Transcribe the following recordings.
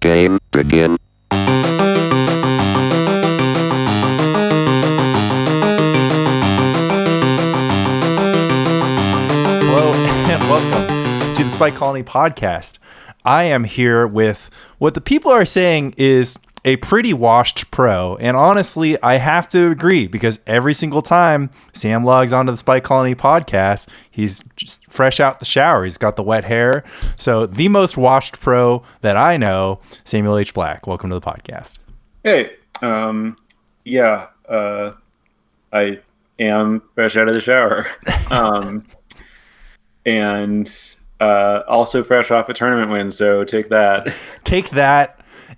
Game begin. Hello and welcome to the Spike Colony podcast. I am here with what the people are saying is a pretty washed pro. And honestly, I have to agree because every single time Sam logs onto the Spike Colony podcast, he's just fresh out the shower. He's got the wet hair. So the most washed pro that I know, Samuel H. Black. Welcome to the podcast. Hey, I am fresh out of the shower. And also fresh off a tournament win, so take that. Take that,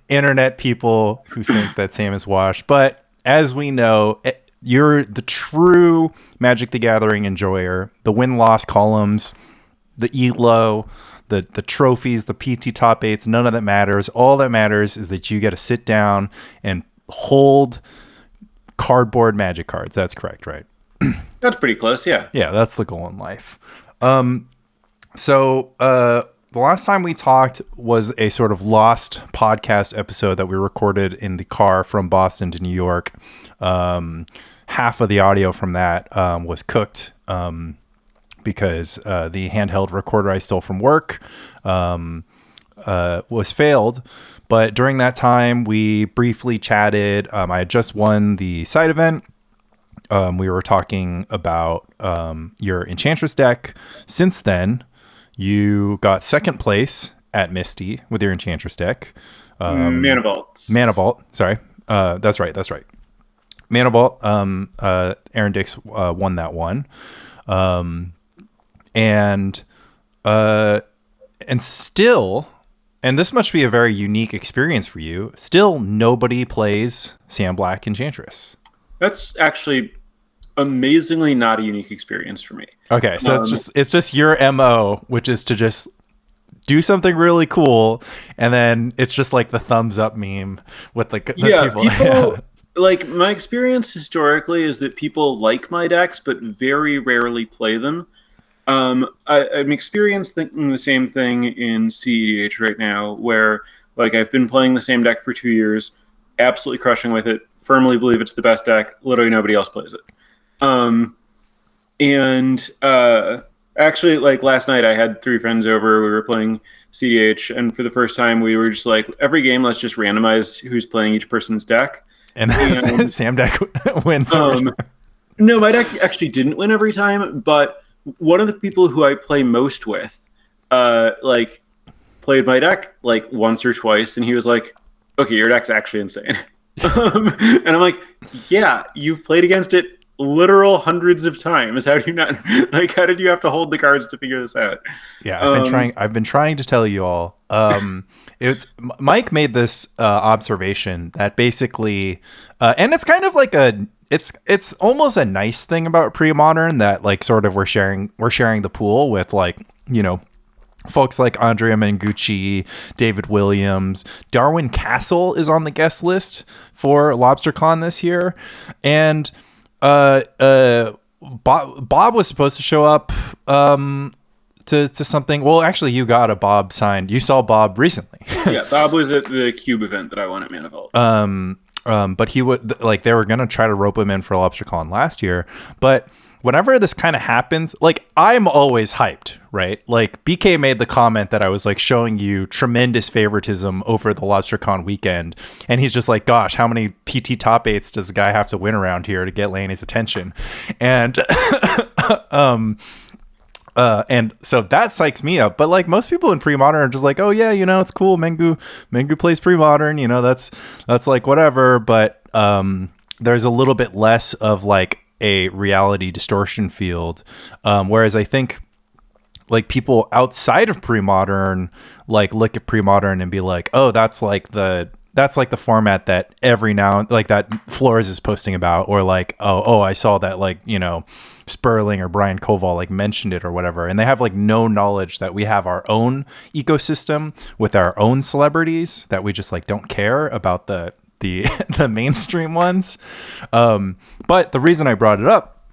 internet people who think that Sam is washed. But as we know, you're the true Magic the Gathering enjoyer. The win-loss columns, the ELO, the trophies, the PT top 8s, none of that matters. All that matters is that you get to sit down and hold cardboard Magic cards. That's correct, right? That's pretty close, yeah. Yeah, that's the goal in life. So the last time we talked was a sort of lost podcast episode that we recorded in the car from Boston to New York. Half of the audio from that was cooked because the handheld recorder I stole from work was failed. But during that time, we briefly chatted. I had just won the side event. We were talking about your Enchantress deck. Since then, you got second place at Misty with your Enchantress deck. Mana Vault. Sorry. That's right. Mana Vault. Aaron Dix won that one. And still, and this must be a very unique experience for you, still nobody plays Sam Black Enchantress. That's actually amazingly not a unique experience for me. Okay, so it's just your MO, which is to just do something really cool, and then it's just like the thumbs up meme with the people. Like, my experience historically is that people like my decks, but very rarely play them. I'm experienced thinking the same thing in CEDH right now, where like I've been playing the same deck for 2 years, absolutely crushing with it, firmly believe it's the best deck, literally nobody else plays it. Actually, like last night I had 3 friends over, we were playing CDH, and for the first time we were just like, every game let's just randomize who's playing each person's deck. And Sam deck wins. No, my deck actually didn't win every time, but one of the people who I play most with, like played my deck like once or twice, and he was like, okay, your deck's actually insane. And I'm like, yeah, you've played against it literal hundreds of times. How do you not, like, how did you have to hold the cards to figure this out? Yeah, I've been trying to tell you all. It's Mike made this observation that basically, and it's kind of like it's almost a nice thing about pre-modern that like sort of we're sharing the pool with, like, you know, folks like Andrea Mengucci, David Williams, Darwin Castle is on the guest list for LobsterCon this year, and Bob was supposed to show up to something. Well, actually, you got a Bob signed. You saw Bob recently. Yeah, Bob was at the Cube event that I won at Mana Vault. But he would, like, they were gonna try to rope him in for LobsterCon last year, but whenever this kind of happens, like, I'm always hyped, right? Like, BK made the comment that I was like showing you tremendous favoritism over the LobsterCon weekend, and he's just like, gosh, how many PT top 8s does a guy have to win around here to get Laney's attention? And and so that psychs me up. But like, most people in pre-modern are just like, oh yeah, you know, it's cool, Mengu plays pre-modern, you know, that's like whatever. But there's a little bit less of like a reality distortion field, whereas I think like people outside of pre-modern like look at pre-modern and be like, oh, that's like the format that every now, like, that Flores is posting about, or like, oh I saw that, like, you know, Sperling or Brian Koval like mentioned it or whatever, and they have like no knowledge that we have our own ecosystem with our own celebrities that we just like don't care about the mainstream ones. But the reason I brought it up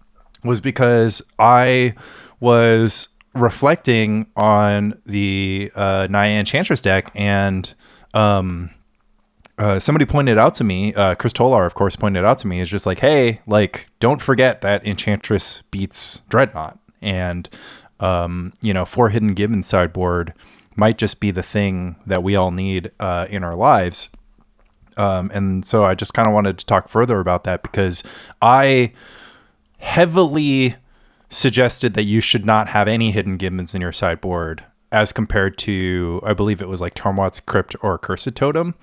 was because I was reflecting on the Naya Enchantress deck, and somebody pointed out to me, Chris Tolar, of course, pointed out to me, is just like, hey, like, don't forget that Enchantress beats Dreadnought. And, 4 Hidden Gibbons sideboard might just be the thing that we all need in our lives. And so I just kind of wanted to talk further about that, because I heavily suggested that you should not have any Hidden Gibbons in your sideboard as compared to, I believe it was like Tormod's Crypt or Cursed Totem,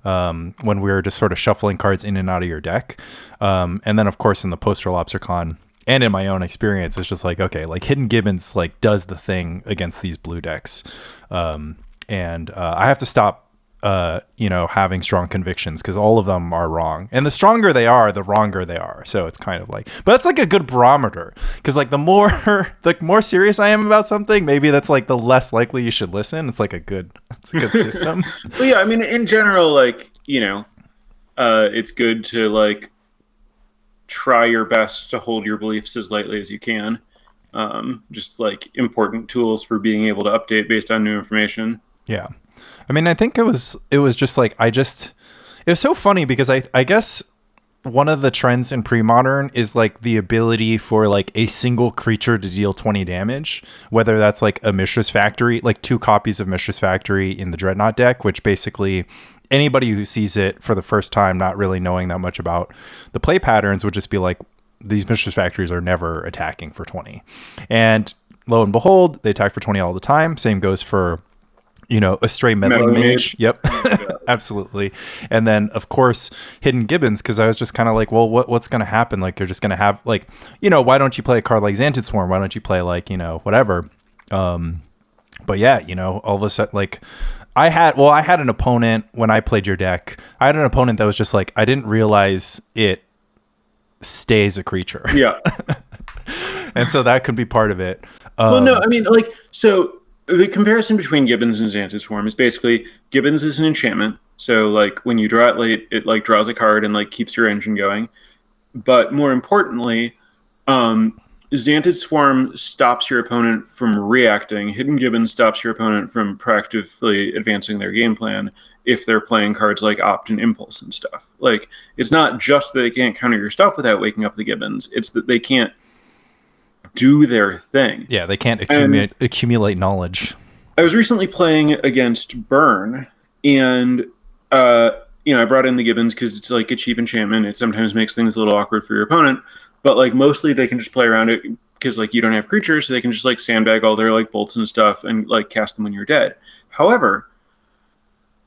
when we were just sort of shuffling cards in and out of your deck. And then, of course, in the post-roll Obsercon and in my own experience, it's just like, okay, like Hidden Gibbons like does the thing against these blue decks. And I have to stop having strong convictions, because all of them are wrong, and the stronger they are, the wronger they are. So it's kind of like, but it's like a good barometer, because like the more serious I am about something, maybe that's like the less likely you should listen. It's a good system. Well, yeah, I mean, in general, like, it's good to like try your best to hold your beliefs as lightly as you can. Just like important tools for being able to update based on new information. Yeah. I mean, I think it was just like, it was so funny, because I guess one of the trends in pre-modern is like the ability for like a single creature to deal 20 damage, whether that's like a Mishra's Factory, like 2 copies of Mishra's Factory in the Dreadnought deck, which basically anybody who sees it for the first time, not really knowing that much about the play patterns, would just be like, these Mishra's Factories are never attacking for 20. And lo and behold, they attack for 20 all the time. Same goes for a stray meddling mage. Yep. Absolutely. And then, of course, Hidden Gibbons, because I was just kind of like, well, what's going to happen? Like, you're just going to have, like, why don't you play a card like Xantid Swarm? Why don't you play, like, whatever? But yeah, all of a sudden, like, I had an opponent when I played your deck. I had an opponent that was just like, I didn't realize it stays a creature. Yeah. And so that could be part of it. Well, no, I mean, like, so the comparison between Gibbons and Xantid Swarm is basically, Gibbons is an enchantment. So like when you draw it late, it like draws a card and like keeps your engine going. But more importantly, Xantid Swarm stops your opponent from reacting. Hidden Gibbons stops your opponent from proactively advancing their game plan if they're playing cards like Opt and Impulse and stuff. Like, it's not just that they can't counter your stuff without waking up the Gibbons. It's that they can't do their thing. Yeah, they can't accumulate knowledge. I was recently playing against Burn, and I brought in the Gibbons because it's like a cheap enchantment. It sometimes makes things a little awkward for your opponent, but like mostly they can just play around it because like you don't have creatures, so they can just like sandbag all their like bolts and stuff and like cast them when you're dead. However,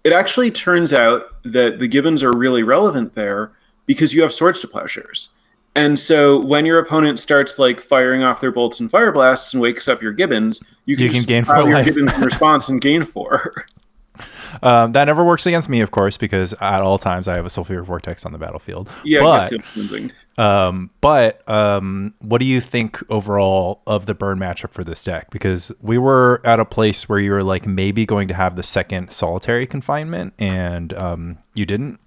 it actually turns out that the Gibbons are really relevant there because you have Swords to Plowshares. And so when your opponent starts like firing off their bolts and fire blasts and wakes up your Gibbons, you can gain 4 your life. Gibbons in response and gain 4. That never works against me, of course, because at all times I have a Sulfuric Vortex on the battlefield. Yeah, but what do you think overall of the Burn matchup for this deck? Because we were at a place where you were like maybe going to have the second Solitary Confinement, and you didn't.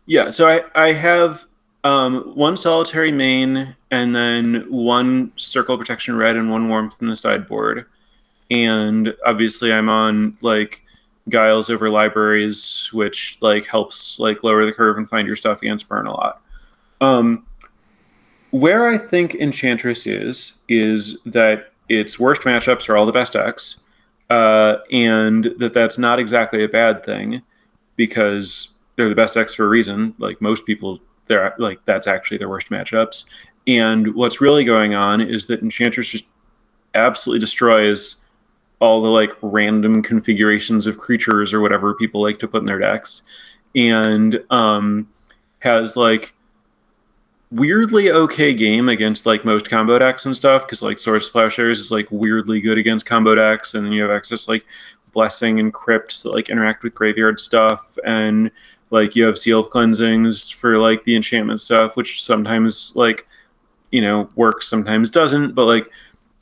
Yeah, so I have 1 Solitary main, and then 1 Circle Protection red and 1 Warmth in the sideboard. And obviously I'm on like Guiles over Libraries, which like helps like lower the curve and find your stuff against Burn a lot. Where I think Enchantress is that its worst matchups are all the best decks, and that's not exactly a bad thing, because they're the best decks for a reason. Like most people, they're like, that's actually their worst matchups. And what's really going on is that Enchantress just absolutely destroys all the like random configurations of creatures or whatever people like to put in their decks, and has like weirdly okay game against like most combo decks and stuff, because like Swords to Plowshares is like weirdly good against combo decks, and then you have access to, like, Blessing and Crypts that like interact with graveyard stuff, and like you have Seal Cleansings for like the enchantment stuff, which sometimes like works, sometimes doesn't, but like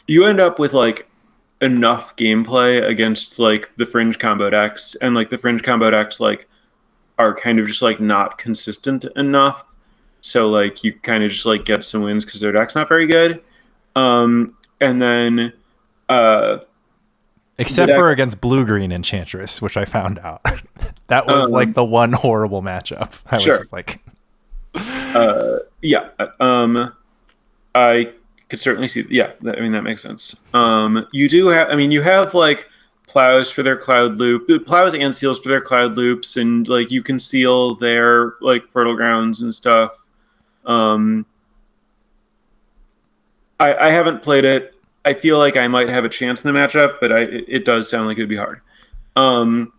you end up with like enough gameplay against like the fringe combo decks, and like the fringe combo decks like are kind of just like not consistent enough, so like you kind of just like get some wins because their deck's not very good. And then Except deck, for against blue-green enchantress, which I found out. That was like the one horrible matchup. I was Sure. just like, Yeah. I could certainly see. Yeah, I mean that makes sense. You do have. I mean, you have like plows for their cloud loop, plows and seals for their cloud loops, and like you can seal their like fertile grounds and stuff. Um, I haven't played it. I feel like I might have a chance in the matchup, but it does sound like it'd be hard. Um,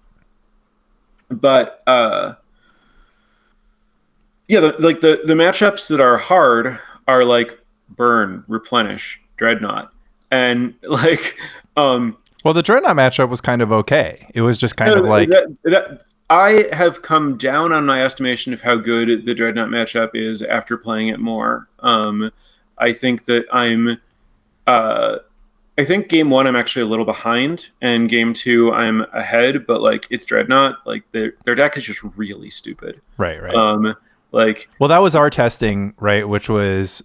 but yeah, the matchups that are hard are like burn, replenish, dreadnought, and like well, the Dreadnought matchup was kind of okay. It was just kind of like that I have come down on my estimation of how good the dreadnought matchup is after playing it more. I think that I think game one I'm actually a little behind, and game two I'm ahead. But like it's dreadnought, like their deck is just really stupid. right. Like Well, that was our testing, right? Which was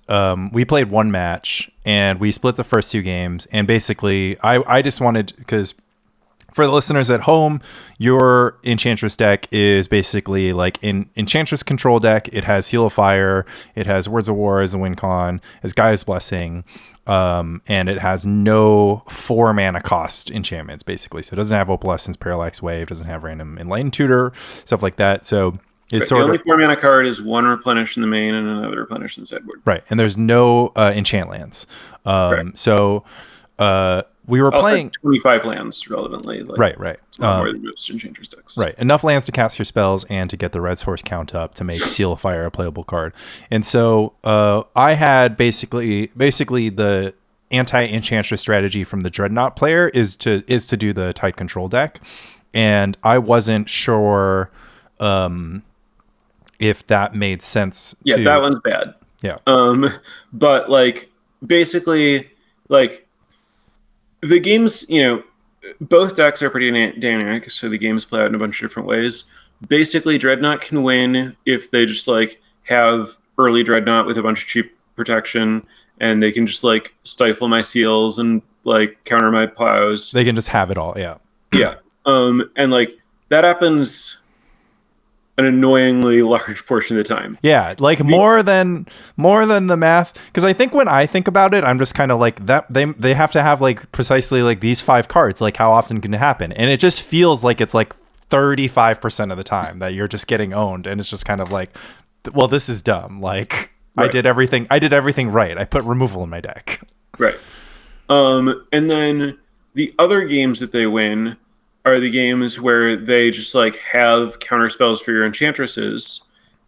we played one match and we split the first two games. And basically, I just wanted, because for the listeners at home, your Enchantress deck is basically like an Enchantress control deck. It has Seal of Fire, it has Words of War as a win con, it has Gaia's Blessing, and it has no 4 mana cost enchantments, basically. So it doesn't have Opalescence, Parallax Wave, doesn't have Random Enlightened Tutor, stuff like that. So it's the only 4 mana card is one replenish in the main and another replenish in the sideboard. right, and there's no enchant lands. So we were playing 25 lands relevantly. Like, right. More than most Enchantress decks. Right, enough lands to cast your spells and to get the red source count up to make Seal of Fire a playable card. And so I had basically the anti-enchantress strategy from the Dreadnought player is to do the Tide Control deck, and I wasn't sure if that made sense. Yeah, that one's bad. Yeah. But like basically, like the games, both decks are pretty dynamic, so the games play out in a bunch of different ways. Basically, Dreadnought can win if they just like have early Dreadnought with a bunch of cheap protection, and they can just like stifle my seals and like counter my plows. They can just have it all. Yeah. Yeah. And like that happens an annoyingly large portion of the time. Yeah, like more than the math, because I think when I think about it, I'm just kind of like that they have to have like precisely like these 5 cards, like how often can it happen? And it just feels like it's like 35% of the time that you're just getting owned, and it's just kind of like, well, this is dumb. Like right. I did everything right. I put removal in my deck. Right. And then the other games that they win are the games where they just like have counter spells for your enchantresses,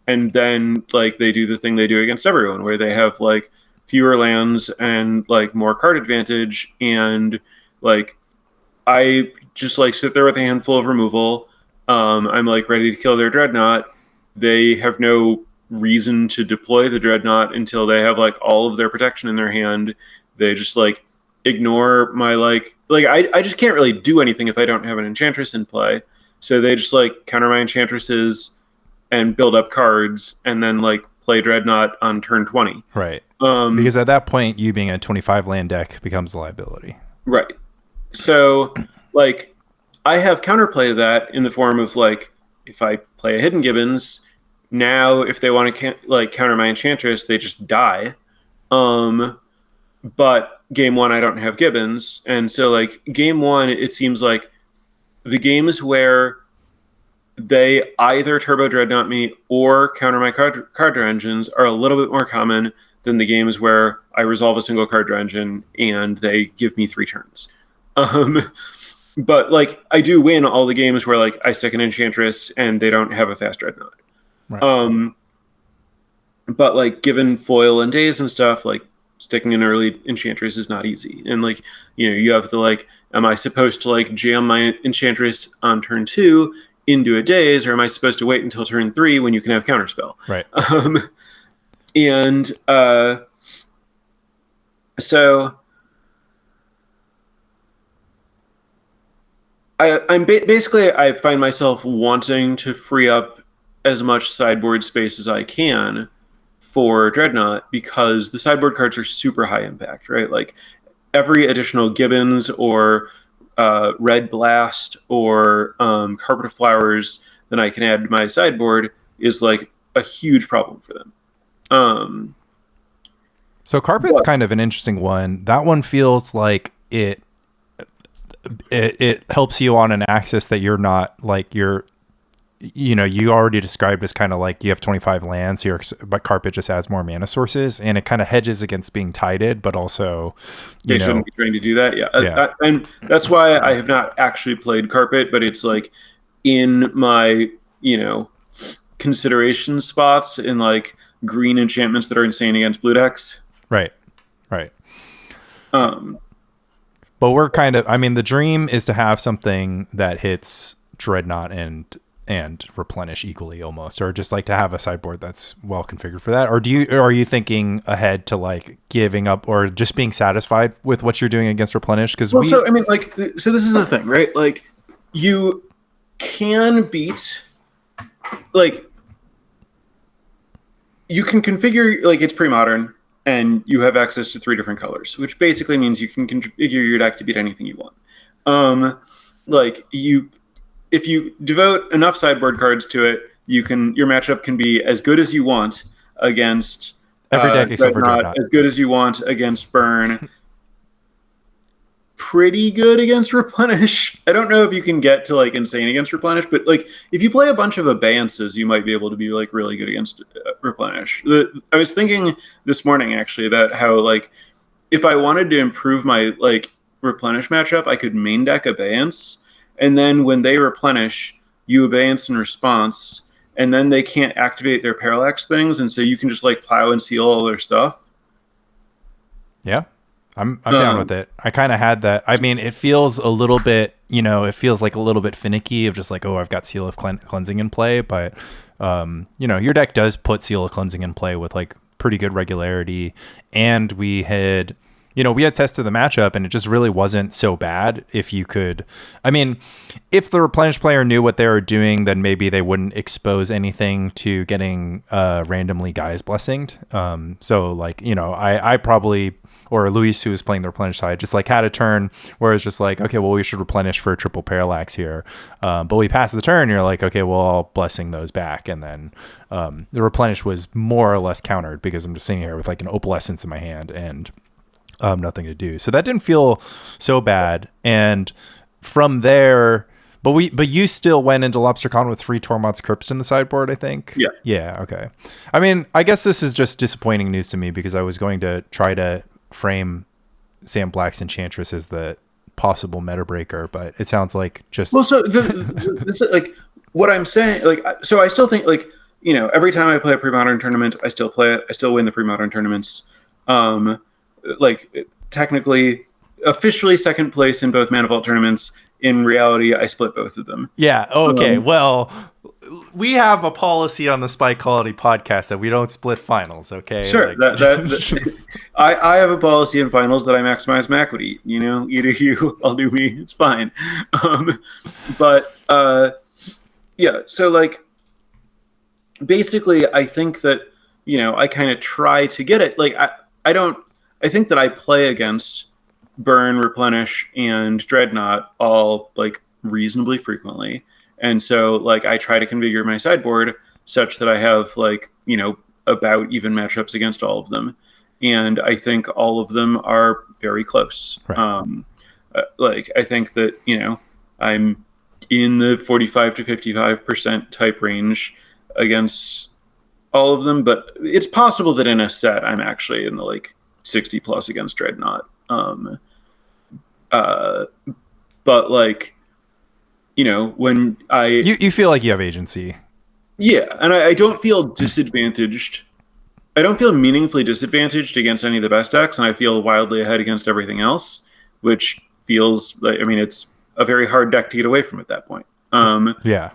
and then like they do the thing they do against everyone, where they have like fewer lands and like more card advantage, and like I just like sit there with a handful of removal. I'm like ready to kill their Dreadnought. They have no reason to deploy the Dreadnought until they have like all of their protection in their hand. They just like ignore my like I just can't really do anything if I don't have an Enchantress in play. So they just like counter my Enchantresses and build up cards, and then like play Dreadnought on turn 20. Right. Because at that point, you being a 25 land deck becomes a liability. Right. So like I have counterplay to that in the form of like, if I play a Hidden Gibbons, now if they want to like counter my Enchantress, they just die. But game one, I don't have Gibbons. And so like game one, it seems like the games where they either turbo Dreadnought me or counter my card draw engines are a little bit more common than the games where I resolve a single card draw engine and they give me 3 turns. But like I do win all the games where like I stick an Enchantress and they don't have a fast Dreadnought. Right. But like given foil and days and stuff, like sticking an early Enchantress is not easy. And like, you have to like, am I supposed to like jam my Enchantress on turn 2 into a daze, or am I supposed to wait until turn 3 when you can have counterspell? Right. So I'm basically I find myself wanting to free up as much sideboard space as I can for Dreadnought, because the sideboard cards are super high impact, right? Like every additional Gibbons or Red Blast or Carpet of Flowers that I can add to my sideboard is like a huge problem for them. So Carpet's kind of an interesting one. That one feels like it helps you on an axis that you're not like you already described as kind of like you have 25 lands, but Carpet just adds more mana sources, and it kind of hedges against being tided, but also they shouldn't be trying to do that. And that's why I have not actually played Carpet, but it's like in my consideration spots in like green enchantments that are insane against blue decks. Right. But we're kind of, I mean, the dream is to have something that hits Dreadnought and Replenish equally almost, or just like to have a sideboard that's well configured for that. Or are you thinking ahead to like giving up or just being satisfied with what you're doing against Replenish? Because so this is the thing, right? Like you can beat, like you can configure, like it's pre-modern and you have access to 3 different colors, which basically means you can configure your deck to beat anything you want. If you devote enough sideboard cards to it, your matchup can be as good as you want against every deck except for Dreadnought. As good as you want against Burn. Pretty good against Replenish. I don't know if you can get to like insane against Replenish, but like if you play a bunch of Abeyances, you might be able to be like really good against Replenish. I was thinking this morning actually about how like if I wanted to improve my like Replenish matchup, I could main deck Abeyance, and then when they replenish, you Abeyance in response, and then they can't activate their parallax things, and so you can just like plow and seal all their stuff. Yeah. I'm down with it. I kind of had that. I mean, it feels a little bit, it feels like a little bit finicky of just like, oh, I've got Seal of Cleansing in play. But, your deck does put Seal of Cleansing in play with like pretty good regularity. And we had tested the matchup and it just really wasn't so bad. If the Replenish player knew what they were doing, then maybe they wouldn't expose anything to getting randomly guys blessinged. So like, I probably, or Luis, who was playing the Replenish side, just like had a turn where it's just like, okay, well, we should replenish for a triple parallax here. But we passed the turn, you're like, okay, well, I'll blessing those back. And then the Replenish was more or less countered because I'm just sitting here with like an Opalescence in my hand and nothing to do. So that didn't feel so bad. And from there, but you still went into LobsterCon with 3 Tormod's Crypt in the sideboard, I think. Yeah. Okay. I mean, I guess this is just disappointing news to me because I was going to try to frame Sam Black's Enchantress as the possible meta breaker, but it sounds like just this is like what I'm saying. Like, so I still think like every time I play a pre-modern tournament, I still play it. I still win the pre-modern tournaments. Like technically, officially second place in both Mana Vault tournaments. In reality, I split both of them. Yeah. Okay. Well, we have a policy on the Spike Quality podcast that we don't split finals. Okay. Sure. I have a policy in finals that I maximize my equity. Either you, I'll do me. It's fine. Yeah. So like, basically, I think that I kind of try to get it. Like I think that I play against Burn, Replenish, and Dreadnought all like reasonably frequently, and so like I try to configure my sideboard such that I have like about even matchups against all of them, and I think all of them are very close. Right. Like I think that I'm in the 45 to 55% type range against all of them, but it's possible that in a set I'm actually in the like 60 plus against Dreadnought. But like, when you feel like you have agency. Yeah. And I don't feel disadvantaged. I don't feel meaningfully disadvantaged against any of the best decks. And I feel wildly ahead against everything else, which feels like, it's a very hard deck to get away from at that point. Yeah.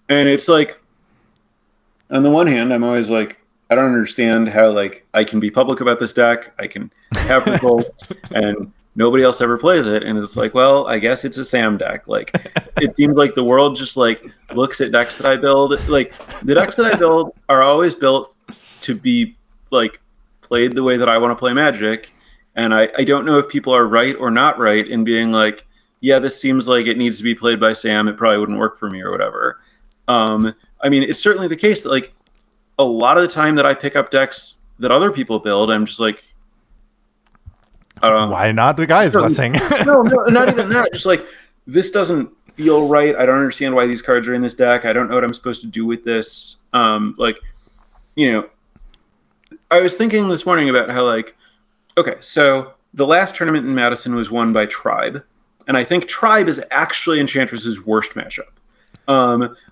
And it's like, on the one hand, I'm always like, I don't understand how like I can be public about this deck. I can have results and nobody else ever plays it. And it's like, well, I guess it's a Sam deck. Like it seems like the world just like looks at decks that I build. Like the decks that I build are always built to be like played the way that I want to play Magic. And I don't know if people are right or not right in being like, yeah, this seems like it needs to be played by Sam. It probably wouldn't work for me or whatever. I mean, it's certainly the case that like a lot of the time that I pick up decks that other people build, I'm just like, Why not the guys missing? no, not even that. Just like, this doesn't feel right. I don't understand why these cards are in this deck. I don't know what I'm supposed to do with this. Like, you know, I was thinking this morning about how, like, okay, so the last tournament in Madison was won by Tribe. And I think Tribe is actually Enchantress's worst matchup.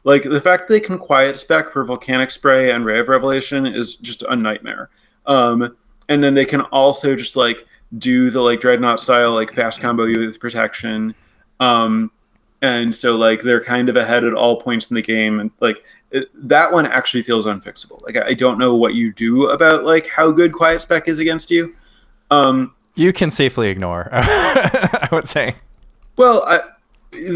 Like, the fact they can quiet spec for Volcanic Spray and Ray of Revelation is just a nightmare. And then they can also just, like, do the, like, Dreadnought style, like, fast combo you with protection. And so, like, they're kind of ahead at all points in the game. And, like, that one actually feels unfixable. Like, I don't know what you do about, like, how good quiet spec is against you. You can safely ignore, I would say. Well,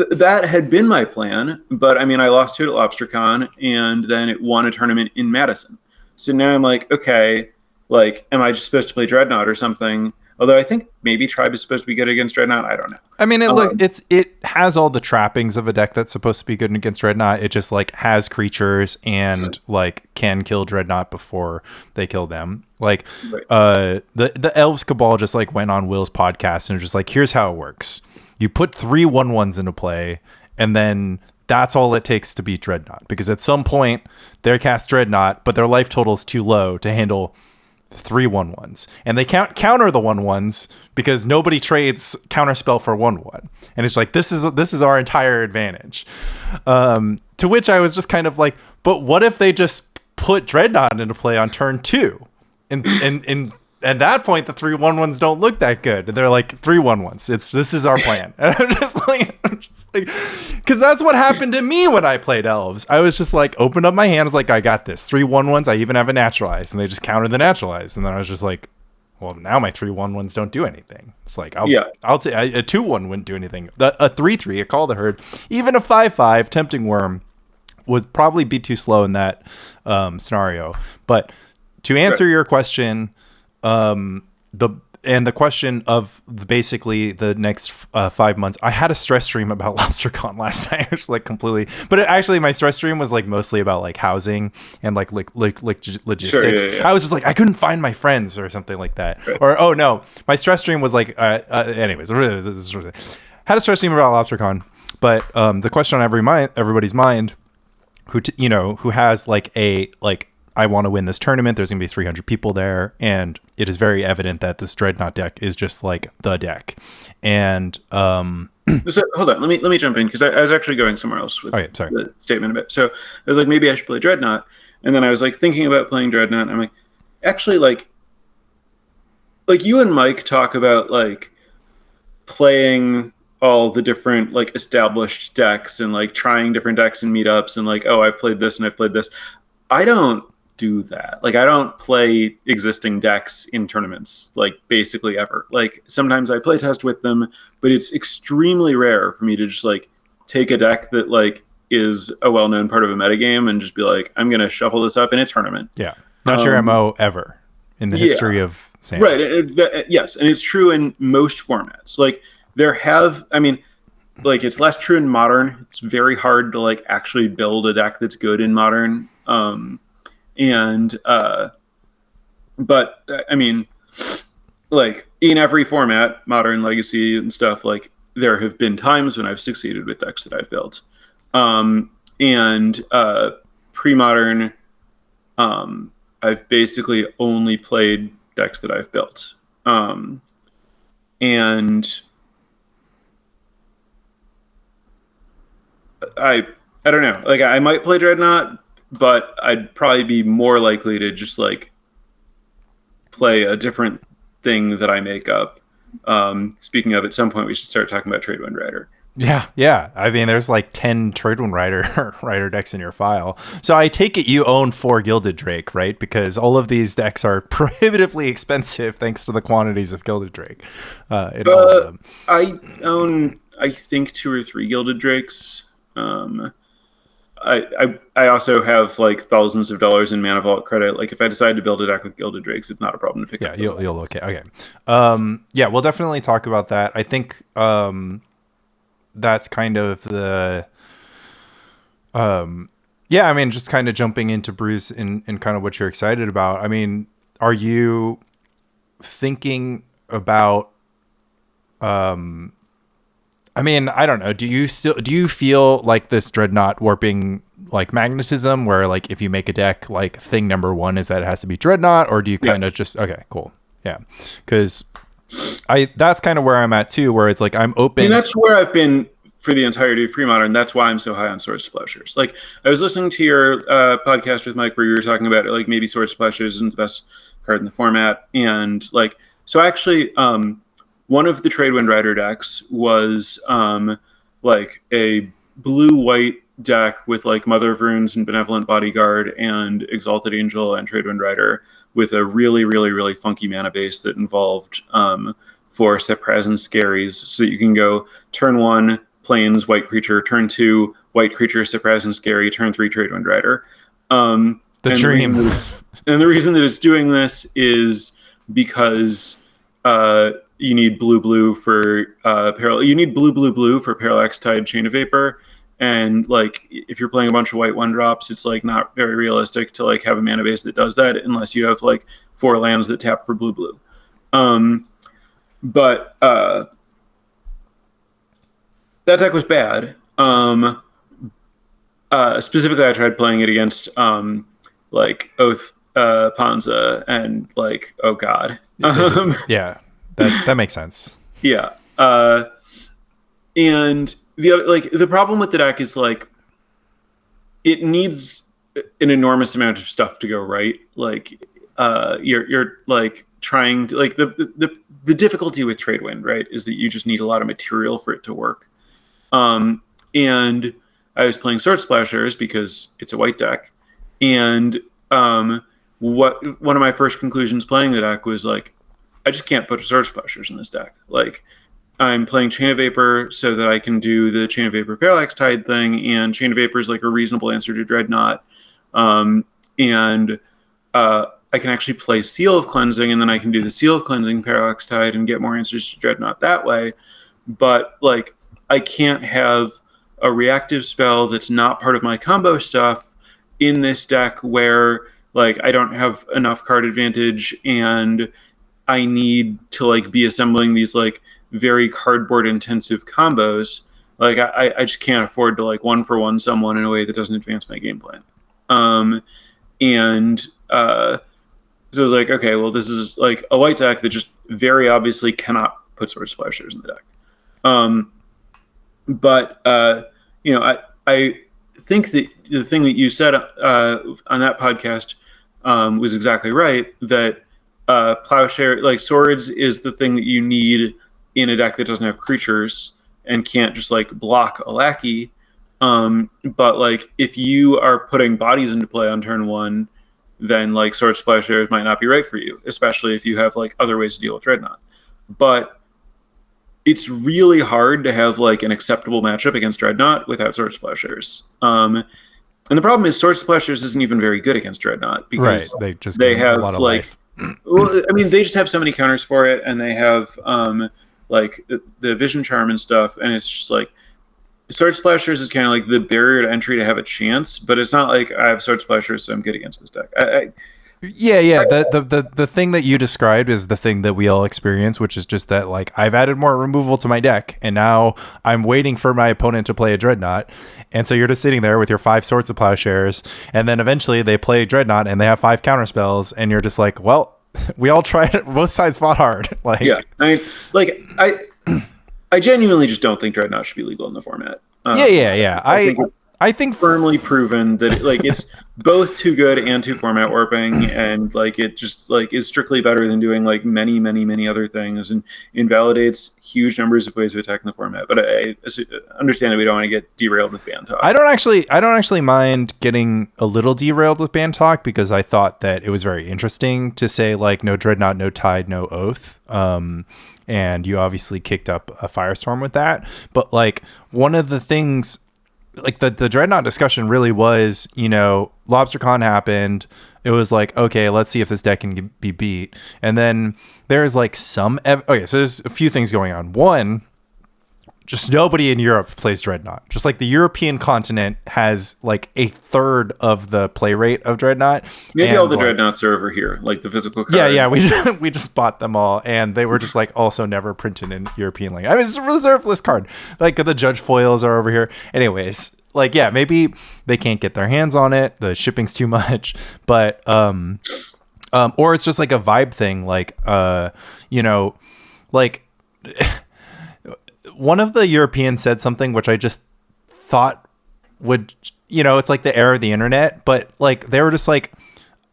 that had been my plan, but I mean, I lost to it at LobsterCon, and then it won a tournament in Madison. So now I'm like, okay, like, am I just supposed to play Dreadnought or something? Although I think maybe Tribe is supposed to be good against Dreadnought. I don't know. I mean, it has all the trappings of a deck that's supposed to be good against Dreadnought. It just like has creatures and like can kill Dreadnought before they kill them. Like right. The Elves Cabal just like went on Will's podcast and just like, here's how it works. You put 3 1/1s into play, and then that's all it takes to beat Dreadnought. Because at some point they cast Dreadnought, but their life total is too low to handle 3 1/1s, and they counter the 1/1s because nobody trades counterspell for 1/1, and it's like this is our entire advantage. To which I was just kind of like, but what if they just put Dreadnought into play on turn 2, and at that point the 3 1/1s don't look that good. They're like 3 1/1s. This is our plan. And I'm just like, because that's what happened to me when I played Elves. I was just like, opened up my hands, like, I got this. 3 1/1s. I even have a naturalize, and they just counter the naturalize. And then I was just like, well, now my 3 1/1s don't do anything. It's like, a 2/1 wouldn't do anything. A 3/3, a Call the Herd, even a 5/5 Tempting Worm would probably be too slow in that scenario. But to answer your question, the question of basically the next 5 months, I had a stress stream about LobsterCon last night. It was like completely, but actually my stress stream was like mostly about like housing and like logistics. Sure, yeah. I was just like, I couldn't find my friends or something like that. Right. Or, oh no, my stress stream was like, anyways, had a stress stream about LobsterCon, but the question on everybody's mind who has like I want to win this tournament. There's going to be 300 people there, and it is very evident that this Dreadnought deck is just like the deck. And so, hold on, let me jump in because I was actually going somewhere else with the statement a bit. So I was like, maybe I should play Dreadnought, and then I was like thinking about playing Dreadnought. And I'm like, actually, like you and Mike talk about like playing all the different like established decks and like trying different decks in meetups and like, oh, I've played this and I've played this. I don't do that. Like, I don't play existing decks in tournaments, like basically ever. Like, sometimes I play test with them, but it's extremely rare for me to just like take a deck that like is a well-known part of a metagame and just be like, I'm going to shuffle this up in a tournament. Yeah. Not your MO ever in the history of Sam. Right. Yes. And it's true in most formats. Like it's less true in Modern. It's very hard to like actually build a deck that's good in Modern. But I mean, like in every format, Modern, Legacy, and stuff, like there have been times when I've succeeded with decks that I've built. Pre-Modern, I've basically only played decks that I've built. And I don't know. Like, I might play Dreadnought, but I'd probably be more likely to just like play a different thing that I make up. Speaking of, at some point we should start talking about Tradewind Rider. Yeah. I mean, there's like 10 Tradewind Rider decks in your file. So I take it you own 4 Gilded Drake, right? Because all of these decks are prohibitively expensive thanks to the quantities of Gilded Drake. All of them. I own, I think, 2 or 3 Gilded Drakes. I also have like thousands of dollars in Mana Vault credit. Like, if I decide to build a deck with Gilded Drakes, it's not a problem to pick up. Yeah, you'll okay. Yeah, we'll definitely talk about that. I think that's kind of the yeah, I mean, just kind of jumping into Bruce and kind of what you're excited about. I mean, are you thinking about I mean, I don't know. Do you feel like this Dreadnought warping like magnetism where like if you make a deck, like thing number one is that it has to be Dreadnought, or do you kind of just okay, cool. Yeah. Cuz that's kind of where I'm at too, where it's like I'm open. And that's where I've been for the entirety of pre-modern. That's why I'm so high on Sword Splashers. Like I was listening to your podcast with Mike where you were talking about like maybe Sword Splashers isn't the best card in the format, and like so actually one of the Tradewind Rider decks was like a blue-white deck with like Mother of Runes and Benevolent Bodyguard and Exalted Angel and Tradewind Rider with a really, really, really funky mana base that involved 4 Surprise and Scaries. So you can go turn 1, Plains, White Creature, turn 2, White Creature, Surprise and Scary, turn 3, Tradewind Rider. The dream. And the reason that it's doing this is because you need blue for you need blue for Parallax Tide, Chain of Vapor, and like if you're playing a bunch of white 1-drops, it's like not very realistic to like have a mana base that does that unless you have like 4 lands that tap for blue. But that deck was bad. Specifically, I tried playing it against like Oath Panza and like oh god. Yeah. That makes sense. Yeah. And the problem with the deck is like it needs an enormous amount of stuff to go right. Like you're like trying to like the difficulty with Tradewind, right, is that you just need a lot of material for it to work. And I was playing Sword Splashers because it's a white deck, and one of my first conclusions playing the deck was like, I just can't put Sword Splashers in this deck. Like, I'm playing Chain of Vapor so that I can do the Chain of Vapor Parallax Tide thing, and Chain of Vapor is like a reasonable answer to Dreadnought. And I can actually play Seal of Cleansing, and then I can do the Seal of Cleansing Parallax Tide and get more answers to Dreadnought that way. But, like, I can't have a reactive spell that's not part of my combo stuff in this deck where, like, I don't have enough card advantage and I need to like be assembling these like very cardboard intensive combos. Like I just can't afford to like 1-for-1 someone in a way that doesn't advance my game plan. So I was like, okay, well this is like a white deck that just very obviously cannot put Sword Splashers in the deck. You know, I think that the thing that you said on that podcast was exactly right, that Plowshare, like swords, is the thing that you need in a deck that doesn't have creatures and can't just like block a lackey. But like if you are putting bodies into play on turn 1, then like Sword Splashers might not be right for you, especially if you have like other ways to deal with Dreadnought. But it's really hard to have like an acceptable matchup against Dreadnought without Sword Splashers. And the problem is Sword Splashers isn't even very good against Dreadnought because they have a lot of like life. Well, I mean, they just have so many counters for it, and they have like the Vision Charm and stuff, and it's just like Sword Splashers is kind of like the barrier to entry to have a chance, but it's not like I have Sword Splashers, so I'm good against this deck. The thing that you described is the thing that we all experience, which is just that like I've added more removal to my deck, and now I'm waiting for my opponent to play a Dreadnought, and so you're just sitting there with your 5 Swords of Plowshares, and then eventually they play Dreadnought and they have 5 counterspells, and you're just like, well, we all tried it. Both sides fought hard. Like, yeah, I genuinely just don't think Dreadnought should be legal in the format. I think firmly proven that it's both too good and too format warping, and like it just like is strictly better than doing like many other things, and invalidates huge numbers of ways of attacking the format. But I understand that we don't want to get derailed with ban talk. I don't actually mind getting a little derailed with ban talk, because I thought that it was very interesting to say like no Dreadnought, no Tide, no Oath. And you obviously kicked up a firestorm with that. But like one of the things, like the Dreadnought discussion really was, you know, LobsterCon happened. It was like, okay, let's see if this deck can be beat. And then there's like so there's a few things going on. One, just nobody in Europe plays Dreadnought. Just like the European continent has like a third of the play rate of Dreadnought. Maybe all the Dreadnoughts are over here, like the physical card. Yeah, we just bought them all, and they were just like also never printed in European language. I mean, it's a reserve list card. Like the judge foils are over here. Anyways, like yeah, maybe they can't get their hands on it. The shipping's too much, but or it's just like a vibe thing. Like you know, like. One of the Europeans said something which I just thought would, you know, it's like the era of the internet, but like they were just like,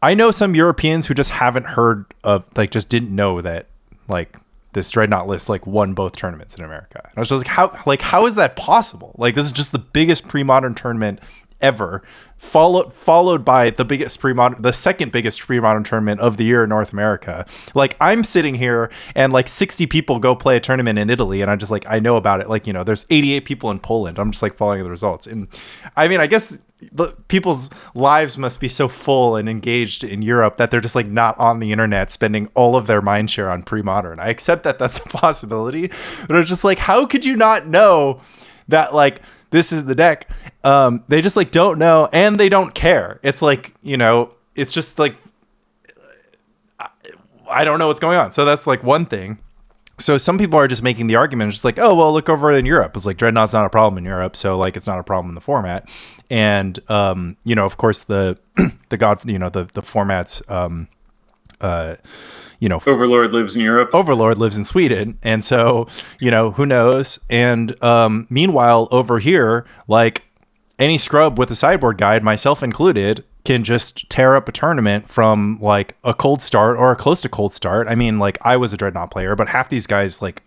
I know some Europeans who just haven't heard of, like, just didn't know that like this Dreadnought list like won both tournaments in America. And I was just like, how is that possible? Like, this is just the biggest pre-modern tournament ever, followed by the second biggest pre-modern tournament of the year in North America. Like, I'm sitting here and like 60 people go play a tournament in Italy, and I'm just like, I know about it. Like, you know, there's 88 people in Poland. I'm just like following the results. And I mean, I guess people's lives must be so full and engaged in Europe that they're just like not on the internet spending all of their mind share on pre-modern. I accept that that's a possibility, but it's just like, how could you not know that like this is the deck? They just like don't know, and they don't care. It's like, you know, it's just like, I don't know what's going on. So that's like one thing. So some people are just making the argument, just like, oh, well, look over in Europe. It's like Dreadnought's not a problem in Europe, so like it's not a problem in the format. And you know, of course, the formats, you know, Overlord lives in Europe. Overlord lives in Sweden, and so, you know, who knows? And meanwhile, over here, like any scrub with a sideboard guide, myself included, can just tear up a tournament from like a cold start or a close to cold start. I mean, like, I was a Dreadnought player, but half these guys like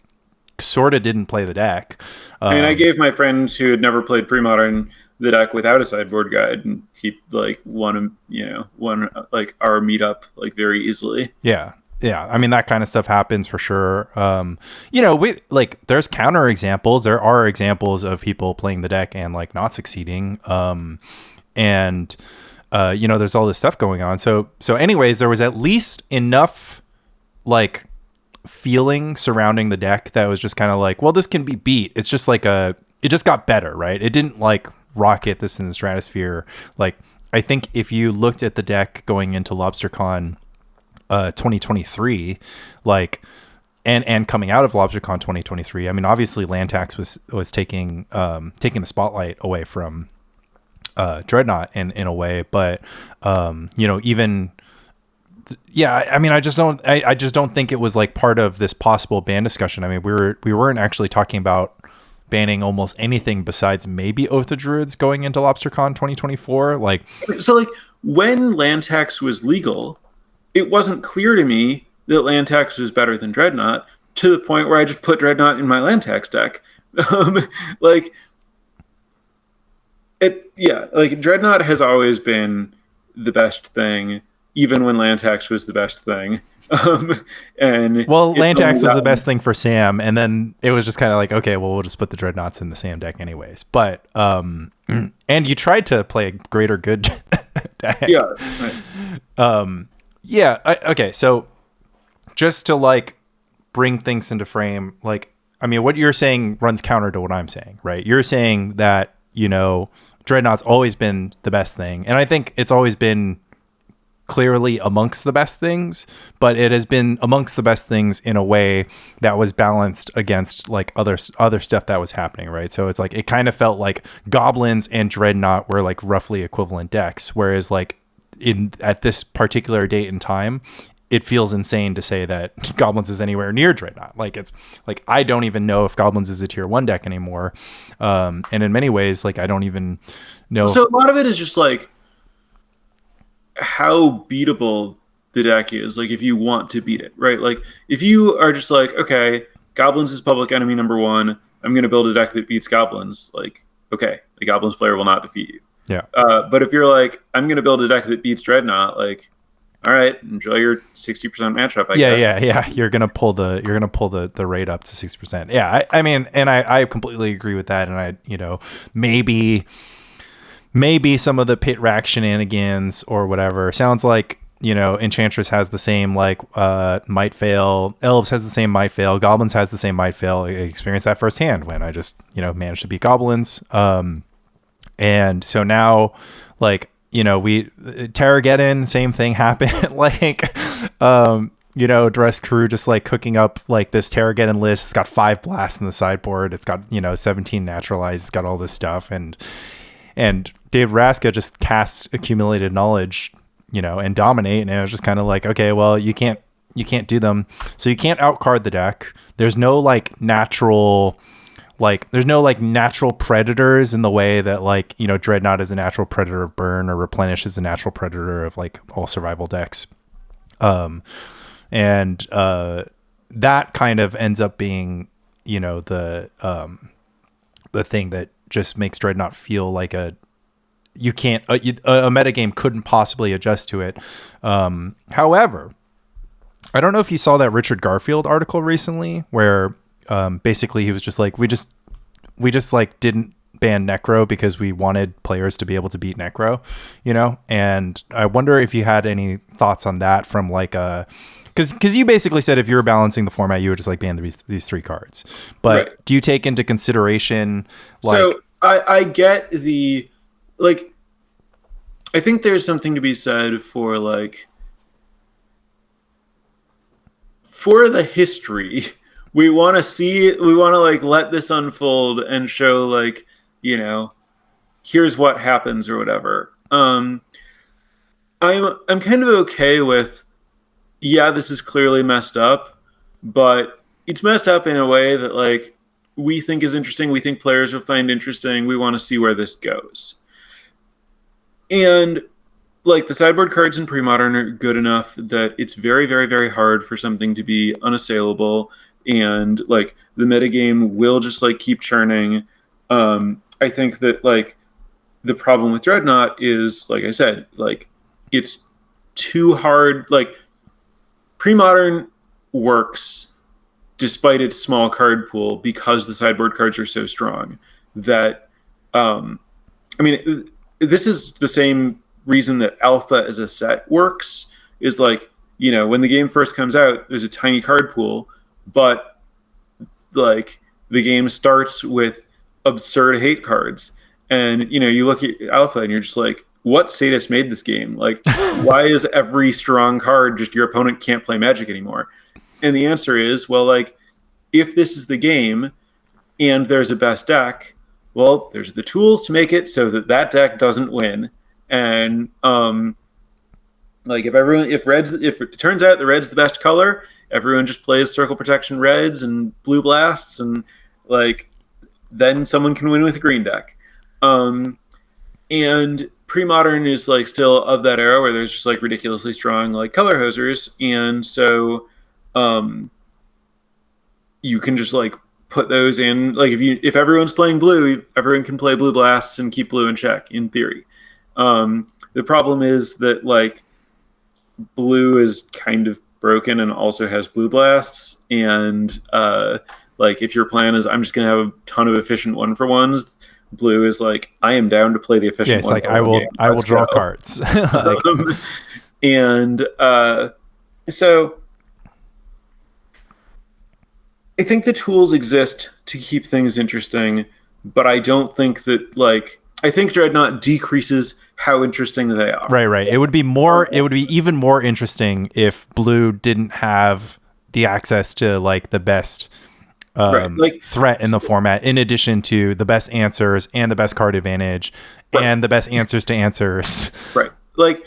sort of didn't play the deck. I mean, I gave my friend who had never played pre-modern the deck without a sideboard guide, and he like won like our meetup like very easily. Yeah. I mean, that kind of stuff happens for sure. You know, we like, there's counter examples. There are examples of people playing the deck and like not succeeding. And you know, there's all this stuff going on. So anyways, there was at least enough like feeling surrounding the deck that was just kind of like, well, this can be beat. It's just like it just got better, right? It didn't like rocket this in the stratosphere. Like, I think if you looked at the deck going into LobsterCon 2023, like, and coming out of LobsterCon 2023, I mean, obviously Lantax was taking the spotlight away from Dreadnought in a way, but you know, even I mean, I just don't think it was like part of this possible ban discussion. I mean, we weren't actually talking about banning almost anything besides maybe Oath of Druids going into LobsterCon 2024. Like, so like when Lantax was legal, it wasn't clear to me that Lantax was better than Dreadnought, to the point where I just put Dreadnought in my Lantax deck. Like, like Dreadnought has always been the best thing, even when Lantax was the best thing. And well, Lantax was the best thing for Sam, and then it was just kind of like, okay, well, we'll just put the Dreadnoughts in the Sam deck anyways. But and you tried to play a greater good deck. Yeah. Right. Okay, so just to like bring things into frame, like, I mean, what you're saying runs counter to what I'm saying, right? You're saying that, you know, Dreadnought's always been the best thing, and I think it's always been clearly amongst the best things, but it has been amongst the best things in a way that was balanced against like other stuff that was happening, right? So it's like, it kind of felt like Goblins and Dreadnought were like roughly equivalent decks, whereas like at this particular date and time, it feels insane to say that Goblins is anywhere near Dreadnought. Like, it's like, I don't even know if Goblins is a tier 1 deck anymore. And in many ways, like, I don't even know. So a lot of it is just like how beatable the deck is. Like, if you want to beat it, right? Like, if you are just like, okay, Goblins is public enemy number 1, I'm going to build a deck that beats Goblins. Like, okay, the Goblins player will not defeat you. Yeah. But if you're like, I'm going to build a deck that beats Dreadnought, like, all right, enjoy your 60% matchup, I guess. Yeah. You're gonna pull the rate up to 60%. Yeah, I mean, and I completely agree with that. And I, you know, maybe some of the pit rack shenanigans or whatever sounds like enchantress has the same like might fail, elves has the same might fail, goblins has the same might fail. I experienced that firsthand when I just managed to beat goblins. And so now, like, we Terrageddon, same thing happened. Like, Dress Crew just like cooking up like this Terrageddon list. It's got 5 blasts in the sideboard. It's got 17 naturalized. It's got all this stuff, and Dave Raska just casts accumulated knowledge, and dominate. And it was just kind of like, okay, well, you can't do them, so you can't outcard the deck. There's no like natural. Like, there's no like natural predators in the way that like, Dreadnought is a natural predator of burn, or Replenish is a natural predator of like all survival decks. That kind of ends up being, the thing that just makes Dreadnought feel like a metagame couldn't possibly adjust to it. However, I don't know if you saw that Richard Garfield article recently where, basically he was just like, we just like didn't ban Necro because we wanted players to be able to beat Necro, and I wonder if you had any thoughts on that from like because you basically said if you were balancing the format, you would just like ban these 3 cards, but right. Do you take into consideration like, so I get the, like, I think there's something to be said for like, for the history. We want to like let this unfold and show like, here's what happens or whatever. I'm kind of okay with, yeah, this is clearly messed up, but it's messed up in a way that like we think is interesting. We think players will find interesting. We want to see where this goes. And like the sideboard cards in pre-modern are good enough that it's very, very, very hard for something to be unassailable. And like the metagame will just like keep churning. I think that like the problem with Dreadnought is, like I said, like it's too hard. Like pre-modern works despite its small card pool because the sideboard cards are so strong that this is the same reason that Alpha as a set works, is like, when the game first comes out, there's a tiny card pool, but like the game starts with absurd hate cards, and you look at Alpha and you're just like, what sadist made this game? Like, why is every strong card just your opponent can't play Magic anymore? And the answer is, well, like, if this is the game and there's a best deck, well, there's the tools to make it so that deck doesn't win. And like if it turns out the red's the best color, everyone just plays Circle Protection reds and blue blasts, and like then someone can win with a green deck. And pre-modern is like still of that era where there's just like ridiculously strong like color hosers, and so you can just like put those in. Like if everyone's playing blue, everyone can play blue blasts and keep blue in check in theory. The problem is that like blue is kind of broken and also has blue blasts, and like if your plan is I'm just gonna have a ton of efficient 1-for-1s, blue is like, I am down to play the efficient. Yeah, it's like I will draw cards. And so I think the tools exist to keep things interesting, but I don't think that like, I think Dreadnought decreases how interesting they are. Right. It would be even more interesting if blue didn't have the access to like the best threat in the format, in addition to the best answers and the best card advantage and the best answers to answers. Right. Like,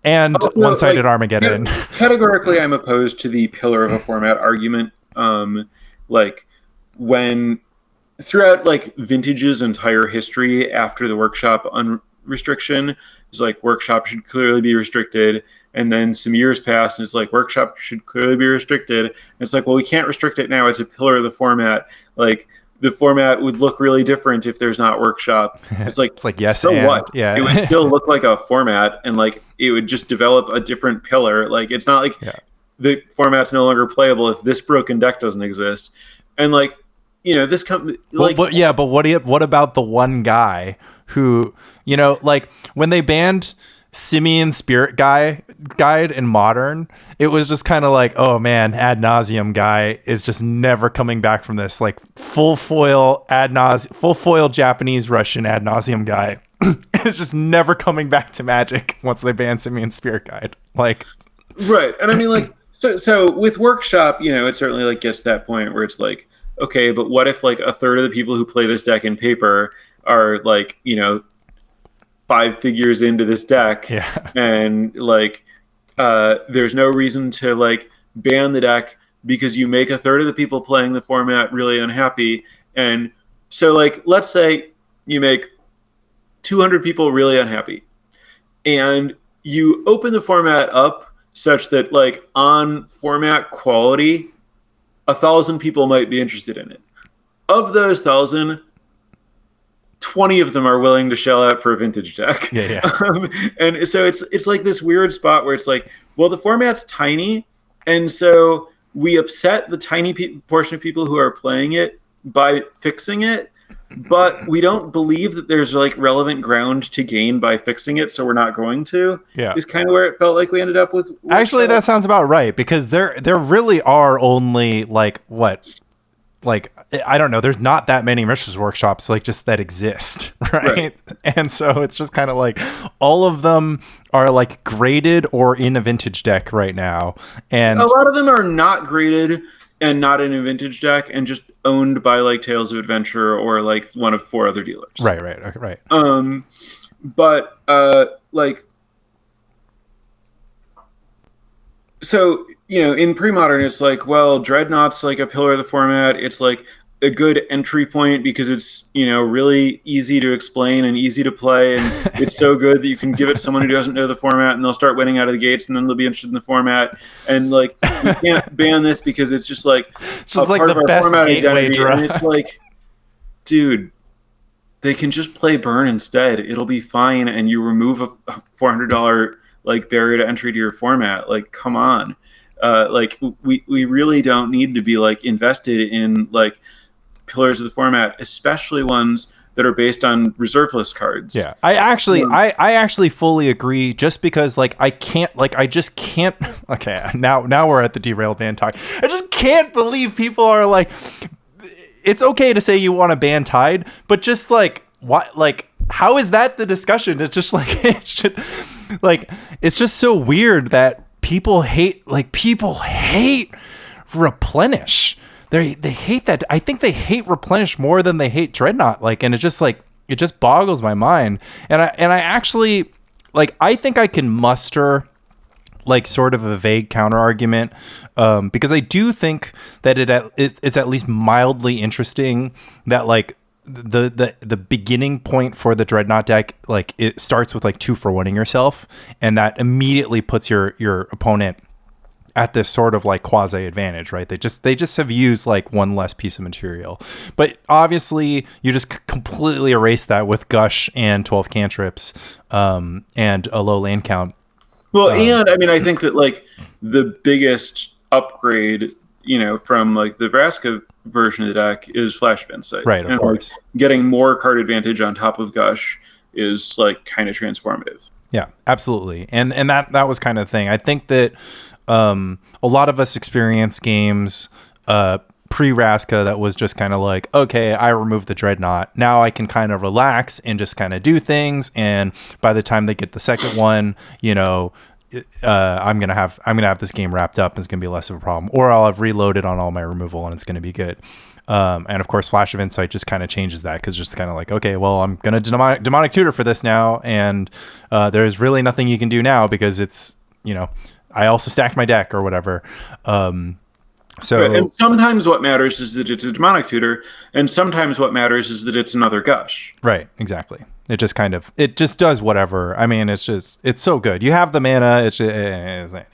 and one-sided Armageddon. Categorically, I'm opposed to the pillar of a format argument. Like when throughout like Vintage's entire history after the workshop restriction, it's like workshop should clearly be restricted, and then some years passed and it's like workshop should clearly be restricted, and it's like, well, we can't restrict it now, it's a pillar of the format. Like the format would look really different if there's not workshop. It's like yes, so and, what? Yeah, it would still look like a format, and like it would just develop a different pillar. Like it's not like the format's no longer playable if this broken deck doesn't exist. And like, you know, this like, but what about the one guy who, you know, like when they banned Simian Spirit Guide in Modern, it was just kind of like, oh man, ad nauseum guy is just never coming back from this. Like full foil Japanese Russian ad nauseum guy is just never coming back to Magic once they ban Simian Spirit Guide. Like, right, and I mean, like, so with Workshop, it certainly like gets to that point where it's like, okay, but what if like a third of the people who play this deck in paper are like, 5 figures into this deck, and like there's no reason to like ban the deck because you make a third of the people playing the format really unhappy. And so like, let's say you make 200 people really unhappy, and you open the format up such that like on format quality, 1,000 people might be interested in it. Of those 1,000, 20 of them are willing to shell out for a vintage deck. And so it's like this weird spot where it's like, well, the format's tiny, and so we upset the tiny portion of people who are playing it by fixing it, but we don't believe that there's like relevant ground to gain by fixing it, so we're not going to. Is kind of where it felt like we ended up with. Actually, that sounds about right, because there really are only like I don't know, there's not that many Mishra's Workshops like just that exist, right? And so it's just kind of like all of them are like graded or in a vintage deck right now, and a lot of them are not graded and not in a vintage deck and just owned by like Tales of Adventure or like one of 4 other dealers. Right. But like, so in pre-modern, it's like, well, Dreadnought's like a pillar of the format. It's like a good entry point because it's really easy to explain and easy to play, and it's so good that you can give it to someone who doesn't know the format and they'll start winning out of the gates, and then they'll be interested in the format. And like, you can't ban this because it's just like like the best gateway drug. And it's like, dude, they can just play Burn instead. It'll be fine, and you remove a $400 like barrier to entry to your format. Like, come on. Like we really don't need to be like invested in like pillars of the format, especially ones that are based on reserve list cards. Yeah, I actually fully agree. Just because like I just can't. Okay, now we're at the derailed ban talk. I just can't believe people are like, it's okay to say you want to ban Tide, but just like what, like how is that the discussion? It's just like it's just so weird that people hate Replenish. They hate that. I think they hate Replenish more than they hate Dreadnought. Like, and it just boggles my mind. And I actually like, I think I can muster like sort of a vague counter argument, because I do think that it's at least mildly interesting that like the beginning point for the Dreadnought deck, like it starts with like 2-for-1ing yourself, and that immediately puts your opponent at this sort of like quasi advantage, right? They just have used like one less piece of material, but obviously you just completely erase that with Gush and 12 cantrips, and a low land count. Well, and I mean, I think that like the biggest upgrade, from like the Vraska version of the deck is Flash of Insight. Right, of course. Like, getting more card advantage on top of Gush is like kind of transformative. Yeah, absolutely. And that was kind of the thing. I think that a lot of us experience games pre-Vraska that was just kind of like, okay, I removed the Dreadnought. Now I can kind of relax and just kind of do things. And by the time they get the second one, I'm gonna have this game wrapped up, and it's gonna be less of a problem. Or I'll have reloaded on all my removal, and it's gonna be good. And of course, Flash of Insight just kind of changes that, because just kind of like, okay, well, I'm gonna demonic tutor for this now, and there's really nothing you can do now because it's I also stacked my deck or whatever. So right. And sometimes what matters is that it's a demonic tutor, and sometimes what matters is that it's another Gush. Right, exactly. It just does whatever. I mean, it's so good. You have the mana.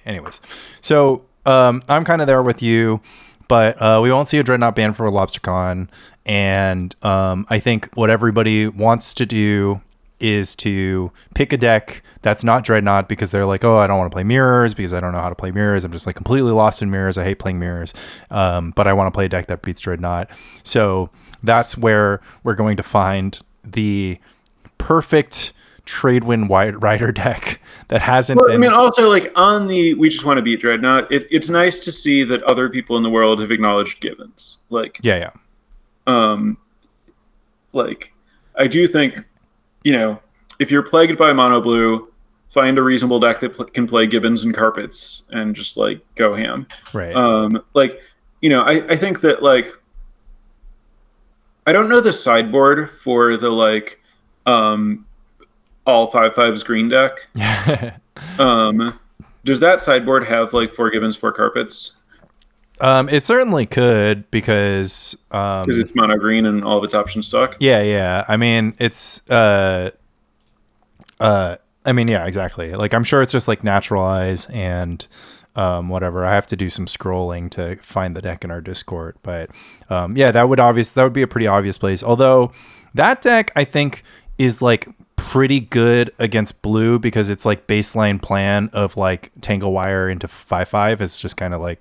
Anyways. So I'm kind of there with you, but we won't see a Dreadnought ban for LobsterCon, and I think what everybody wants to do is to pick a deck that's not Dreadnought, because they're like, oh, I don't want to play mirrors because I don't know how to play mirrors. I'm just like completely lost in mirrors. I hate playing mirrors. But I want to play a deck that beats Dreadnought. So that's where we're going to find the perfect Tradewind Rider deck that hasn't Well, been. I mean, also like on the We Just Want to Beat Dreadnought, it's nice to see that other people in the world have acknowledged Givens. Like, Yeah. like I do think, if you're plagued by mono blue, find a reasonable deck that can play Gibbons and Carpets and just like go ham. Right. I think that like I don't know the sideboard for the like all 5/5s green deck. Does that sideboard have like 4 Gibbons, 4 Carpets? It certainly could because it's mono green and all of its options suck. Yeah. I mean, it's yeah, exactly. Like, I'm sure it's just like naturalize and whatever. I have to do some scrolling to find the deck in our Discord, but yeah, that would be a pretty obvious place. Although that deck, I think, is like pretty good against blue because it's like baseline plan of like Tangle Wire into 5/5 is just kind of like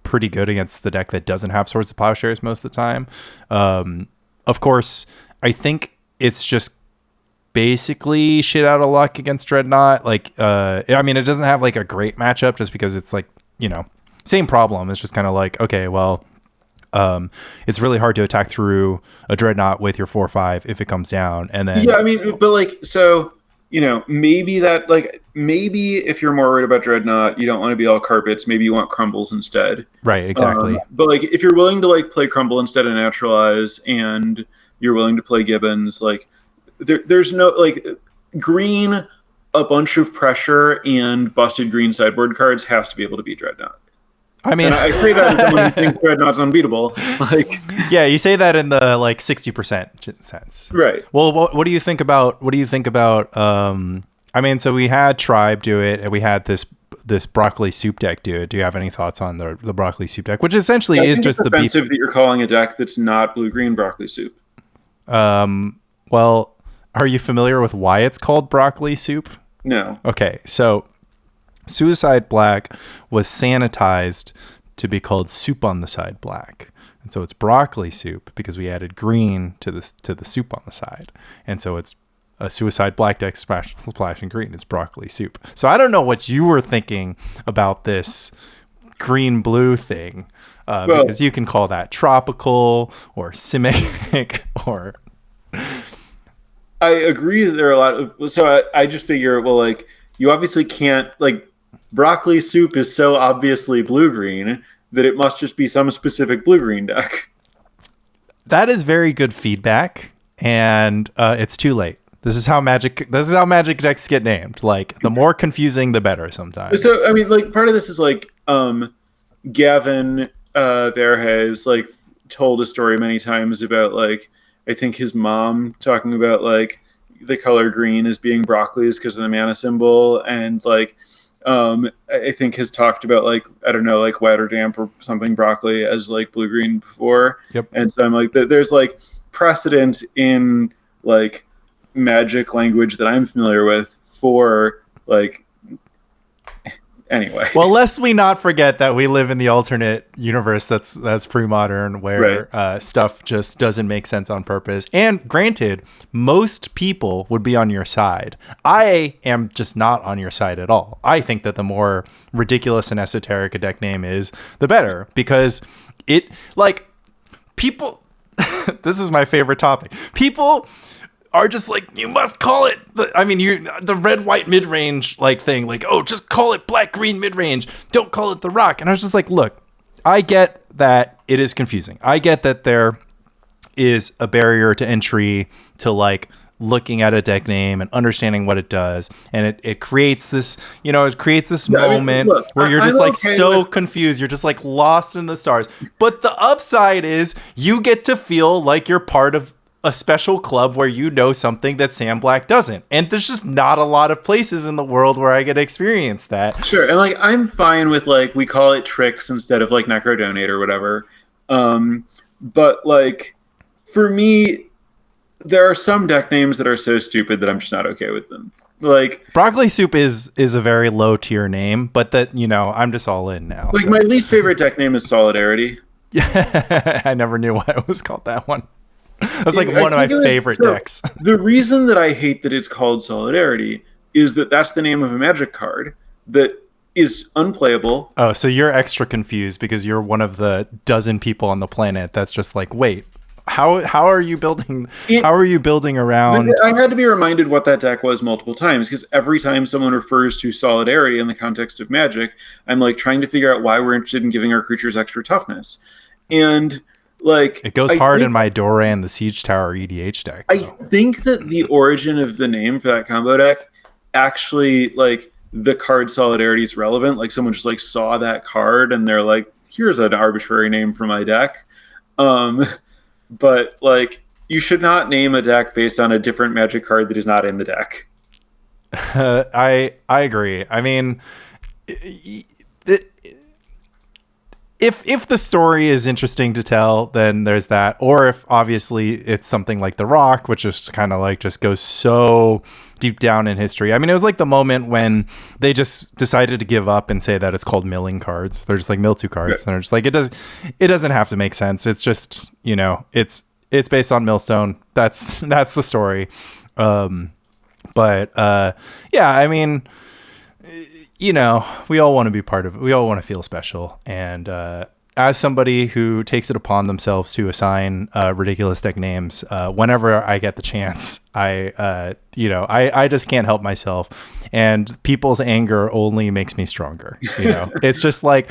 pretty good against the deck that doesn't have Swords of Plowshares most of the time. Of course, I think it's just basically shit out of luck against Dreadnought. Like, I mean, it doesn't have like a great matchup just because it's like, same problem. It's just kind of like, okay, well, it's really hard to attack through a Dreadnought with your 4/5 if it comes down. And then, yeah, I mean, but like, so, maybe if you're more worried about Dreadnought, you don't want to be all Carpets. Maybe you want Crumbles instead. Right, exactly. But like, if you're willing to like play Crumble instead of Naturalize and you're willing to play Gibbons, like, there's no like green, a bunch of pressure and busted green sideboard cards has to be able to beat Dreadnought. I mean, and I say that as someone who thinks Dreadnought's unbeatable. Like, yeah, you say that in the like 60% sense, right? Well, what do you think about? I mean, so we had Tribe do it, and we had this broccoli soup deck do it. Do you have any thoughts on the broccoli soup deck, which essentially is just the beef? Offensive that you're calling a deck that's not blue green broccoli soup. Well, are you familiar with why it's called broccoli soup? No. Okay, so Suicide Black was sanitized to be called Soup on the Side Black. And so it's broccoli soup because we added green to the soup on the side. And so it's a Suicide Black deck splashing green. It's broccoli soup. So I don't know what you were thinking about this green blue thing. Because you can call that tropical or simic or... I agree that there are a lot of... So I just figure, well, like, you obviously can't... Like, broccoli soup is so obviously blue-green that it must just be some specific blue-green deck. That is very good feedback, and it's too late. This is how magic decks get named. Like, the more confusing, the better sometimes. So, I mean, like, part of this is, like, Gavin Verhey's, like, told a story many times about, like, I think his mom talking about, like, the color green as being broccolis because of the mana symbol, and, like, I think has talked about, like, I don't know, like wet or damp or something broccoli as like blue green before. Yep. And so I'm like, there's like precedent in like magic language that I'm familiar with for like. Anyway. Well, lest we not forget that we live in the alternate universe that's pre-modern where right. Stuff just doesn't make sense on purpose. And granted, most people would be on your side. I am just not on your side at all. I think that the more ridiculous and esoteric a deck name is, the better. Because it, like, people... This is my favorite topic. People... are just like, you must call it the red-white mid-range like thing, like, oh, just call it black-green mid-range, don't call it the rock. And I was just like, look, I get that it is confusing. I get that there is a barrier to entry to like looking at a deck name and understanding what it does, and it creates this, moment where you're just like so confused, you're just like lost in the stars. But the upside is you get to feel like you're part of a special club where you know something that Sam Black doesn't. And there's just not a lot of places in the world where I get to experience that. Sure. And like, I'm fine with like, we call it tricks instead of like Necrodonate or whatever. But like, for me, there are some deck names that are so stupid that I'm just not okay with them. Like, Broccoli Soup is a very low tier name, but that, I'm just all in now. Like, my least favorite deck name is Solidarity. I never knew why it was called that one. That's like one of my favorite decks. The reason that I hate that it's called Solidarity is that that's the name of a Magic card that is unplayable. Oh, so you're extra confused because you're one of the dozen people on the planet that's just like, wait, how are you building? How are you building around? I had to be reminded what that deck was multiple times, because every time someone refers to Solidarity in the context of Magic, I'm like trying to figure out why we're interested in giving our creatures extra toughness. And like, it goes hard in my Dora and the Siege Tower EDH deck. I think that the origin of the name for that combo deck actually, like, the card Solidarity is relevant. Like, someone just like saw that card and they're like, here's an arbitrary name for my deck. But like, you should not name a deck based on a different Magic card that is not in the deck. I agree. I mean, if the story is interesting to tell, then there's that. Or if obviously it's something like The Rock, which is kind of like just goes so deep down in history. I mean, it was like the moment when they just decided to give up and say that it's called milling cards. They're just like mill two cards. And they're just like, it doesn't have to make sense. It's just, it's based on millstone. That's the story. But yeah, I mean, we all want to be part of it. We all want to feel special. And as somebody who takes it upon themselves to assign ridiculous deck names, whenever I get the chance, I just can't help myself. And people's anger only makes me stronger. It's just like,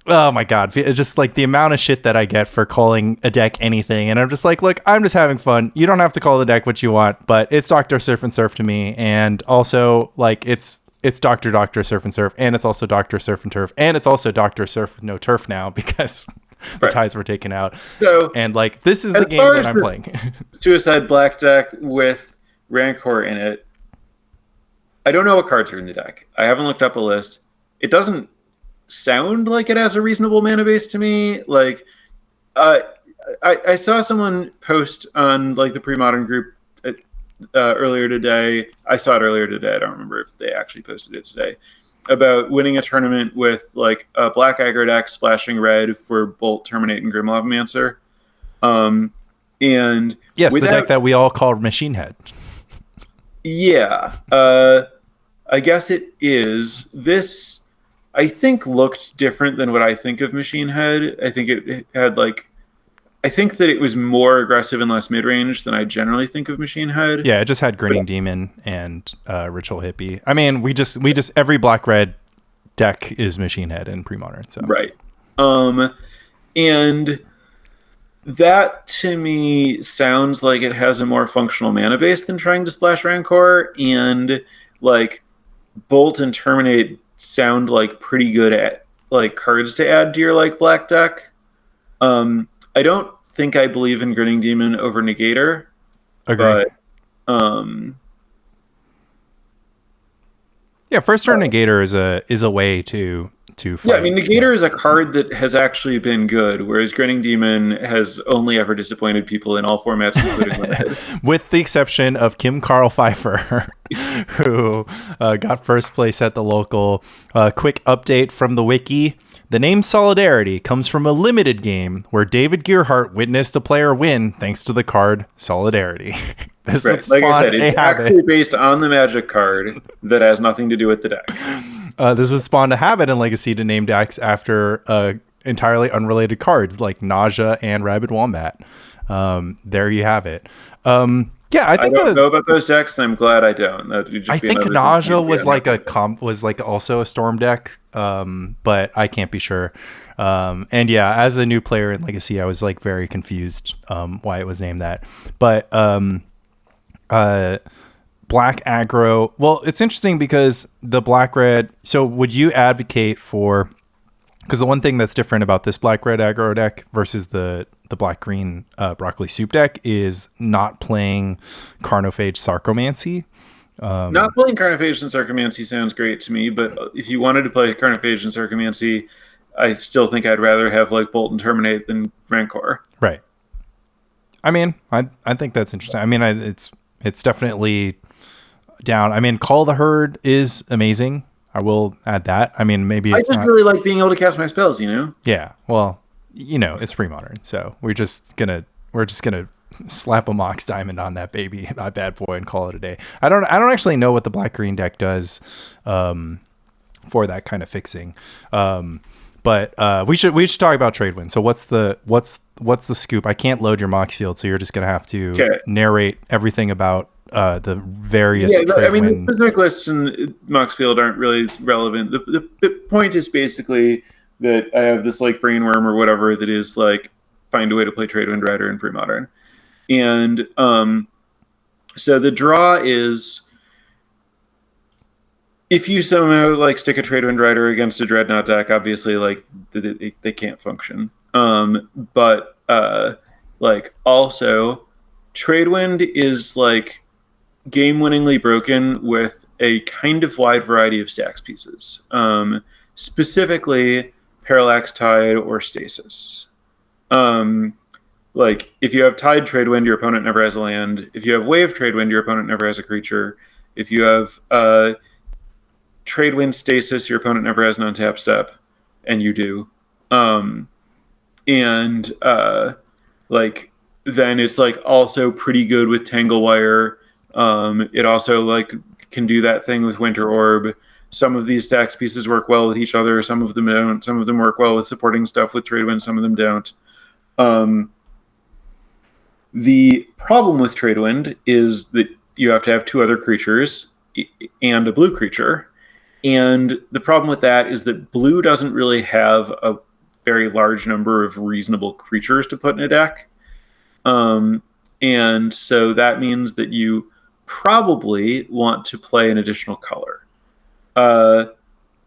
oh my God, it's just like the amount of shit that I get for calling a deck anything. And I'm just like, look, I'm just having fun. You don't have to call the deck what you want, but it's Dr. Surf and Surf to me. And also, like, it's Dr. Surf and Surf, and it's also Dr. Surf and Turf, and it's also Dr. Surf with no turf now because the ties were taken out. So, and like, this is the game that I'm playing. Suicide Black deck with Rancor in it. I don't know what cards are in the deck. I haven't looked up a list. It doesn't sound like it has a reasonable mana base to me. Like, I saw someone post on like the pre-modern group earlier today. I saw it earlier today. I don't remember if they actually posted it today, about winning a tournament with like a black aggro deck splashing red for Bolt, Terminate, and Grimlavamancer. And yes, the deck that we all call Machine Head. Yeah, I guess it is. This, I think, looked different than what I think of Machine Head. I think it had like, I think that it was more aggressive and less mid-range than I generally think of Machine Head. Yeah, it just had Grinning Demon and Ritual Hippie. I mean, we just every black-red deck is Machine Head in pre-modern. So right. And that to me sounds like it has a more functional mana base than trying to splash Rancor, and like Bolt and Terminate sound like pretty good at like cards to add to your like black deck. I don't think I believe in Grinning Demon over Negator. Agree. But yeah, first turn Negator is a way to fight. Yeah, I mean, Negator is a card that has actually been good, whereas Grinning Demon has only ever disappointed people in all formats, including Limited. With the exception of Kim Carl Pfeiffer, who got first place at the local. Quick update from the wiki. The name Solidarity comes from a Limited game where David Gearhart witnessed a player win thanks to the card Solidarity. This right. Like I said, it's actually based on the Magic card that has nothing to do with the deck. This would spawn a habit in Legacy to name decks after entirely unrelated cards like Nausea and Rabid Wombat. There you have it. Yeah, I don't know about those decks, and I'm glad I don't. I think Nausea was like also a Storm deck, but I can't be sure. And yeah, as a new player in Legacy, I was like very confused why it was named that. But black aggro. Well, it's interesting because the black red. So would you advocate for? Because the one thing that's different about this black red aggro deck versus the black green broccoli soup deck is not playing Carnophage Sarcomancy. Not playing Carnophage and Sarcomancy sounds great to me, but if you wanted to play Carnophage and Sarcomancy, I still think I'd rather have like Bolt and Terminate than Rancor. Right. I mean, I think that's interesting. I mean, it's definitely down. I mean, Call the Herd is amazing. I will add that. I mean, maybe I just really like being able to cast my spells, you know? Yeah. Well, it's pre-modern, so we're just gonna we're just gonna slap a Mox Diamond on that baby, that bad boy, and call it a day. I don't actually know what the black green deck does for that kind of fixing. But we should talk about Tradewind. So what's the scoop? I can't load your Mox field, so you're just gonna have to narrate everything about the various. Yeah, I mean, the specific lists in Mox field aren't really relevant. The point is basically that I have this like brainworm or whatever that is like find a way to play Tradewind Rider in pre-modern, and so the draw is. If you somehow like stick a Tradewind Rider against a Dreadnought deck, obviously like they can't function. But like also Tradewind is like game-winningly broken with a kind of wide variety of stacks pieces. Specifically Parallax Tide or Stasis. Like if you have Tide Tradewind, your opponent never has a land. If you have Wave Tradewind, your opponent never has a creature. If you have Tradewind Stasis, your opponent never has an untap step, and you do. Like then it's like also pretty good with Tanglewire. It also like can do that thing with Winter Orb. Some of these stacks pieces work well with each other. Some of them don't. Some of them work well with supporting stuff with Tradewind. Some of them don't. The problem with Tradewind is that you have to have two other creatures and a blue creature. And the problem with that is that blue doesn't really have a very large number of reasonable creatures to put in a deck. And so that means that you probably want to play an additional color.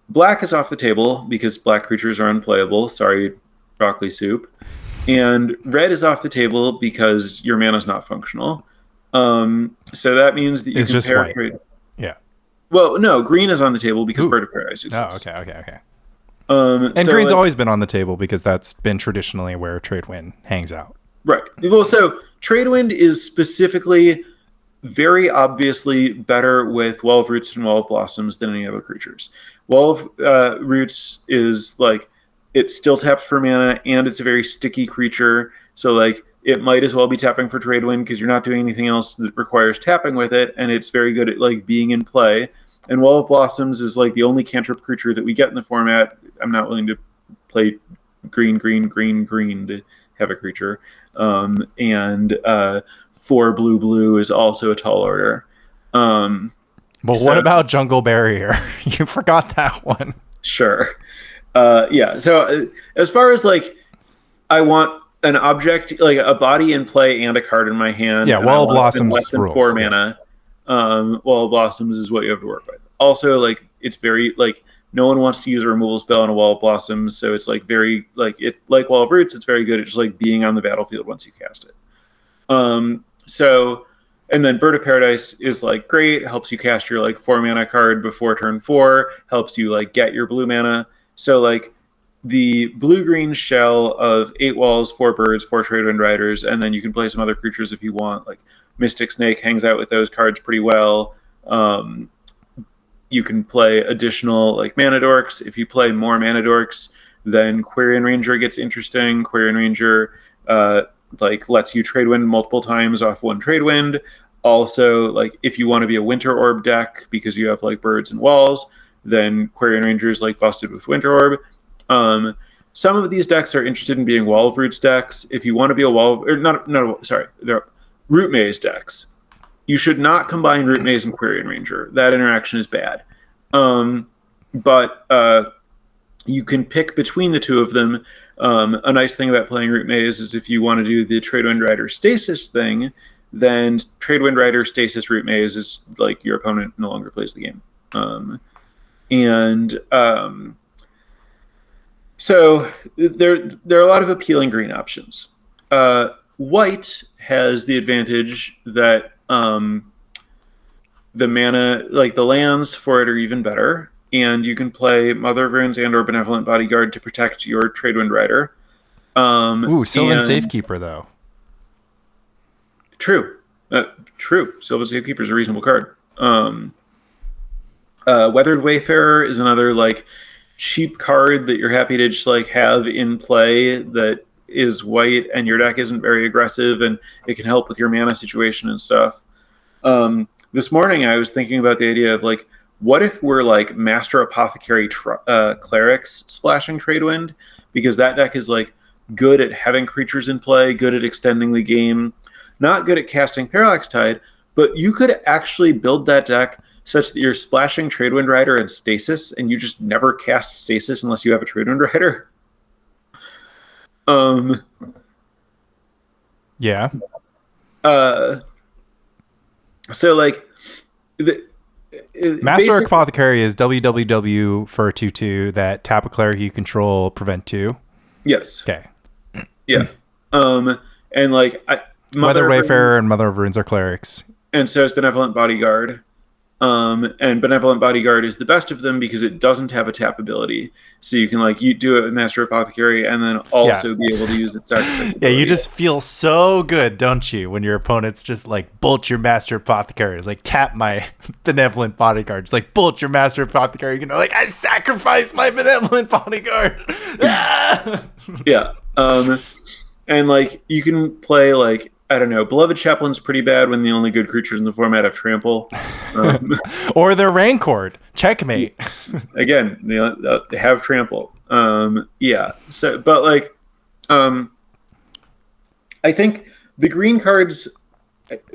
Black is off the table because black creatures are unplayable. Sorry, broccoli soup. And red is off the table because your mana is not functional. So that means that you it's can just pair white. Yeah. Well, no, green is on the table because Bird of Paradise exists. Oh, okay. And so green's always been on the table because that's been traditionally where Tradewind hangs out. Right. Well, so Tradewind is specifically very obviously better with Well of Roots and Well of Blossoms than any other creatures. Well of Roots is like, it still taps for mana and it's a very sticky creature. So like it might as well be tapping for Tradewind because you're not doing anything else that requires tapping with it. And it's very good at like being in play. And Well of Blossoms is like the only cantrip creature that we get in the format. I'm not willing to play green to have a creature. And 4 blue is also a tall order. But what about Jungle Barrier? You forgot that one. Sure. Yeah. So as far as like, I want an object, like a body in play and a card in my hand. Yeah, Well of Blossoms less than rules. 4 mana. Well of Blossoms is what you have to work with. Also, like it's very like no one wants to use a removal spell on a Well of Blossoms, so it's like very like it like Well of Roots. It's very good at just like being on the battlefield once you cast it. So and then Bird of Paradise is like great. Helps you cast your like 4 mana card before turn 4. Helps you like get your blue mana. So like the blue-green shell of 8 walls, 4 birds, 4 Tradewind Riders, and then you can play some other creatures if you want. Like Mystic Snake hangs out with those cards pretty well. You can play additional like Mana Dorks. If you play more Mana Dorks, then Quirion Ranger gets interesting. Quirion Ranger like lets you Tradewind multiple times off 1 Tradewind. Also, like if you want to be a Winter Orb deck because you have like birds and walls, then Quirion Ranger is like busted with Winter Orb. Some of these decks are interested in being Wall of Roots decks. If you want to be a they're Root Maze decks. You should not combine Root Maze and Quirion Ranger. That interaction is bad. But you can pick between the two of them. A nice thing about playing Root Maze is if you want to do the Tradewind Rider Stasis thing, then Tradewind Rider Stasis Root Maze is like your opponent no longer plays the game. So there are a lot of appealing green options. White has the advantage that the mana, like the lands for it, are even better, and you can play Mother of Runes and or Benevolent Bodyguard to protect your Tradewind Rider. Sylvan Safekeeper though. True. Sylvan Safekeeper is a reasonable card. Weathered Wayfarer is another like cheap card that you're happy to just like have in play that is white and your deck isn't very aggressive, and it can help with your mana situation and stuff. This morning I was thinking about the idea of like, what if we're like Master Apothecary clerics splashing Tradewind, because that deck is like good at having creatures in play, good at extending the game, not good at casting Parallax Tide, but you could actually build that deck such that you're splashing Tradewind Rider and Stasis, and you just never cast Stasis unless you have a Tradewind Rider. Yeah. So like Master Apothecary is WWW for 2/2 that tap a cleric you control, prevent 2. Yes. Okay. Yeah. And like Weather Wayfarer and Mother of Runes are clerics. And so is Benevolent Bodyguard. And Benevolent Bodyguard is the best of them because it doesn't have a tap ability. So you can like you do it with Master Apothecary and then also be able to use its sacrifice ability. Yeah, you just feel so good, don't you, when your opponent's just like bolt your Master Apothecary, like tap my Benevolent Bodyguard, just like bolt your Master Apothecary, you know, like I sacrifice my Benevolent Bodyguard. Yeah. And like you can play like, I don't know, Beloved Chaplain's pretty bad when the only good creatures in the format have trample. Or they're Rancored. Checkmate. Again, they have trample. Yeah. So, but like, I think the green cards,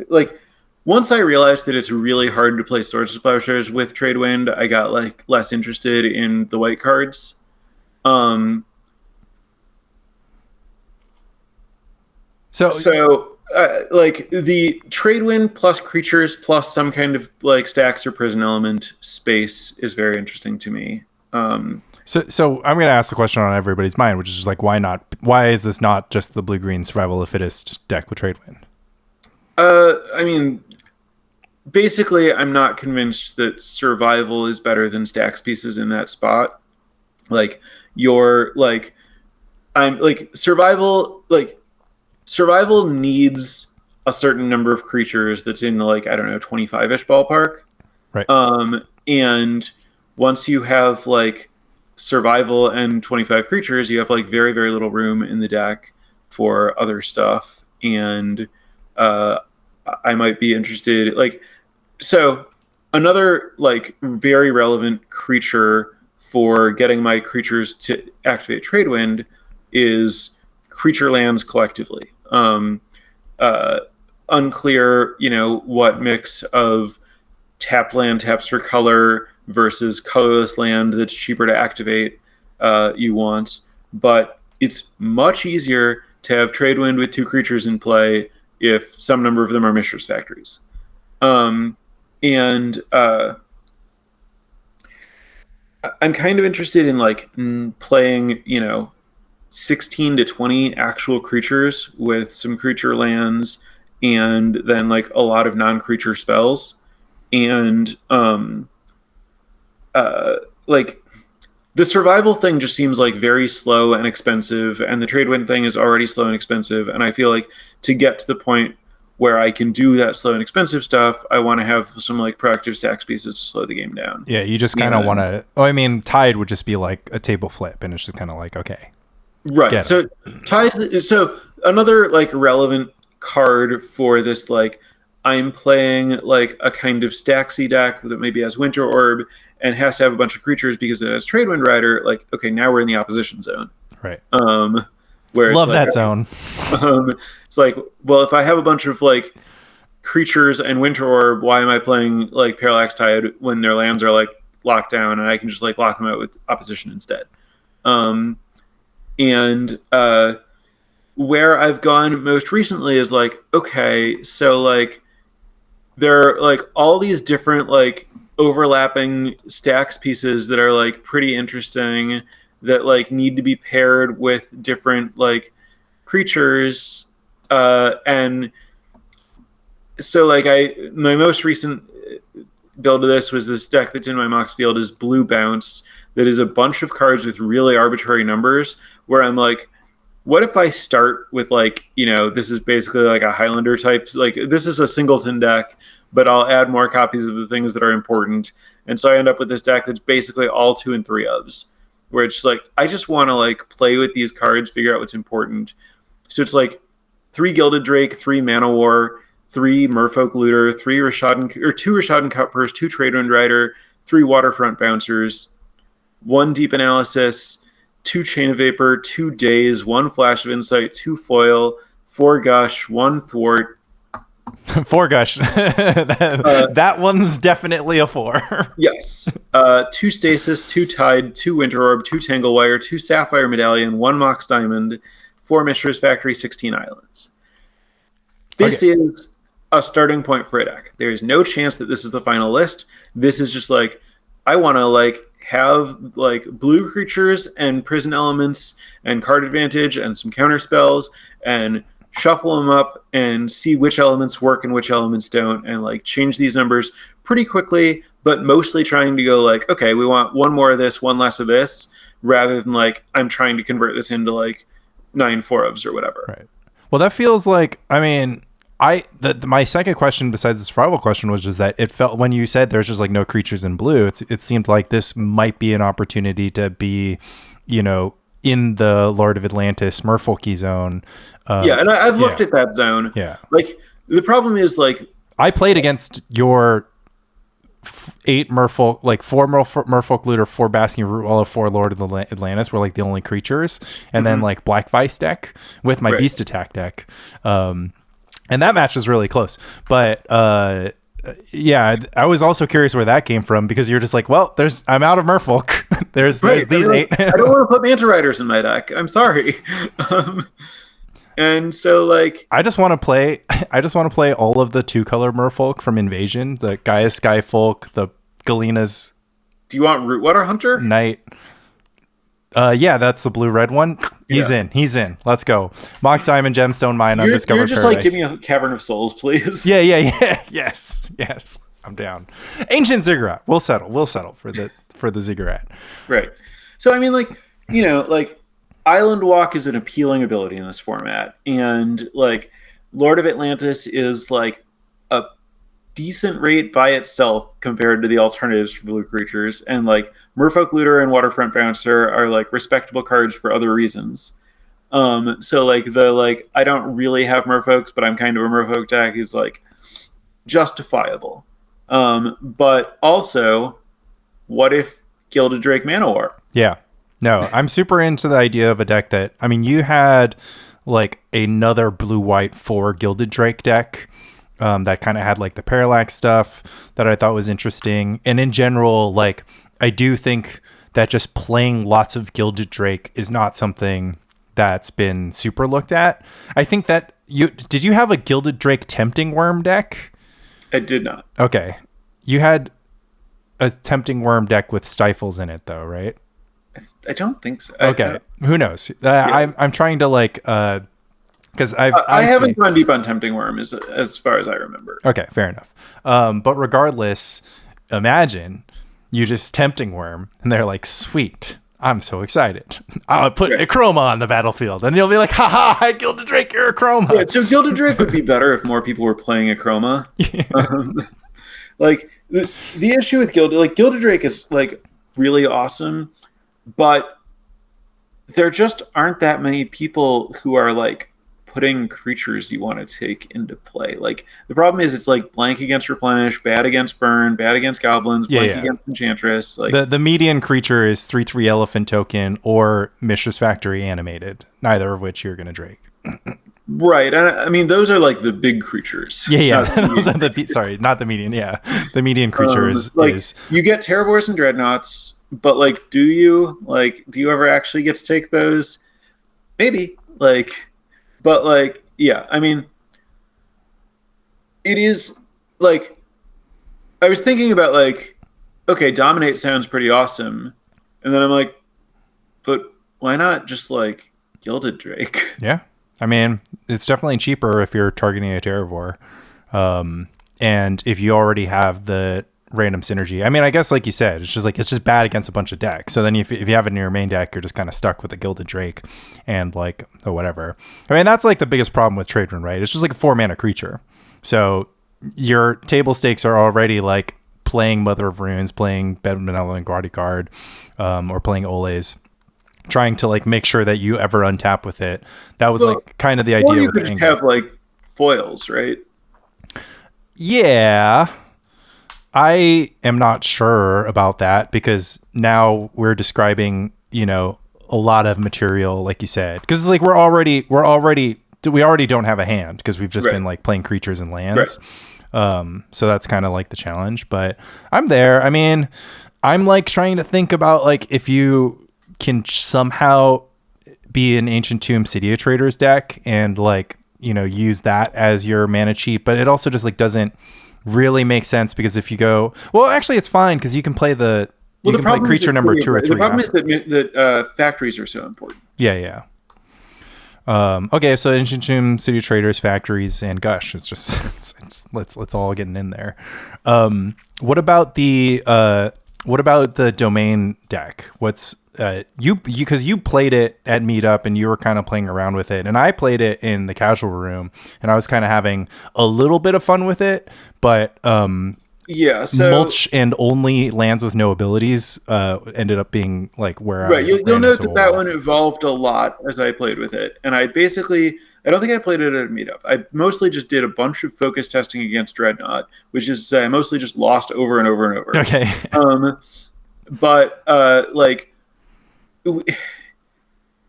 like, once I realized that it's really hard to play Swords to Plowshares with Tradewind, I got like less interested in the white cards. So like the Tradewind plus creatures plus some kind of like stacks or prison element space is very interesting to me. So I'm going to ask the question on everybody's mind, which is just like, why is this not just the blue-green survival of the fittest deck with Tradewind? I mean, basically, I'm not convinced that survival is better than stacks pieces in that spot. Like survival needs a certain number of creatures that's in the like, I don't know, 25-ish ballpark. Right. And once you have like survival and 25 creatures, you have like very, very little room in the deck for other stuff. And I might be interested, like, so another like very relevant creature for getting my creatures to activate Tradewind is creature lands collectively. Unclear, you know, what mix of tap land taps for color versus colorless land that's cheaper to activate you want, but it's much easier to have Tradewind with 2 creatures in play if some number of them are Mishra's Factories. I'm kind of interested in like playing, you know, 16 to 20 actual creatures with some creature lands and then like a lot of non-creature spells. And like the survival thing just seems like very slow and expensive, and the Tradewind thing is already slow and expensive. And I feel like to get to the point where I can do that slow and expensive stuff, I want to have some like proactive stacks pieces to slow the game down. Yeah, you just kind of want to. Oh, I mean, Tide would just be like a table flip, and it's just kind of like, okay, right. So Tide. So another like relevant card for this, like I'm playing like a kind of stacksy deck that maybe has Winter Orb and has to have a bunch of creatures because it has Tradewind Rider. Like, okay, now we're in the opposition zone. Right. Where love it's like, that zone. It's like, well, if I have a bunch of like creatures and Winter Orb, why am I playing like Parallax Tide when their lands are like locked down and I can just like lock them out with opposition instead? Where I've gone most recently is like, okay, so like there are like all these different like overlapping stacks pieces that are like pretty interesting that like need to be paired with different like creatures, and so like my most recent build of this was this deck that's in my Mox Field is Blue Bounce, that is a bunch of cards with really arbitrary numbers where I'm like, what if I start with like, you know, this is basically like a Highlander type, like this is a singleton deck, but I'll add more copies of the things that are important. And so I end up with this deck that's basically all 2 and 3 ofs. where it's like I just want to like play with these cards, figure out what's important. So it's like 3 Gilded Drake, 3 Mana War, 3 Merfolk Looter, 2 Rishadan Cutpurse, 2 Trade Wind Rider, 3 Waterfront Bouncers, 1 Deep Analysis, 2 Chain of Vapor, 2 Daze, 1 Flash of Insight, 2 Foil, 4 Gush, 1 Thwart. 4 Gush. That one's definitely a 4. Yes. 2 Stasis, 2 Tide, 2 Winter Orb, 2 Tanglewire, 2 Sapphire Medallion, 1 Mox Diamond, 4 Mistress Factory, 16 Islands. This is a starting point for a deck. There is no chance that this is the final list. This is just like, I want to like have like blue creatures and prison elements and card advantage and some counter spells and shuffle them up and see which elements work and which elements don't, and like change these numbers pretty quickly, but mostly trying to go like, okay, we want 1 more of this, 1 less of this, rather than like I'm trying to convert this into like 9 4-ofs or whatever. Right. Well, that feels like, I mean, my second question besides the survival question was just that it felt, when you said there's just like no creatures in blue, it seemed like this might be an opportunity to be, you know, in the Lord of Atlantis Merfolky zone. And I've looked at that zone. Yeah. Like the problem is like I played against your 8 Merfolk, like 4 Merfolk Looter, 4 Basking Root Wall, 4 Lord of the Atlantis were like the only creatures, and then like Black Vice deck with my Beast Attack deck. And that match was really close. But yeah, I was also curious where that came from, because you're just like, well, I'm out of Merfolk. there's these 8. I don't want to put Manta Riders in my deck. I'm sorry. And so like I just want to play all of the 2-color Merfolk from Invasion, the Gaia Skyfolk, the Galena's. Do you want Rootwater Hunter? Knight. Yeah, that's the blue-red one. He's in. Let's go. Mox Diamond, Gemstone Mine, Undiscovered You're just Paradise. like, give me a Cavern of Souls, please. Yeah. Yes. I'm down. Ancient Ziggurat. We'll settle for the Ziggurat. Right. So I mean, like, you know, like Island Walk is an appealing ability in this format, and like Lord of Atlantis is like a decent rate by itself compared to the alternatives for blue creatures, and like Merfolk Looter and Waterfront Bouncer are like respectable cards for other reasons. So like I don't really have Merfolks, but I'm kind of a Merfolk deck is like justifiable. But also, what if Gilded Drake Mana War? Yeah. No, I'm super into the idea of a deck that, I mean, you had like another blue-white 4 Gilded Drake deck that kind of had like the parallax stuff that I thought was interesting. And in general, like, I do think that just playing lots of Gilded Drake is not something that's been super looked at. I think that did you have a Gilded Drake Tempting Worm deck? I did not. Okay. You had a Tempting Worm deck with Stifles in it though, right? I don't think so. Okay. Who knows? I'm trying to like, because I haven't gone deep on Tempting Worm as far as I remember. Okay, fair enough. But regardless, imagine you just Tempting Worm, and they're like, sweet, I'm so excited. I'll put a Chroma on the battlefield, and you'll be like, haha, I Gilded Drake, you're a Chroma. Yeah, so Gilded Drake would be better if more people were playing a Chroma. Yeah. Like the issue with Gilded Drake is like really awesome, but there just aren't that many people who are like putting creatures you want to take into play. Like the problem is it's like blank against Replenish, bad against Burn, bad against Goblins, blank against Enchantress. Like the median creature is 3/3 Elephant Token or Mistress Factory animated, neither of which you're going to Drake. Right. I mean, those are like the big creatures. Yeah. Those are sorry, not the median. Yeah. The median creature is you get Terrorvores and Dreadnoughts, but like, do you ever actually get to take those? Maybe. But like, yeah, I mean, it is like, I was thinking about like, okay, Dominate sounds pretty awesome. And then I'm like, but why not just like Gilded Drake? Yeah. I mean, it's definitely cheaper if you're targeting a Terravore. And if you already have the random synergy. I mean, I guess like you said, it's just bad against a bunch of decks. So then if you have it in your main deck, you're just kind of stuck with the Gilded Drake and like, oh, whatever. I mean, that's like the biggest problem with Trade Run, right? It's just like a 4-mana creature. So your table stakes are already like playing Mother of Runes, playing Benevolent Guard, or playing Oles, trying to like make sure that you ever untap with it. That was like kind of the idea. Or you with could the just angle. have like foils, right? Yeah. I am not sure about that because now we're describing, you know, a lot of material, like you said, because it's like we already don't have a hand because we've just been like playing creatures and lands. So that's kind of like the challenge, but I'm there. I mean, I'm like trying to think about like if you can somehow be an Ancient Tomb City of Traders deck and like, you know, use that as your mana cheat, but it also just like doesn't really make sense because if you go, well, actually it's fine because you can play you can play creature number 2 or 3. The problem is that factories are so important. Yeah. Okay, so Ancient Tomb, City of Traders, factories, and Gush. It's just let's all getting in there. What about the domain deck? What's because you played it at Meetup and you were kind of playing around with it, and I played it in the casual room and I was kind of having a little bit of fun with it, but so mulch and only lands with no abilities ended up being like where you'll note that one evolved a lot as I played with it, and I don't think I played it at a Meetup. I mostly just did a bunch of focus testing against Dreadnought, which is I mostly just lost over and over and over. Okay. But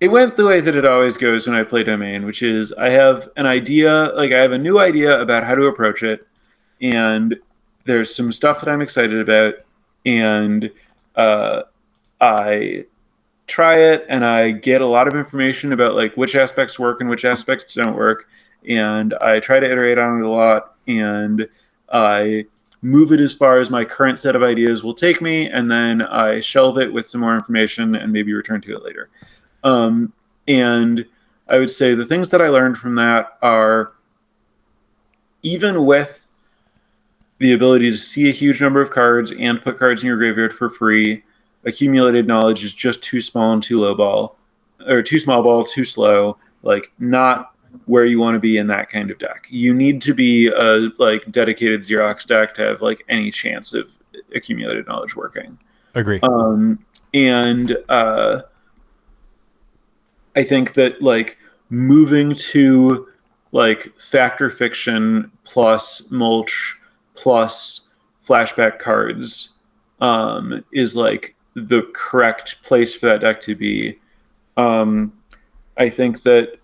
it went the way that it always goes when I play Domain, which is I have an idea, like I have a new idea about how to approach it, and there's some stuff that I'm excited about, and I try it, and I get a lot of information about like which aspects work and which aspects don't work, and I try to iterate on it a lot, and I move it as far as my current set of ideas will take me, and then I shelve it with some more information and maybe return to it later. And I would say the things that I learned from that are, even with the ability to see a huge number of cards and put cards in your graveyard for free, accumulated knowledge is just too small and too low ball, or too small ball, too slow, like not where you want to be in that kind of deck. You need to be a like dedicated Xerox deck to have like any chance of accumulated knowledge working. Agree. And I think that like moving to like Fact or Fiction plus mulch plus flashback cards is like the correct place for that deck to be. I think that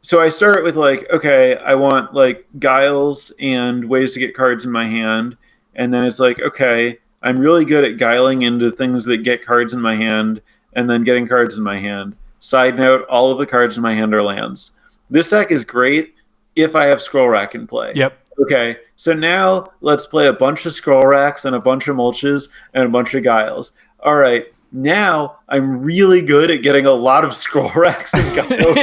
so I start with like, okay, I want like guiles and ways to get cards in my hand, and then it's like, okay, I'm really good at guiling into things that get cards in my hand and then getting cards in my hand. Side note, all of the cards in my hand are lands. This deck is great if I have Scroll Rack in play. Yep. Okay, so now let's play a bunch of Scroll Racks and a bunch of mulches and a bunch of guiles. All right, now I'm really good at getting a lot of Scroll Racks and guiles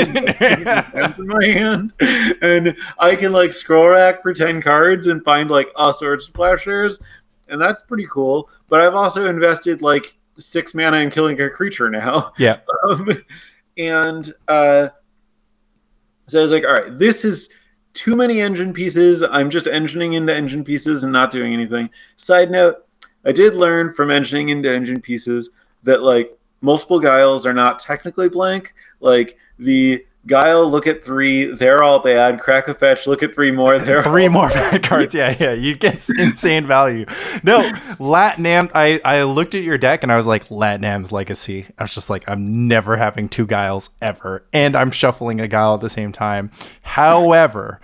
in my hand. And I can like Scroll Rack for 10 cards and find like a Sword Splashers, and that's pretty cool. But I've also invested like 6 mana in killing a creature now. Yeah. So I was like, all right, this is too many engine pieces. I'm just engineering into engine pieces and not doing anything. Side note, I did learn from engineering into engine pieces that like multiple guiles are not technically blank. Like the guile, look at 3, they're all bad. Crack a fetch, look at 3 more, they're 3 more bad cards. Yeah. You get insane value. No, Latnam. I looked at your deck and I was like, Latnam's Legacy. I was just like, I'm never having 2 guiles ever, and I'm shuffling a guile at the same time. However,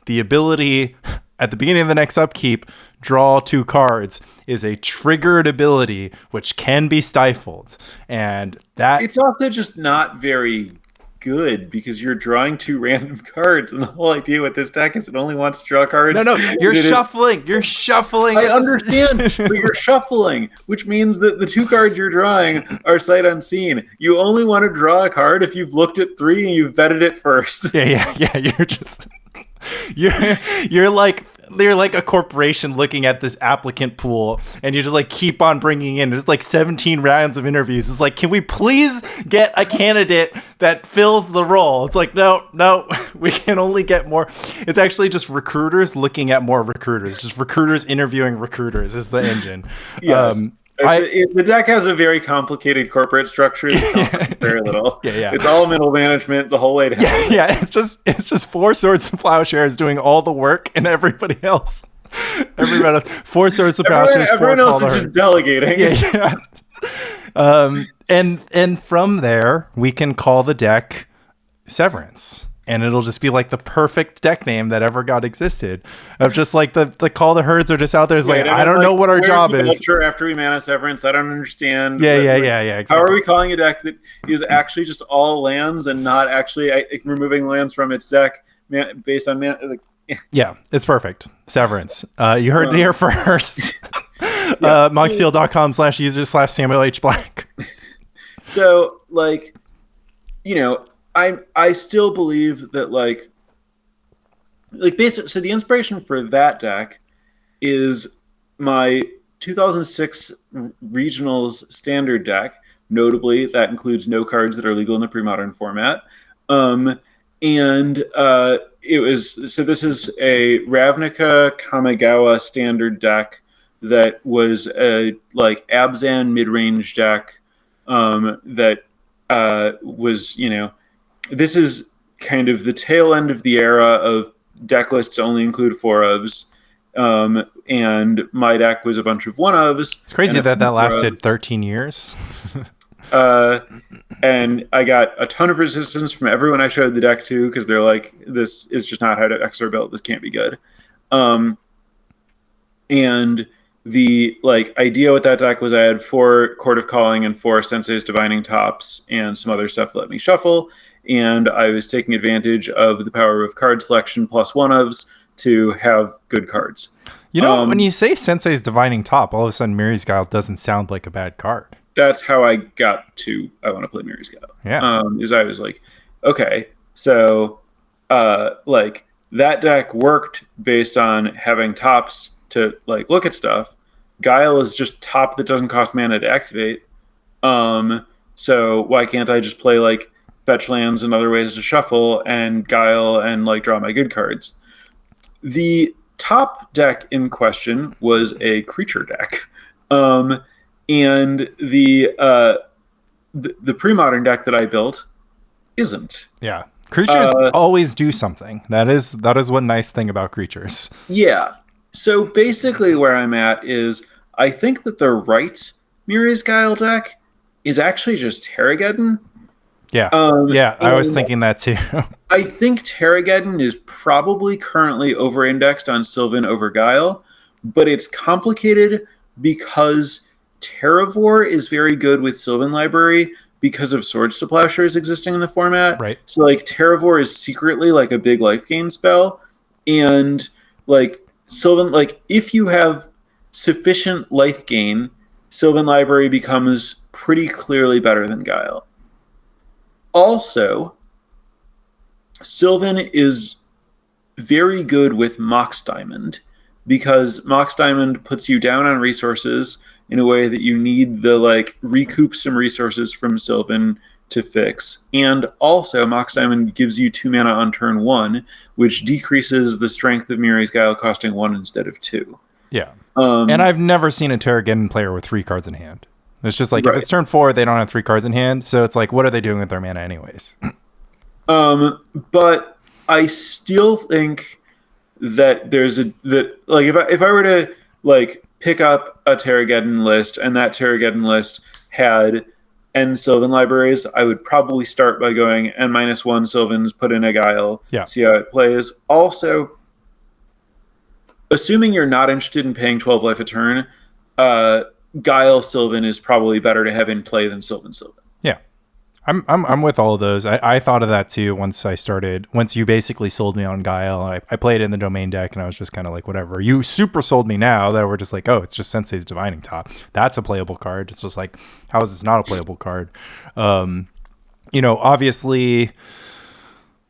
the ability at the beginning of the next upkeep, draw 2 cards, is a triggered ability which can be stifled, and that it's also just not very good because you're drawing 2 random cards, and the whole idea with this deck is it only wants to draw cards. No, you're shuffling. You're shuffling. I understand, but you're shuffling, which means that the 2 cards you're drawing are sight unseen. You only want to draw a card if you've looked at 3 and you've vetted it first. Yeah. You're just you're like they're like a corporation looking at this applicant pool, and you just like keep on bringing in. There's like 17 rounds of interviews. It's like, can we please get a candidate that fills the role? It's like, no, we can only get more. It's actually just recruiters looking at more recruiters. Just recruiters interviewing recruiters is the engine. Yes. The deck has a very complicated corporate structure that very little. Yeah. It's all middle management the whole way down. Yeah. It's just 4 Swords of Plowshares doing all the work, and everybody else. Everybody else. 4 Swords of Plowshares. Everyone else is just delegating. Yeah. And from there we can call the deck Severance. And it'll just be like the perfect deck name that ever existed. Of just like the call the herds are just out there. It's like, I don't know what our job is. After we mana Severance, I don't understand. Yeah. Exactly. How are we calling a deck that is actually just all lands and not actually removing lands from its deck based on mana? Yeah, it's perfect. Severance. You heard it here first. Monksfield.com/user/Samuel H. Black. So, I still believe that basically, so the inspiration for that deck is my 2006 regionals standard deck. Notably, that includes no cards that are legal in the pre-modern format. This is a Ravnica Kamigawa standard deck that was a Abzan mid-range deck that was, this is kind of the tail end of the era of deck lists only include 4-ofs. And my deck was a bunch of 1-ofs. It's crazy that lasted 13 years. And I got a ton of resistance from everyone I showed the deck to, because they're like, this is just not how decks are built. This can't be good. And the idea with that deck was I had 4 Court of Calling and 4 Sensei's Divining Tops and some other stuff that let me shuffle. And I was taking advantage of the power of card selection plus 1-ofs to have good cards. When you say Sensei's Divining Top, all of a sudden Mirri's Guile doesn't sound like a bad card. That's how I got to I want to play Mirri's Guile. Yeah. Is I was like, okay, so that deck worked based on having tops to look at stuff. Guile is just top that doesn't cost mana to activate. So why can't I just play fetch lands and other ways to shuffle and Guile and draw my good cards? The top deck in question was a creature deck. And the pre-modern deck that I built isn't. Yeah. Creatures always do something. That is one nice thing about creatures. Yeah. So basically where I'm at is I think that the right Mirri's Guile deck is actually just Terrageddon. Yeah. I was thinking that too. I think Terrageddon is probably currently over-indexed on Sylvan over Guile, but it's complicated because Terravor is very good with Sylvan Library because of Swords to Plowshares existing in the format. Right. So Terravor is secretly a big life gain spell, and Sylvan, if you have sufficient life gain, Sylvan Library becomes pretty clearly better than Guile. Also, Sylvan is very good with Mox Diamond, because Mox Diamond puts you down on resources in a way that you need the recoup some resources from Sylvan to fix. And also Mox Diamond gives you 2 mana on turn 1, which decreases the strength of Mirri's Guile costing 1 instead of 2. Yeah. And I've never seen a Terrageddon player with 3 cards in hand. It's just if it's turn 4, they don't have 3 cards in hand. So it's what are they doing with their mana anyways? But I still think that if I were to pick up a Terrageddon list and that Terrageddon list had N Sylvan libraries, I would probably start by going N-1 Sylvans, put in a Guile, see how it plays. Also, assuming you're not interested in paying 12 life a turn, Guile Sylvan is probably better to have in play than Sylvan. Yeah. I'm with all of those. I thought of that too once you basically sold me on Guile. I played it in the domain deck and I was just kind of whatever. You super sold me now that we're just oh, it's just Sensei's Divining Top. That's a playable card. It's just how is this not a playable card? Obviously,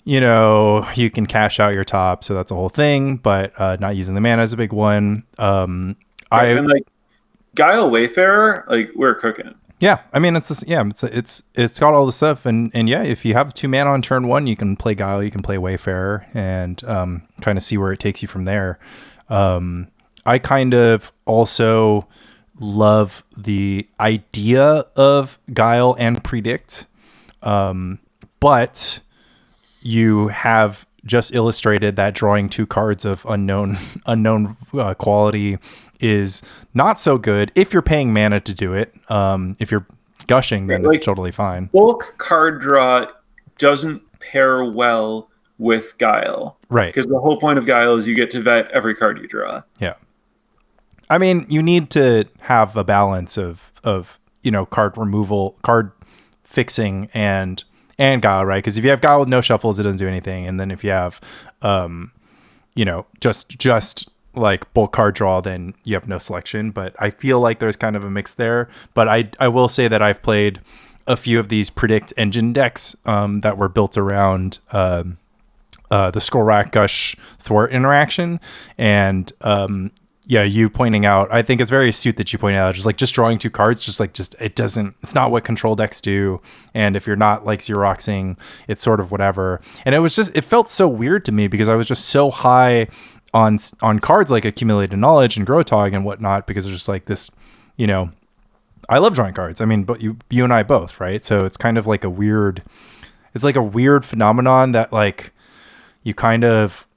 you can cash out your top, so that's a whole thing, but not using the mana is a big one. And like Guile Wayfarer, like we're cooking. Yeah, I mean it's got all the stuff, and yeah, if you have 2 mana on turn 1, you can play Guile, you can play Wayfarer, and kind of see where it takes you from there. I kind of also love the idea of Guile and Predict, but you have just illustrated that drawing 2 cards of unknown quality is not so good if you're paying mana to do it. If you're gushing, then it's totally fine. Bulk card draw doesn't pair well with Guile. Right. Because the whole point of Guile is you get to vet every card you draw. Yeah. I mean, you need to have a balance of card removal, card fixing, and Guile, right? Because if you have Guile with no shuffles, it doesn't do anything. And then if you have, just like bulk card draw, then you have no selection. But I feel like there's kind of a mix there. But I will say that I've played a few of these Predict engine decks that were built around the Skullrack Gush Thwart interaction. And you pointing out, I think it's very astute that you point out, just drawing 2 cards, it's not what control decks do. And if you're not like Xeroxing, it's sort of whatever. And it felt so weird to me because I was just so high on cards like Accumulated Knowledge and Grotog and whatnot, because it's just like this, I love drawing cards. I mean, but you and I both, right? So it's kind of like a weird phenomenon that like you kind of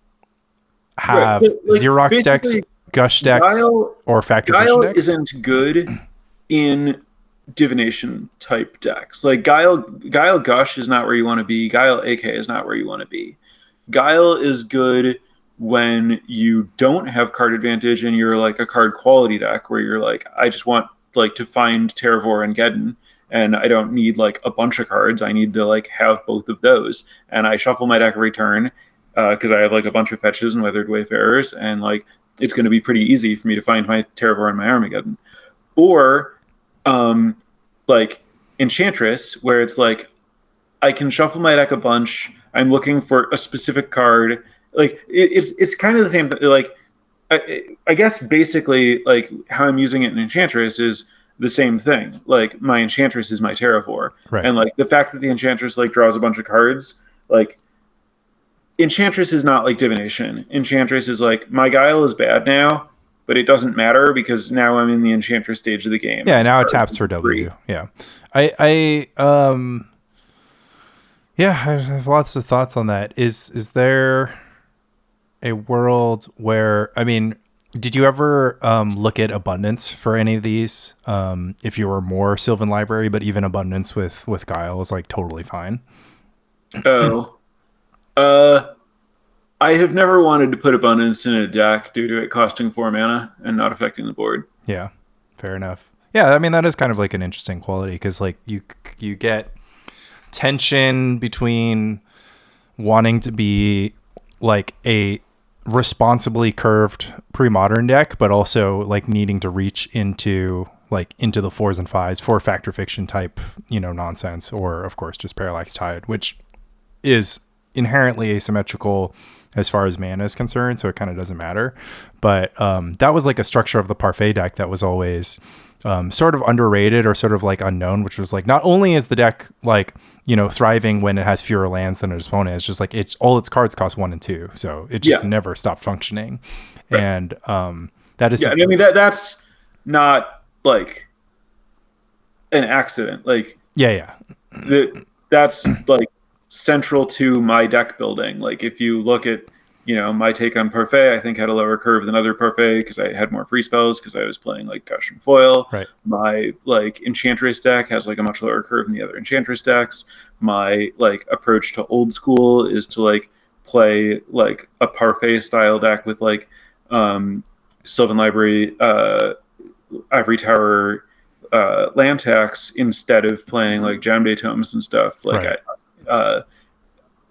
have Xerox decks, Gush decks, or Factor Vision decks. Guile isn't good in divination type decks. Like Guile Gush is not where you want to be. Guile AK is not where you want to be. Guile is good when you don't have card advantage and you're like a card quality deck where you're like, I just want like to find Terravor and Geddon, and I don't need like a bunch of cards. I need to like have both of those, and I shuffle my deck every turn because I have like a bunch of fetches and Weathered Wayfarers, and like it's going to be pretty easy for me to find my Terravor and my Armageddon. Or like Enchantress, where it's like I can shuffle my deck a bunch. I'm looking for a specific card. Like it's kind of the same. Like I guess basically like how I'm using it in Enchantress is the same thing. Like my Enchantress is my Terravor, right. And like the fact that the Enchantress like draws a bunch of cards, like Enchantress is not like divination. Enchantress is like my Guile is bad now, but it doesn't matter because now I'm in the Enchantress stage of the game. Yeah, now it taps for W. Yeah, I have lots of thoughts on that. Is there a world where, I mean, did you ever look at abundance for any of these? If you were more Sylvan Library, but even abundance with Guile is like totally fine. I have never wanted to put abundance in a deck due to it costing 4 mana and not affecting the board. Yeah, fair enough. Yeah, I mean that is kind of like an interesting quality because like you get tension between wanting to be like a responsibly curved pre-modern deck, but also like needing to reach into the 4s and 5s for factor fiction type, nonsense, or of course just Parallax Tide, which is inherently asymmetrical as far as mana is concerned, so it kind of doesn't matter. But that was like a structure of the Parfait deck that was always sort of underrated or sort of like unknown, which was like not only is the deck like thriving when it has fewer lands than its opponent, it's just like all its cards cost 1 and 2, so it just never stopped functioning. Right. And that is I mean that's not like an accident. Like that's like central to my deck building. Like if you look at my take on Parfait, I think had a lower curve than other Parfait because I had more free spells because I was playing like Gush and Foil. Right. My like Enchantress deck has like a much lower curve than the other Enchantress decks. My like approach to old school is to like play like a Parfait style deck with like Sylvan Library, Ivory Tower, land tax instead of playing like Jam Tomes and stuff. Like right.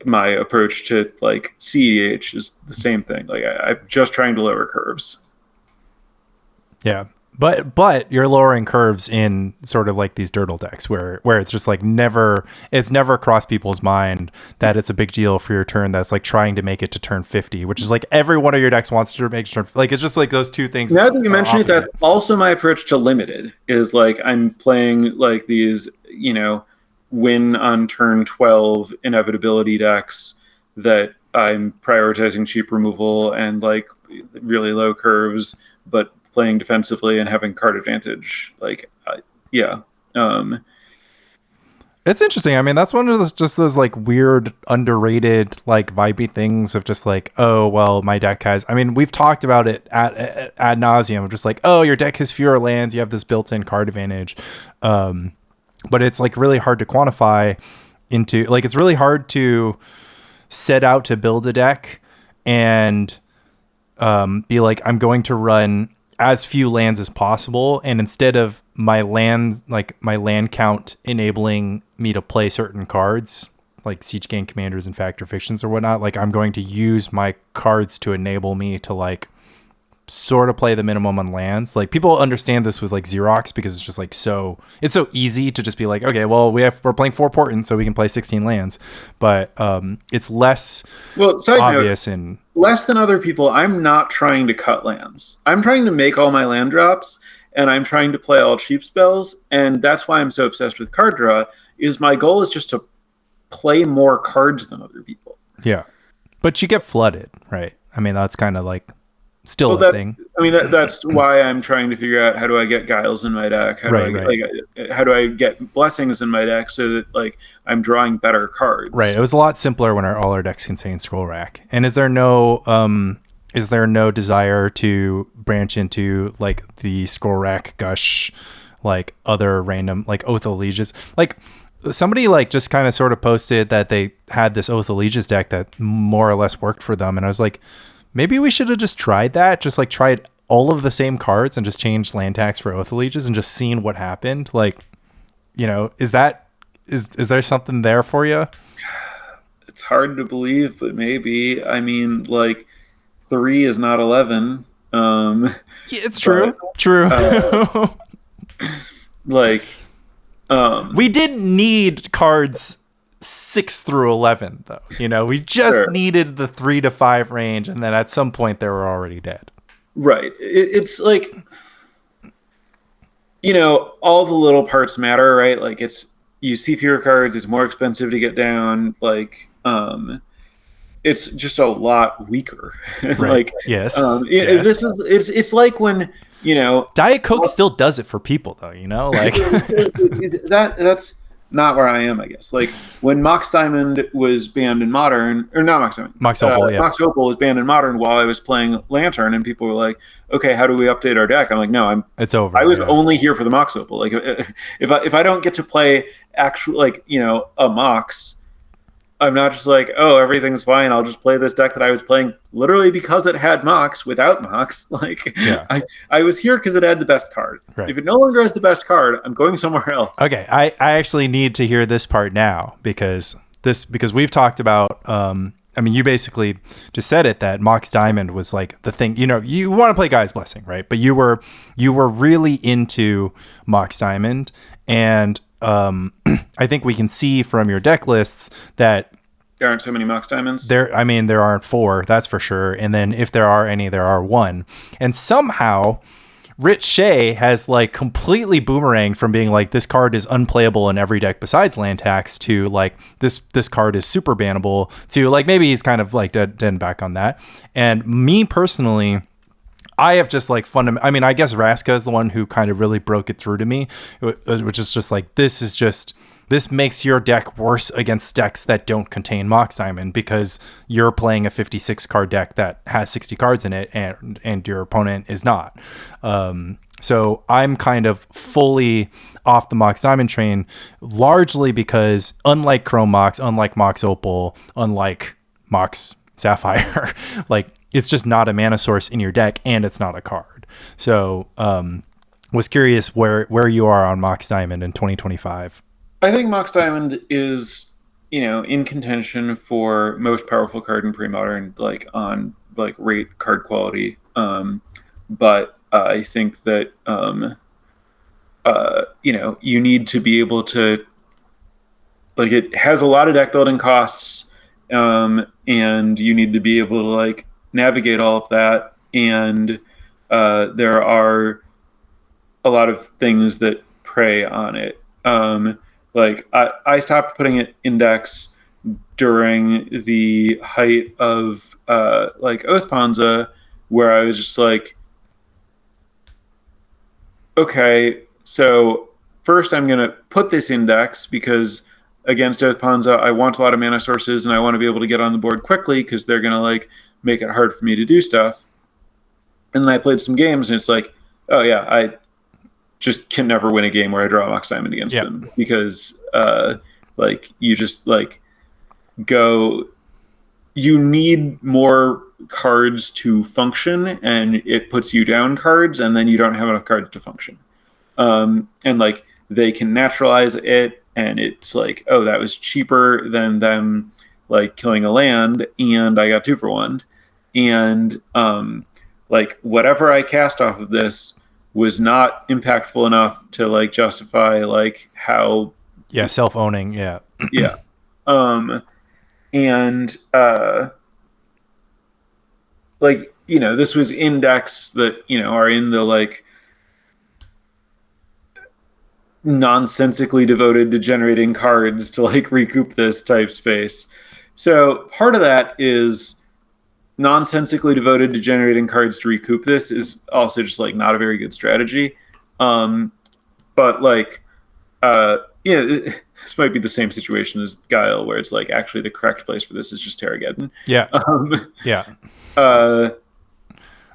My approach to like CEDH is the same thing. Like I'm just trying to lower curves. Yeah. But you're lowering curves in sort of like these dirtle decks where it's just like it's never crossed people's mind that it's a big deal for your turn that's like trying to make it to turn 50, which is like every one of your decks wants to make turn, like it's just like those two things. Now that you mention it, that's also my approach to limited, is like I'm playing like these, win on turn 12 inevitability decks that I'm prioritizing cheap removal and like really low curves, but playing defensively and having card advantage. Like, yeah. It's interesting. I mean, that's one of those like weird, underrated, like vibey things of just like, oh, well, my deck has, I mean, we've talked about it ad nauseum of just like, oh, your deck has fewer lands. You have this built-in card advantage. But it's like really hard to quantify into, like, it's really hard to set out to build a deck and be like, I'm going to run as few lands as possible, and instead of my land count enabling me to play certain cards like Siege Gang Commanders and Factor Fictions or whatnot, like I'm going to use my cards to enable me to like sort of play the minimum on lands. Like people understand this with like Xerox because it's just like it's so easy to just be like, okay, well we're playing 4 portents so we can play 16 lands, but it's less obvious and less than other people. I'm not trying to cut lands. I'm trying to make all my land drops, and I'm trying to play all cheap spells, and that's why I'm so obsessed with card draw. Is my goal is just to play more cards than other people. Yeah, but you get flooded, right? I mean, that's kind of like still a thing. I mean, that's why I'm trying to figure out how do I get Guiles in my deck? How do I get Blessings in my deck so that like I'm drawing better cards? Right. It was a lot simpler when all our decks contain Scroll Rack. And is there no desire to branch into like the Scroll Rack gush, like other random like Oath of Allegiance? Like somebody like just kind of sort of posted that they had this Oath of Allegiance deck that more or less worked for them, and I was like, maybe we should have just tried that. Just like tried all of the same cards and just changed land tax for Oath of Allegiance and just seen what happened. Like, is there something there for you? It's hard to believe, but maybe. I mean, like 3 is not 11. Yeah, it's true. True. We didn't need cards 6 through 11 though. We just needed the 3 to 5 range, and then at some point they were already dead. Right. It's like, all the little parts matter, right? Like you see fewer cards, it's more expensive to get down. Like, it's just a lot weaker. Right. Like, yes. This is, it's like when, Diet Coke still does it for people though, like that's not where I am, I guess. Like when Mox Diamond was banned in Modern, or not Mox Diamond, Mox Opal, yeah. Mox Opal was banned in Modern while I was playing Lantern, and people were like, "Okay, how do we update our deck?" I'm like, "No, it's over." I was only here for the Mox Opal. Like, if I don't get to play actual a Mox, I'm not just like, oh, everything's fine. I'll just play this deck that I was playing literally because it had Mox without Mox. Like, yeah. I was here because it had the best card. Right. If it no longer has the best card, I'm going somewhere else. Okay, I actually need to hear this part now because we've talked about. I mean, you basically just said it that Mox Diamond was like the thing. You want to play Gaia's Blessing, right? But you were really into Mox Diamond, and I think we can see from your deck lists that there aren't so many Mox Diamonds. There aren't 4, that's for sure. And then if there are any, there are 1. And somehow Rich Shea has like completely boomeranged from being like, this card is unplayable in every deck besides land tax, to like this card is super bannable, to like maybe he's kind of like dead back on that. And me personally, I have just like I mean, I guess Raska is the one who kind of really broke it through to me, which is just like, this makes your deck worse against decks that don't contain Mox Diamond because you're playing a 56 card deck that has 60 cards in it and your opponent is not. So I'm kind of fully off the Mox Diamond train, largely because unlike Chrome Mox, unlike Mox Opal, unlike Mox Sapphire, like it's just not a mana source in your deck and it's not a card. So was curious where you are on Mox Diamond in 2025. I think Mox Diamond is, in contention for most powerful card in pre-modern, like on like rate card quality. But I think that you need to be able to, like, it has a lot of deck building costs, and you need to be able to like navigate all of that, and there are a lot of things that prey on it. Like I stopped putting it index during the height of like Oathponza, where I was just like, okay, so first I'm going to put this index because against Oathponza, I want a lot of mana sources and I want to be able to get on the board quickly because they're going to like make it hard for me to do stuff. And then I played some games and it's like, oh yeah, I just can never win a game where I draw a Mox Diamond against them because like you just like you need more cards to function and it puts you down cards and then you don't have enough cards to function. And like they can naturalize it and it's like, oh, that was cheaper than them like killing a land and I got 2 for 1. And like whatever I cast off of this was not impactful enough to like justify like how self-owning. And like, you know, this was index that, you know, are in the like nonsensically devoted to generating cards to like recoup this type space. So part of that is nonsensically devoted to generating cards to recoup this is also just like not a very good strategy. But like, this might be the same situation as Guile, where it's like actually the correct place for this is just Terrageddon.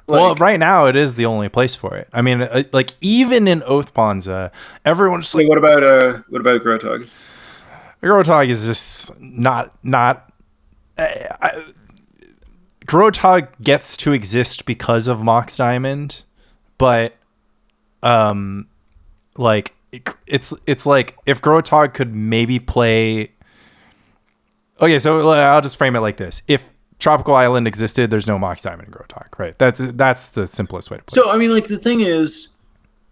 Well, right now it is the only place for it. I mean, like even in Oathponza, everyone's just like, what about Grotog? Grotog is just not. Grotog gets to exist because of Mox Diamond, but like it's like if Grotog could maybe play. Okay, so I'll just frame it like this: if Tropical Island existed, there's no Mox Diamond in Grotog, right? That's the simplest way to put it. So I mean, like the thing is,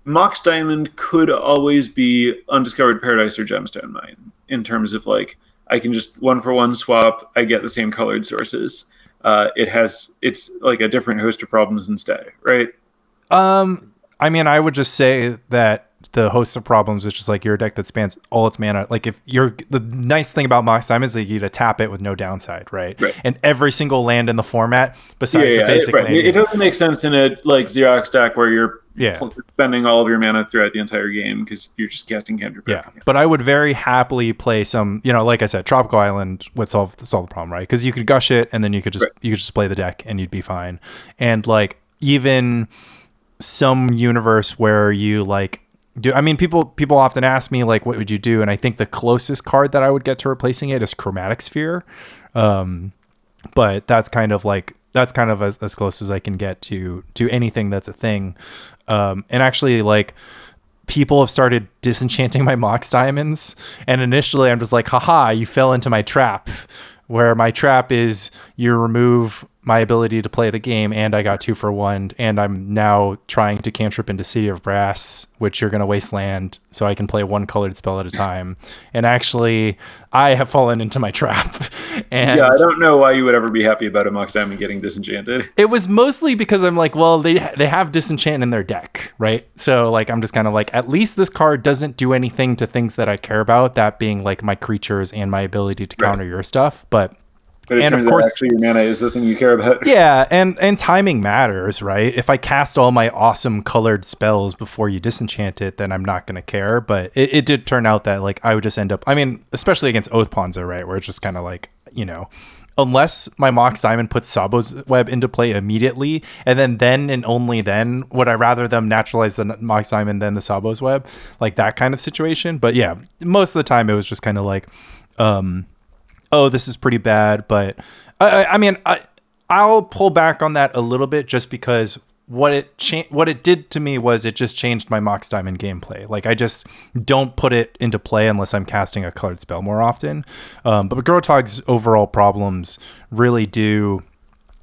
Mox Diamond could always be Undiscovered Paradise or Gemstone Mine in terms of like I can just 1-for-1 swap. I get the same colored sources. It's like a different host of problems instead, right? I mean, I would just say that the host of problems is just like you're a deck that spans all its mana. Like if you're the nice thing about Mox Diamond is that you get to tap it with no downside, right? And every single land in the format besides the basic land. It doesn't make sense in a like Xerox deck where you're spending all of your mana throughout the entire game because you're just casting cantrip. But I would very happily play some, you know, like I said, Tropical Island would solve the problem, right? Because you could gush it and then you could just play the deck and you'd be fine. And like even some universe where you like I mean, people often ask me like, what would you do? And I think the closest card that I would get to replacing it is Chromatic Sphere. But that's kind of as close as I can get to anything that's a thing. And actually like people have started disenchanting my Mox Diamonds. And initially I'm just like, haha, you fell into my trap, where my trap is you remove my ability to play the game and I got 2 for 1 and I'm now trying to cantrip into City of Brass, which you're going to wasteland so I can play 1 colored spell at a time. And actually I have fallen into my trap. And I don't know why you would ever be happy about a Mox Diamond getting disenchanted. It was mostly because I'm like, well, they have disenchant in their deck, right? So like I'm just kind of like, at least this card doesn't do anything to things that I care about, that being like my creatures and my ability to counter your stuff. But it turns out actually your mana is the thing you care about. Yeah, and timing matters, right? If I cast all my awesome colored spells before you disenchant it, then I'm not going to care. But it did turn out that like I would just end up, I mean, especially against Oathponza, right? Where it's just kind of like, you know, unless my Mox Diamond puts Sabo's Web into play immediately, and then and only then would I rather them naturalize the Mox Diamond than the Sabo's Web, like that kind of situation. But yeah, most of the time it was just kind of like, oh, this is pretty bad. But I mean, I'll pull back on that a little bit just because what it did to me was it just changed my Mox Diamond gameplay. Like I just don't put it into play unless I'm casting a colored spell more often. But Grotog's overall problems really do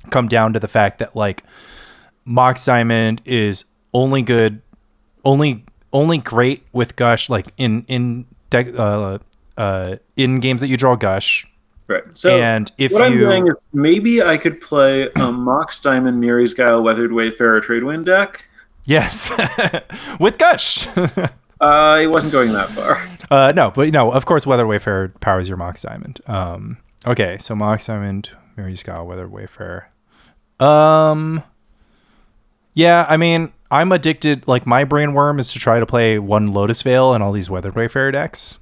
come down to the fact that like Mox Diamond is only good, only great with Gush, like in deck in games that you draw Gush. Right. So And if what I'm you doing is maybe I could play a Mox Diamond Mirror's Guile Weathered Wayfarer Tradewind deck. yes, with Gush. I wasn't going that far. No, but no, of course, Weather Wayfarer powers your Mox Diamond. Okay, so Mox Diamond, Mary Scowl, Weather Wayfarer. Yeah, I mean, I'm addicted. Like, my brain worm is to try to play one Lotus Veil and all these Weather Wayfarer decks.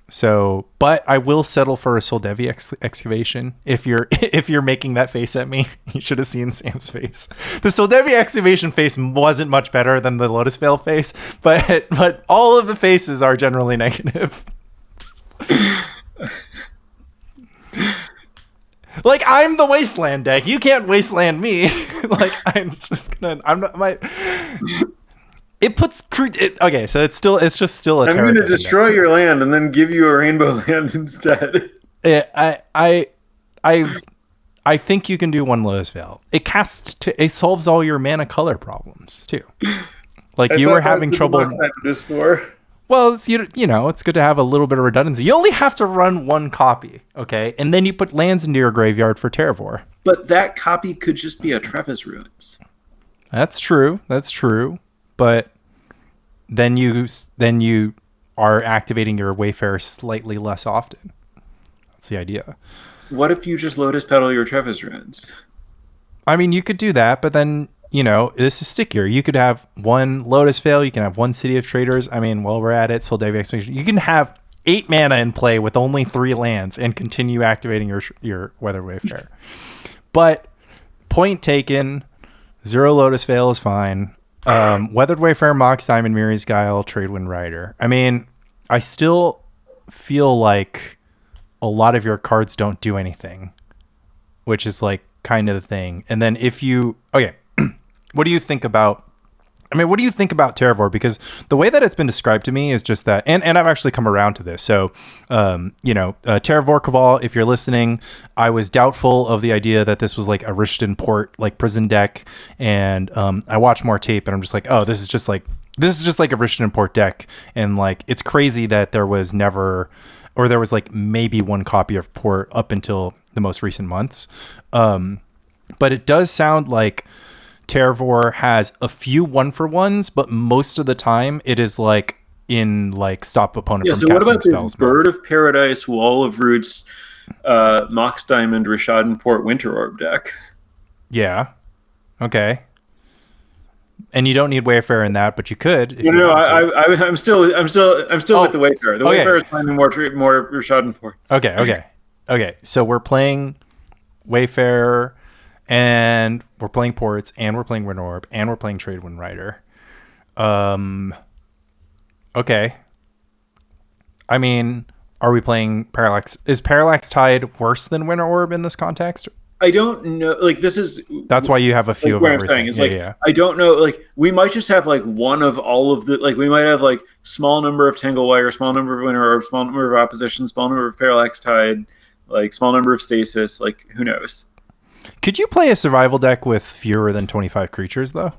So, but I will settle for a Soldevi excavation. If you're making that face at me, you should have seen Sam's face. The Soldevi excavation face wasn't much better than the Lotus Veil face, but all of the faces are generally negative. Like, I'm the Wasteland deck. You can't Wasteland me. Like, I'm not my. It puts okay, so it's just still a. I'm going to destroy your land and then give you a rainbow land instead. I think you can do one Lotus Veil. It solves all your mana color problems too. Like, you were having trouble. Well, it's, you know, it's good to have a little bit of redundancy. You only have to run one copy, okay, and then you put lands into your graveyard for Terravor. But that copy could just be a Trevis Ruins. That's true. But then you are activating your Wayfarer slightly less often. That's the idea. What if you just Lotus Petal your Trevis Ruins? I mean, you could do that, but then, you know, this is stickier. You could have one Lotus Veil. You can have one City of Traders. I mean, while we're at it, Soldevi Expedition. You can have 8 mana in play with only 3 lands and continue activating your Weather Wayfarer. But point taken. 0 Lotus Veil is fine. Weathered Wayfarer, Mox Diamond, Miri's Guile, Tradewind Rider. I mean, I still feel like a lot of your cards don't do anything, which is like kind of the thing. And then what do you think about Terravor? Because the way that it's been described to me is just that, and I've actually come around to this. So, Terravor Cabal, if you're listening, I was doubtful of the idea that this was like a Rishton Port, like prison deck. And I watched more tape and I'm just like, oh, this is just like a Rishton Port deck. And like, it's crazy that there was like maybe one copy of Port up until the most recent months. But it does sound like Terravor has a few 1-for-1s, but most of the time it is like in like stop opponent from casting spells. Yeah, so what about this Bird of Paradise, Wall of Roots, Mox Diamond, Rishadan Port, Winter Orb deck? Yeah. Okay. And you don't need Wayfarer in that, but you could. I'm still with the Wayfarer. The Wayfarer is finding more Rishadan Ports. Okay. So we're playing Wayfarer, and we're playing Ports, and we're playing Winter Orb, and we're playing Tradewind Rider. Okay. I mean, are we playing Parallax? Is Parallax Tide worse than Winter Orb in this context? I don't know. Like, that's why you have a few of everything. I'm saying is I don't know. Like, we might just have like one of all of the. Like, we might have like small number of Tanglewire, small number of Winter Orb, small number of Opposition, small number of Parallax Tide, like small number of Stasis. Like, who knows? Could you play a survival deck with fewer than 25 creatures, though?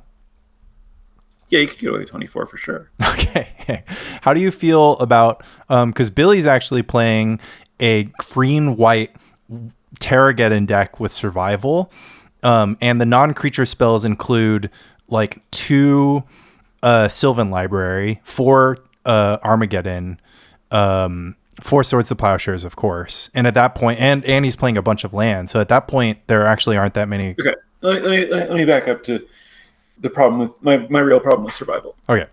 Yeah, you could get away with 24 for sure. Okay. How do you feel about... because Billy's actually playing a green-white Terrageddon deck with survival, and the non-creature spells include like 2 Sylvan Library, 4 Armageddon, 4 Swords of Plowshares, of course. And at that point, and he's playing a bunch of land. So at that point, there actually aren't that many. Okay. Let me back up to the problem with my real problem with survival. Okay.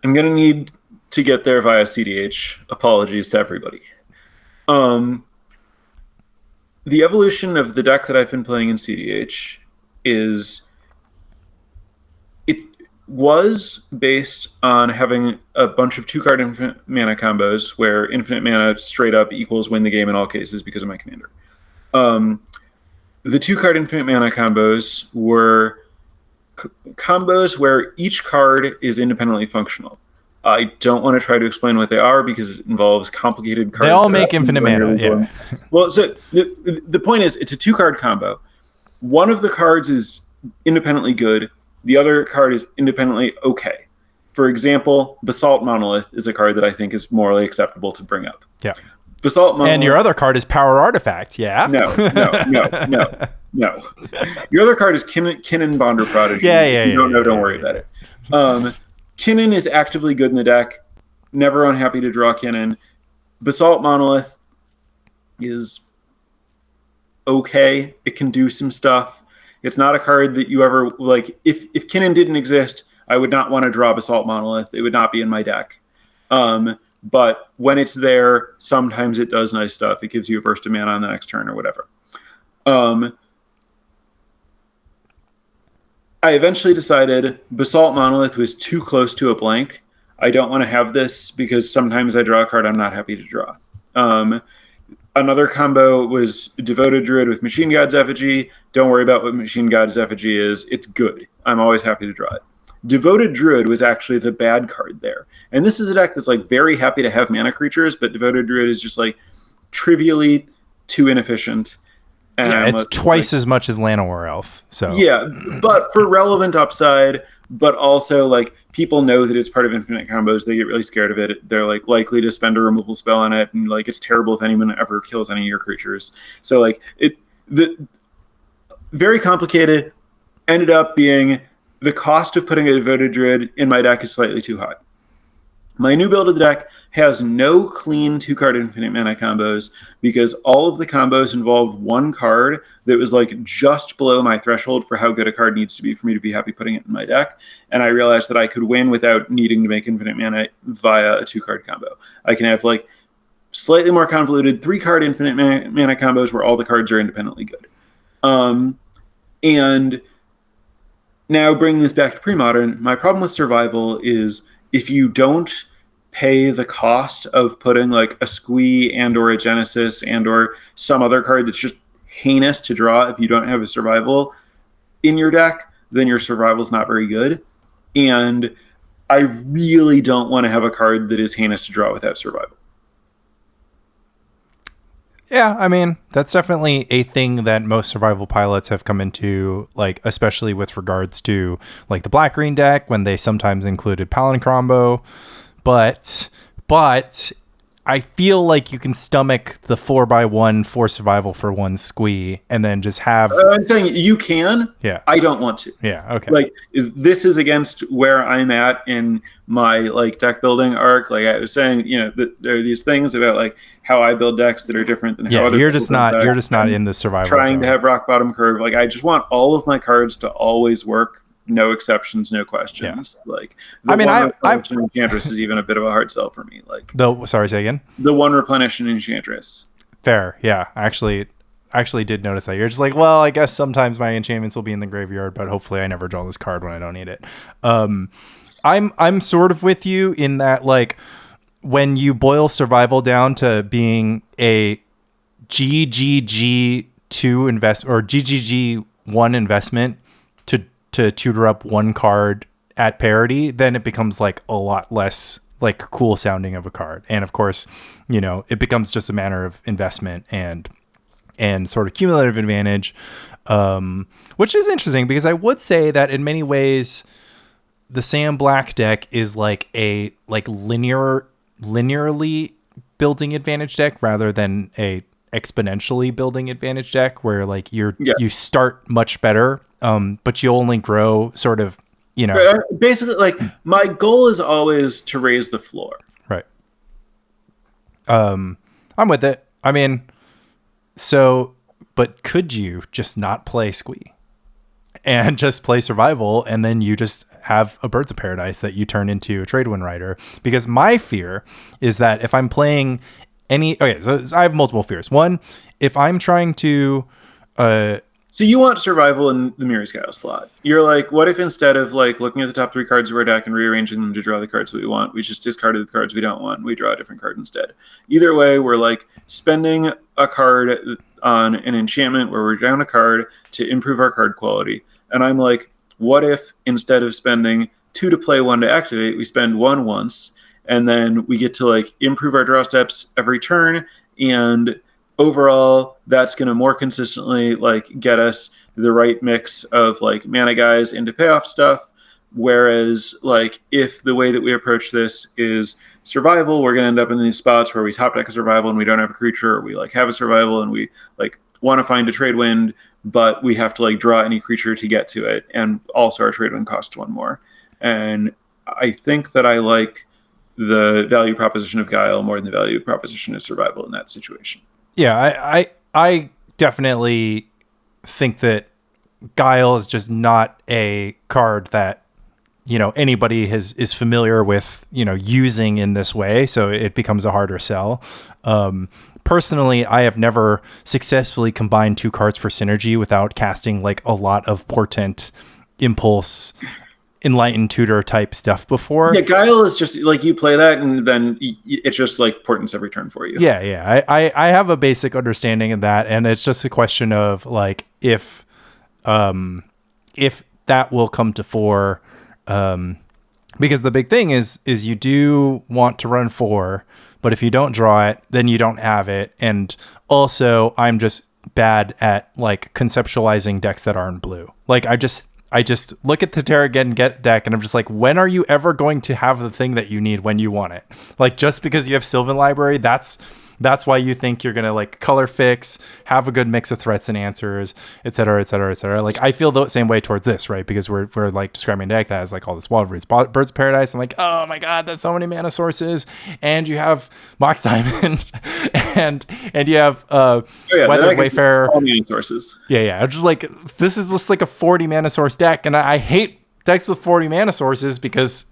I'm going to need to get there via CDH. Apologies to everybody. The evolution of the deck that I've been playing in CDH is... It was based on having a bunch of 2-card infinite mana combos where infinite mana straight up equals win the game in all cases because of my commander. The 2-card infinite mana combos were combos where each card is independently functional. I don't want to try to explain what they are because it involves complicated cards. They all make infinite mana, yeah. Well, so the point is, it's a 2-card combo. One of the cards is independently good. The other card is independently okay. For example, Basalt Monolith is a card that I think is morally acceptable to bring up. Yeah. Basalt Monolith. And your other card is Power Artifact. Yeah. No. Your other card is Kinnan Bonder Prodigy. Yeah. Don't worry about it. Kinnan is actively good in the deck. Never unhappy to draw Kinnan. Basalt Monolith is okay. It can do some stuff. It's not a card that you ever like. If Kinnan didn't exist, I would not want to draw Basalt Monolith. It would not be in my deck. But when it's there, sometimes it does nice stuff. It gives you a burst of mana on the next turn or whatever. I eventually decided Basalt Monolith was too close to a blank. I don't want to have this because sometimes I draw a card I'm not happy to draw. Another combo was Devoted Druid with Machine God's Effigy. Don't worry about what Machine God's Effigy is. It's good. I'm always happy to draw it. Devoted Druid was actually the bad card there. And this is a deck that's like very happy to have mana creatures, but Devoted Druid is just like trivially too inefficient. And yeah, it's twice as much as Llanowar Elf. So yeah, but for relevant upside, but also like people know that it's part of infinite combos. They get really scared of it. They're like likely to spend a removal spell on it, and like it's terrible if anyone ever kills any of your creatures. So like the very complicated ended up being the cost of putting a Devoted Druid in my deck is slightly too high. My new build of the deck has no clean 2-card infinite mana combos because all of the combos involved one card that was like just below my threshold for how good a card needs to be for me to be happy putting it in my deck. And I realized that I could win without needing to make infinite mana via a 2-card combo. I can have like slightly more convoluted 3-card infinite mana combos where all the cards are independently good. And now bringing this back to pre-modern, my problem with survival is if you don't pay the cost of putting like a Squee and or a Genesis and or some other card that's just heinous to draw if you don't have a survival in your deck, then your survival is not very good. And I really don't want to have a card that is heinous to draw without survival. Yeah, I mean, that's definitely a thing that most survival pilots have come into, like, especially with regards to, like, the black-green deck, when they sometimes included Paladin combo. But I feel like you can stomach the 4x1 for survival for one Squee and then just have... I'm saying you can. Yeah. I don't want to. Yeah, okay. Like, this is against where I'm at in my, like, deck building arc. Like, I was saying, you know, that there are these things about, like, how I build decks that are different than how other you're just not in the survival trying zone. To have rock bottom curve. Like, I just want all of my cards to always work. No exceptions, no questions. Yeah. Like, I'm enchantress is even a bit of a hard sell for me. Like, sorry, say again. The one replenish in enchantress. Fair, yeah. I actually did notice that. You're just like, well, I guess sometimes my enchantments will be in the graveyard, but hopefully I never draw this card when I don't need it. I'm sort of with you in that, like, when you boil survival down to being a GGG2 invest or GGG1 investment to tutor up one card at parity, then it becomes like a lot less like cool sounding of a card. And of course, you know, it becomes just a matter of investment and sort of cumulative advantage, which is interesting because I would say that in many ways the Sam Black deck is like a linearly building advantage deck rather than a exponentially building advantage deck where like you start much better, but you only grow sort of, you know, basically like my goal is always to raise the floor. Right. I'm with it. I mean, but could you just not play Squee and just play survival and then you just have a Birds of Paradise that you turn into a Trade Wind Rider? Because my fear is that if I'm playing so I have multiple fears. One, if I'm trying to so you want survival in the Mirror Scale slot. You're like, what if instead of like looking at the top 3 cards of our deck and rearranging them to draw the cards that we want, we just discarded the cards we don't want, we draw a different card instead. Either way, we're like spending a card on an enchantment where we're down a card to improve our card quality. And I'm like, what if instead of spending 2 to play, 1 to activate, we spend 1 once, and then we get to like improve our draw steps every turn and overall, that's going to more consistently like get us the right mix of like mana guys into payoff stuff. Whereas, like, if the way that we approach this is survival, we're going to end up in these spots where we top deck a survival and we don't have a creature, or we like have a survival and we like want to find a trade wind, but we have to like draw any creature to get to it, and also our trade wind costs one more. And I think that I like the value proposition of Guile more than the value proposition of survival in that situation. Yeah, I definitely think that Guile is just not a card that, you know, anybody is familiar with, you know, using in this way, so it becomes a harder sell. Personally, I have never successfully combined two cards for synergy without casting like a lot of portent, impulse, enlightened tutor type stuff before. Yeah, Guile is just like you play that and then it's just like portents every turn for you. Yeah. I have a basic understanding of that, and it's just a question of like if that will come to fore. Because the big thing is you do want to run 4, but if you don't draw it, then you don't have it. And also, I'm just bad at like conceptualizing decks that aren't blue. Like I just look at the Terragen Get deck and I'm just like, when are you ever going to have the thing that you need when you want it? Like, just because you have Sylvan Library, that's why you think you're going to like color fix, have a good mix of threats and answers, et cetera, et cetera, et cetera. Like, I feel the same way towards this, right? Because we're like describing a deck that has like all this Wild Roots, Birds of Paradise. I'm like, oh my God, that's so many mana sources. And you have Mox Diamond and you have Weather Wayfarer. All mana sources. Yeah. I'm just like, this is just like a 40 mana source deck. And I hate decks with 40 mana sources because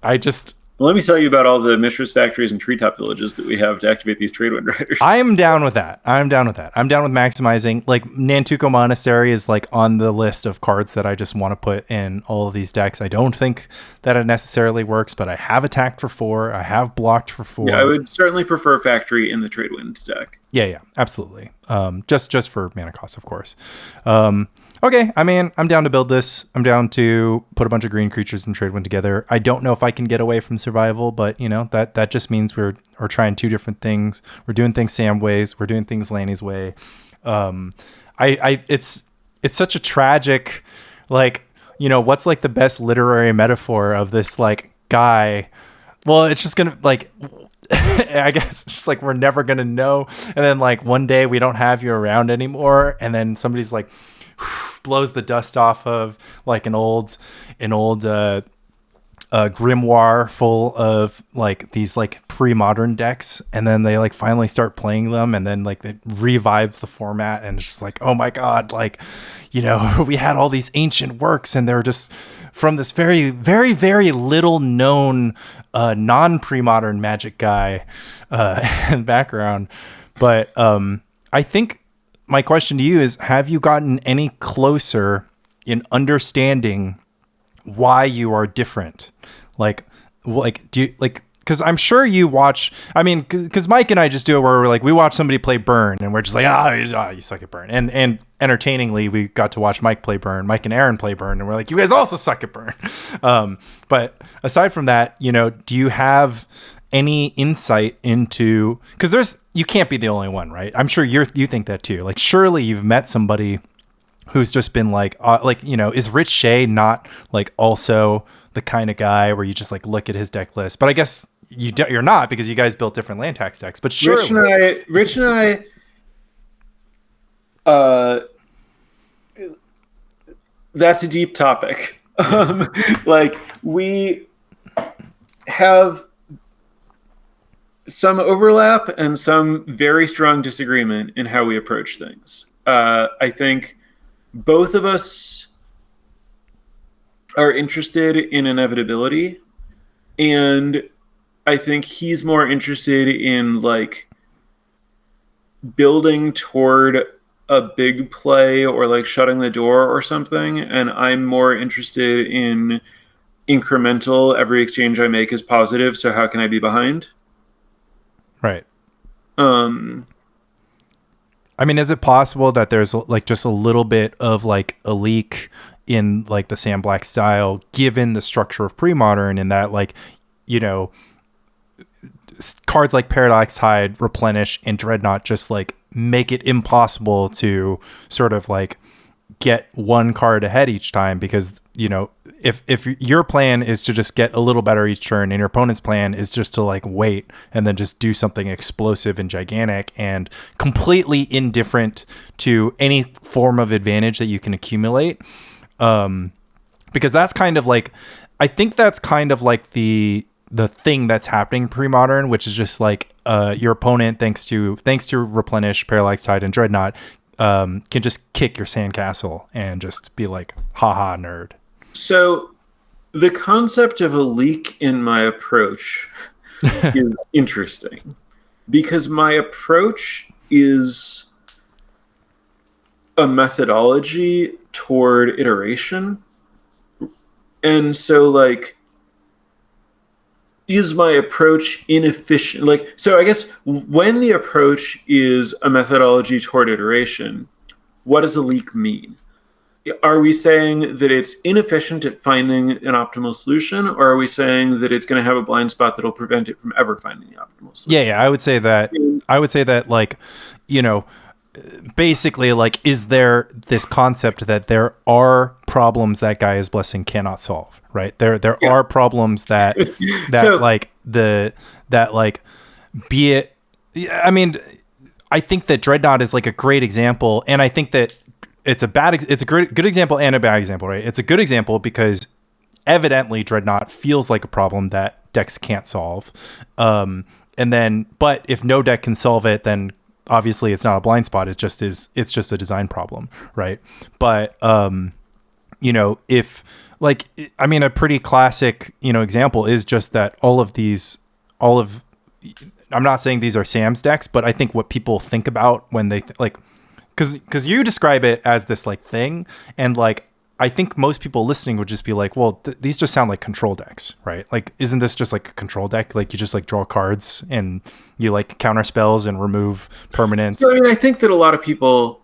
Well, let me tell you about all the Mistress Factories and Treetop Villages that we have to activate these Trade Wind Riders. I'm down with that. I'm down with maximizing. Like, Nantuko Monastery is like on the list of cards that I just want to put in all of these decks. I don't think that it necessarily works, but I have attacked for 4. I have blocked for 4. Yeah, I would certainly prefer Factory in the Trade Wind deck. Yeah, absolutely. Just for mana cost, of course. Okay, I mean, I'm down to build this. I'm down to put a bunch of green creatures and trade one together. I don't know if I can get away from survival, but you know, that just means we're trying 2 different things. We're doing things Sam ways. We're doing things Lanny's way. It's such a tragic, like, you know, what's like the best literary metaphor of this like guy? Well, it's just gonna like, I guess it's just like we're never gonna know, and then like one day we don't have you around anymore, and then somebody's like blows the dust off of like an old grimoire full of like these like pre-modern decks, and then they like finally start playing them, and then like it revives the format, and it's just like, oh my God, like, you know, we had all these ancient works and they're just from this very, very, very little known non-pre-modern Magic guy and background. But I think my question to you is, have you gotten any closer in understanding why you are different? Like do you like, because I'm sure you watch, I mean, because Mike and I just do it where we're like, we watch somebody play Burn and we're just like, you suck at Burn. And entertainingly, we got to watch Mike play Burn, Mike and Aaron play Burn, and we're like, you guys also suck at Burn. But aside from that, you know, do you have any insight into, because you can't be the only one, right? I'm sure you think that too. Like, surely you've met somebody who's just been like, you know, is Rich Shea not like also the kind of guy where you just like look at his deck list? But I guess you're not, because you guys built different land tax decks. But surely Rich and I, that's a deep topic. Like, we have some overlap and some very strong disagreement in how we approach things. I think both of us are interested in inevitability, and I think he's more interested in like building toward a big play or like shutting the door or something, and I'm more interested in incremental, every exchange I make is positive, so how can I be behind? Right. I mean, is it possible that there's like just a little bit of like a leak in like the Sam Black style, given the structure of pre-modern, in that, like, you know, cards like Paradox Tide, Replenish, and Dreadnought just like make it impossible to sort of like get one card ahead each time, because if your plan is to just get a little better each turn and your opponent's plan is just to like wait and then just do something explosive and gigantic and completely indifferent to any form of advantage that you can accumulate, because that's kind of like, I think that's kind of like the thing that's happening pre-modern, which is just like your opponent, thanks to Replenish, Parallax Tide, and Dreadnought, can just kick your sandcastle and just be like, haha, nerd. So the concept of a leak in my approach is interesting, because my approach is a methodology toward iteration. And so, like, is my approach inefficient? Like, so I guess when the approach is a methodology toward iteration, what does a leak mean? Are we saying that it's inefficient at finding an optimal solution, or are we saying that it's going to have a blind spot that'll prevent it from ever finding the optimal solution? Yeah, I would say that, like, basically, like, is there this concept that there are problems that Gaia's Blessing cannot solve, right? There Yes. are problems that be it. I mean, I think that Dreadnought is like a great example, and I think that it's a good example and a bad example, right? It's a good example because evidently Dreadnought feels like a problem that decks can't solve, but if no deck can solve it, then obviously it's not a blind spot. It's just a design problem, right? But if, like, I mean, a pretty classic example is just that I'm not saying these are Sam's decks, but I think what people think about when they because you describe it as this like thing, and like I think most people listening would just be like, well, these just sound like control decks, right? Like, isn't this just like a control deck? Like, you just like draw cards and you like counter spells and remove permanents. So, I mean, I think that a lot of people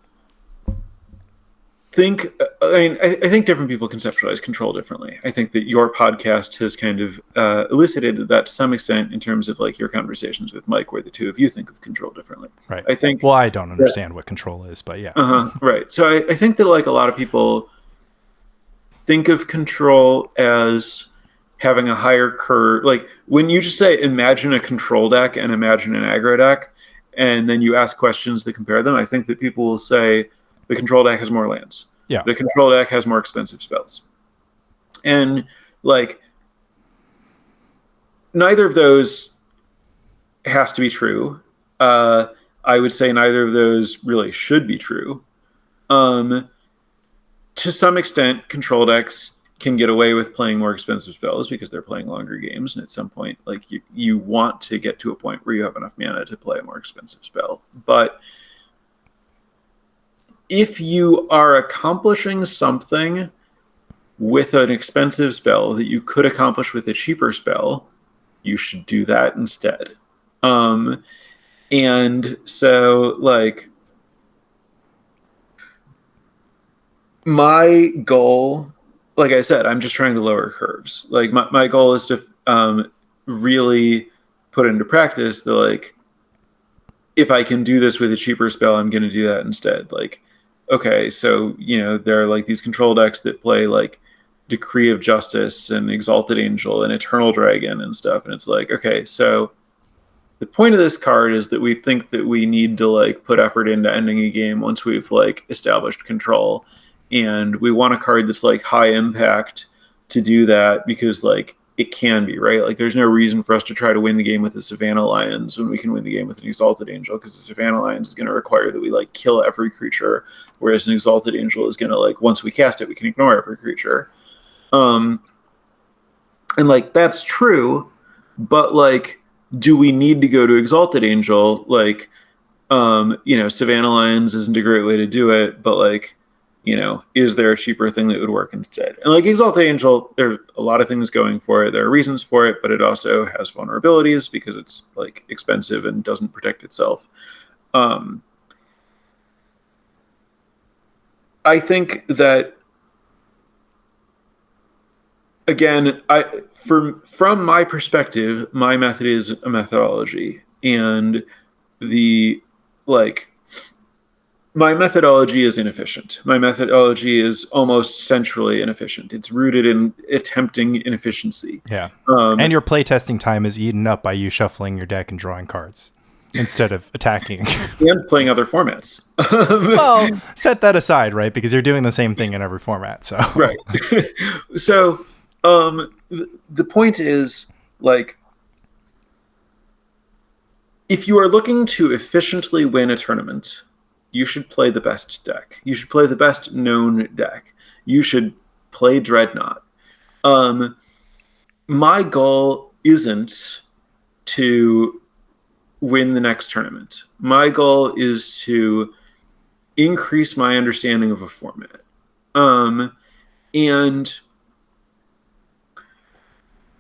think, I think different people conceptualize control differently. I think that your podcast has kind of elucidated that to some extent in terms of like your conversations with Mike, where the two of you think of control differently. Right. I think. Well, I don't understand what control is, but yeah. Right. So I think that like a lot of people think of control as having a higher curve. Like when you just say imagine a control deck and imagine an aggro deck, and then you ask questions that compare them, I think that people will say the control deck has more lands. Yeah. The control deck has more expensive spells. And like neither of those has to be true. I would say neither of those really should be true. To some extent, control decks can get away with playing more expensive spells because they're playing longer games, and at some point, like you want to get to a point where you have enough mana to play a more expensive spell. But if you are accomplishing something with an expensive spell that you could accomplish with a cheaper spell, you should do that instead. And so, like, my goal, like I said, I'm just trying to lower curves. Like my goal is to really put into practice the, like, if I can do this with a cheaper spell, I'm going to do that instead. Like, okay, so, there are like these control decks that play like Decree of Justice and Exalted Angel and Eternal Dragon and stuff. And it's like, okay, so the point of this card is that we think that we need to like put effort into ending a game once we've like established control. And we want a card that's like high impact to do that because like it can be, right? Like there's no reason for us to try to win the game with the Savannah Lions when we can win the game with an Exalted Angel, because the Savannah Lions is going to require that we like kill every creature, whereas an Exalted Angel is going to, like, once we cast it, we can ignore every creature. And like that's true, but like, do we need to go to Exalted Angel? Like, Savannah Lions isn't a great way to do it, but like, is there a cheaper thing that would work instead? And like Exalted Angel, there's a lot of things going for it. There are reasons for it, but it also has vulnerabilities because it's like expensive and doesn't protect itself. I think that, again, from my perspective, my method is a methodology, and the like my methodology is inefficient. My methodology is almost centrally inefficient. It's rooted in attempting inefficiency. Yeah. And your playtesting time is eaten up by you shuffling your deck and drawing cards instead of attacking. And playing other formats. Well, set that aside, right? Because you're doing the same thing in every format. So right. So the point is, like, if you are looking to efficiently win a tournament, you should play the best deck. You should play the best known deck. You should play Dreadnought. My goal isn't to win the next tournament. My goal is to increase my understanding of a format. And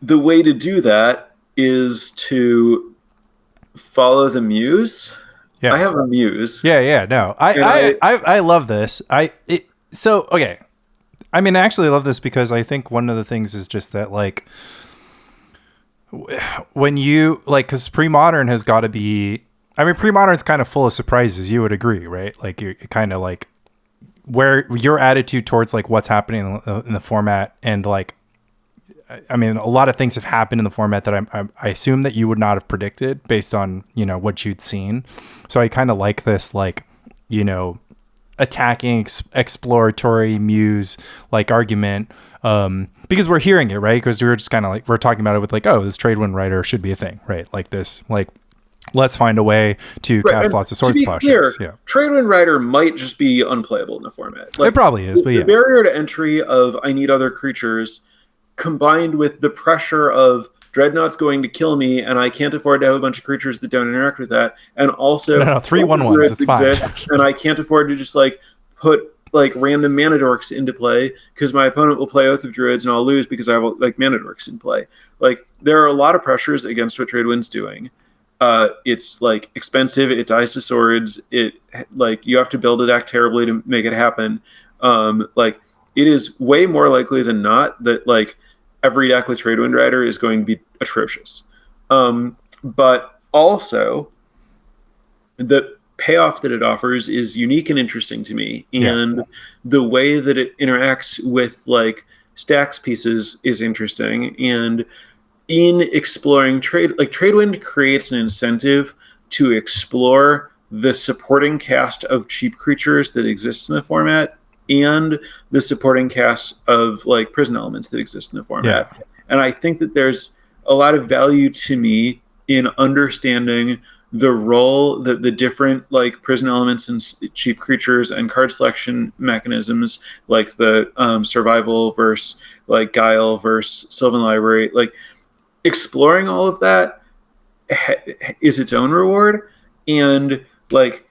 the way to do that is to follow the Muse. Yeah. I have a Muse. Yeah. No, I love this. Okay. I mean, I actually love this because I think one of the things is just that, like, when you, like, because pre-modern has got to be, I mean, pre-modern is kind of full of surprises. You would agree, right? Like, you're kind of like, where your attitude towards, like, what's happening in the format, and, like, I mean, a lot of things have happened in the format that I assume that you would not have predicted based on, you know, what you'd seen. So I kind of like this, like, you know, attacking exploratory Muse like argument, because we're hearing it, right? Because we're just kind of like, we're talking about it with, like, oh, this Tradewind writer should be a thing, right? Like this, like, let's find a way to cast lots of sword splashes. Yeah, Tradewind Rider might just be unplayable in the format. Like, it probably is, but the barrier to entry of I need other creatures, combined with the pressure of Dreadnought's going to kill me, and I can't afford to have a bunch of creatures that don't interact with that, and also no 3/1/1s, it's fine, and I can't afford to just, like, put, like, random mana dorks into play because my opponent will play Oath of Druids and I'll lose because I have, like, mana dorks in play. Like, there are a lot of pressures against what Tradewind's doing. It's, like, expensive. It dies to swords. It, like, you have to build a deck terribly to make it happen. Like, it is way more likely than not that, like, every deck with Tradewind Rider is going to be atrocious. But also, the payoff that it offers is unique and interesting to me. And the way that it interacts with, like, stacks pieces is interesting. And in exploring Tradewind creates an incentive to explore the supporting cast of cheap creatures that exists in the format and the supporting cast of, like, prison elements that exist in the format. Yeah. And I think that there's a lot of value to me in understanding the role that the different, like, prison elements and cheap creatures and card selection mechanisms, like the survival versus, like, guile versus Sylvan Library, like, exploring all of that is its own reward. And, like,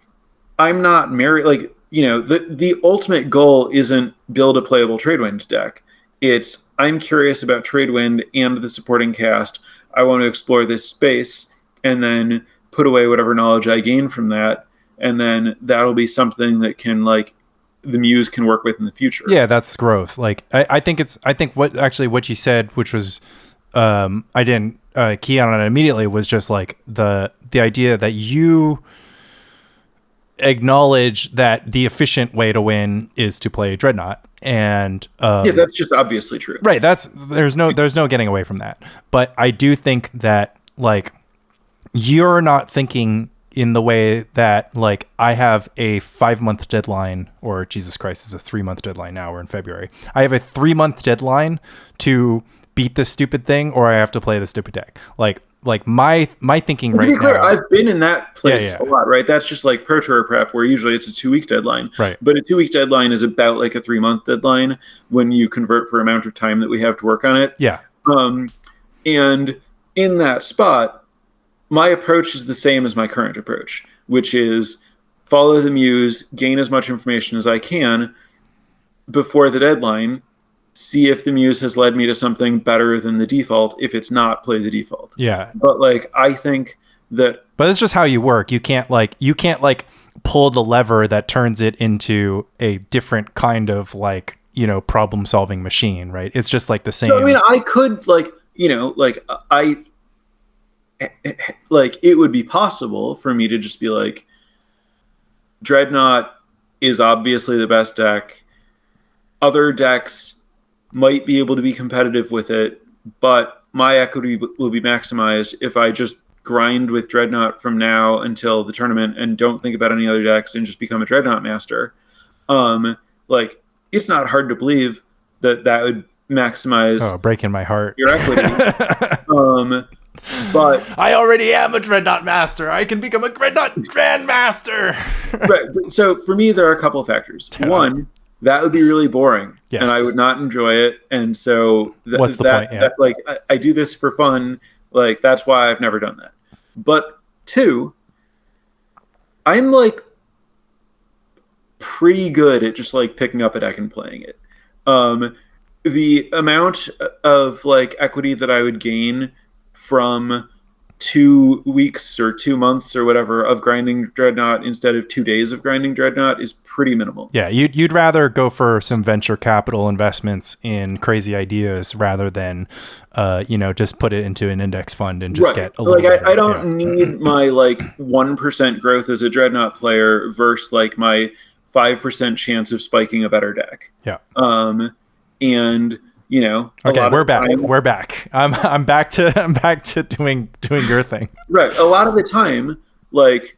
I'm not married, like, you know, the ultimate goal isn't build a playable Tradewind deck. It's, I'm curious about Tradewind and the supporting cast. I want to explore this space and then put away whatever knowledge I gain from that. And then that'll be something that can, like, the Muse can work with in the future. Yeah, that's growth. Like, I think what you said, which was, I didn't key on it immediately, was just, like, the idea that you acknowledge that the efficient way to win is to play Dreadnought, and yeah, that's just obviously true, right? There's no getting away from that. But I do think that, like, you're not thinking in the way that, like, I have a 5-month deadline, or Jesus Christ, it's a 3-month deadline now. We're in February. I have a 3-month deadline to beat this stupid thing, or I have to play the stupid deck. Like my thinking right now. To be clear, I've been in that place a lot, right? That's just like Pro Tour prep, where usually it's a 2-week deadline. Right. But a 2-week deadline is about like a 3-month deadline when you convert for amount of time that we have to work on it. Yeah. And in that spot, my approach is the same as my current approach, which is follow the Muse, gain as much information as I can before the deadline, see if the Muse has led me to something better than the default. If it's not, play the default. Yeah. But, like, I think that... But it's just how you work. You can't pull the lever that turns it into a different kind of, like, you know, problem solving machine, right? It's just like the same. So, I mean, I could, like, you know, like, like, it would be possible for me to just be like, Dreadnought is obviously the best deck. Other decks might be able to be competitive with it, but my equity will be maximized if I just grind with Dreadnought from now until the tournament and don't think about any other decks and just become a Dreadnought master. Like, it's not hard to believe that would maximize breaking my heart, your equity. But I already am a Dreadnought master. I can become a Dreadnought Grandmaster. Right. So for me, there are a couple of factors. One, that would be really boring, and I would not enjoy it. And so what's the point? Yeah. Like, I do this for fun. Like, that's why I've never done that. But two, I'm like pretty good at just like picking up a deck and playing it. The amount of like equity that I would gain from 2 weeks or 2 months or whatever of grinding Dreadnought instead of 2 days of grinding Dreadnought is pretty minimal. Yeah, you'd rather go for some venture capital investments in crazy ideas rather than, just put it into an index fund and just get a little. Like, I don't need my like 1% growth as a Dreadnought player versus like my 5% chance of spiking a better deck. Yeah. And okay, we're back. I'm back to doing your thing. Right. A lot of the time, like,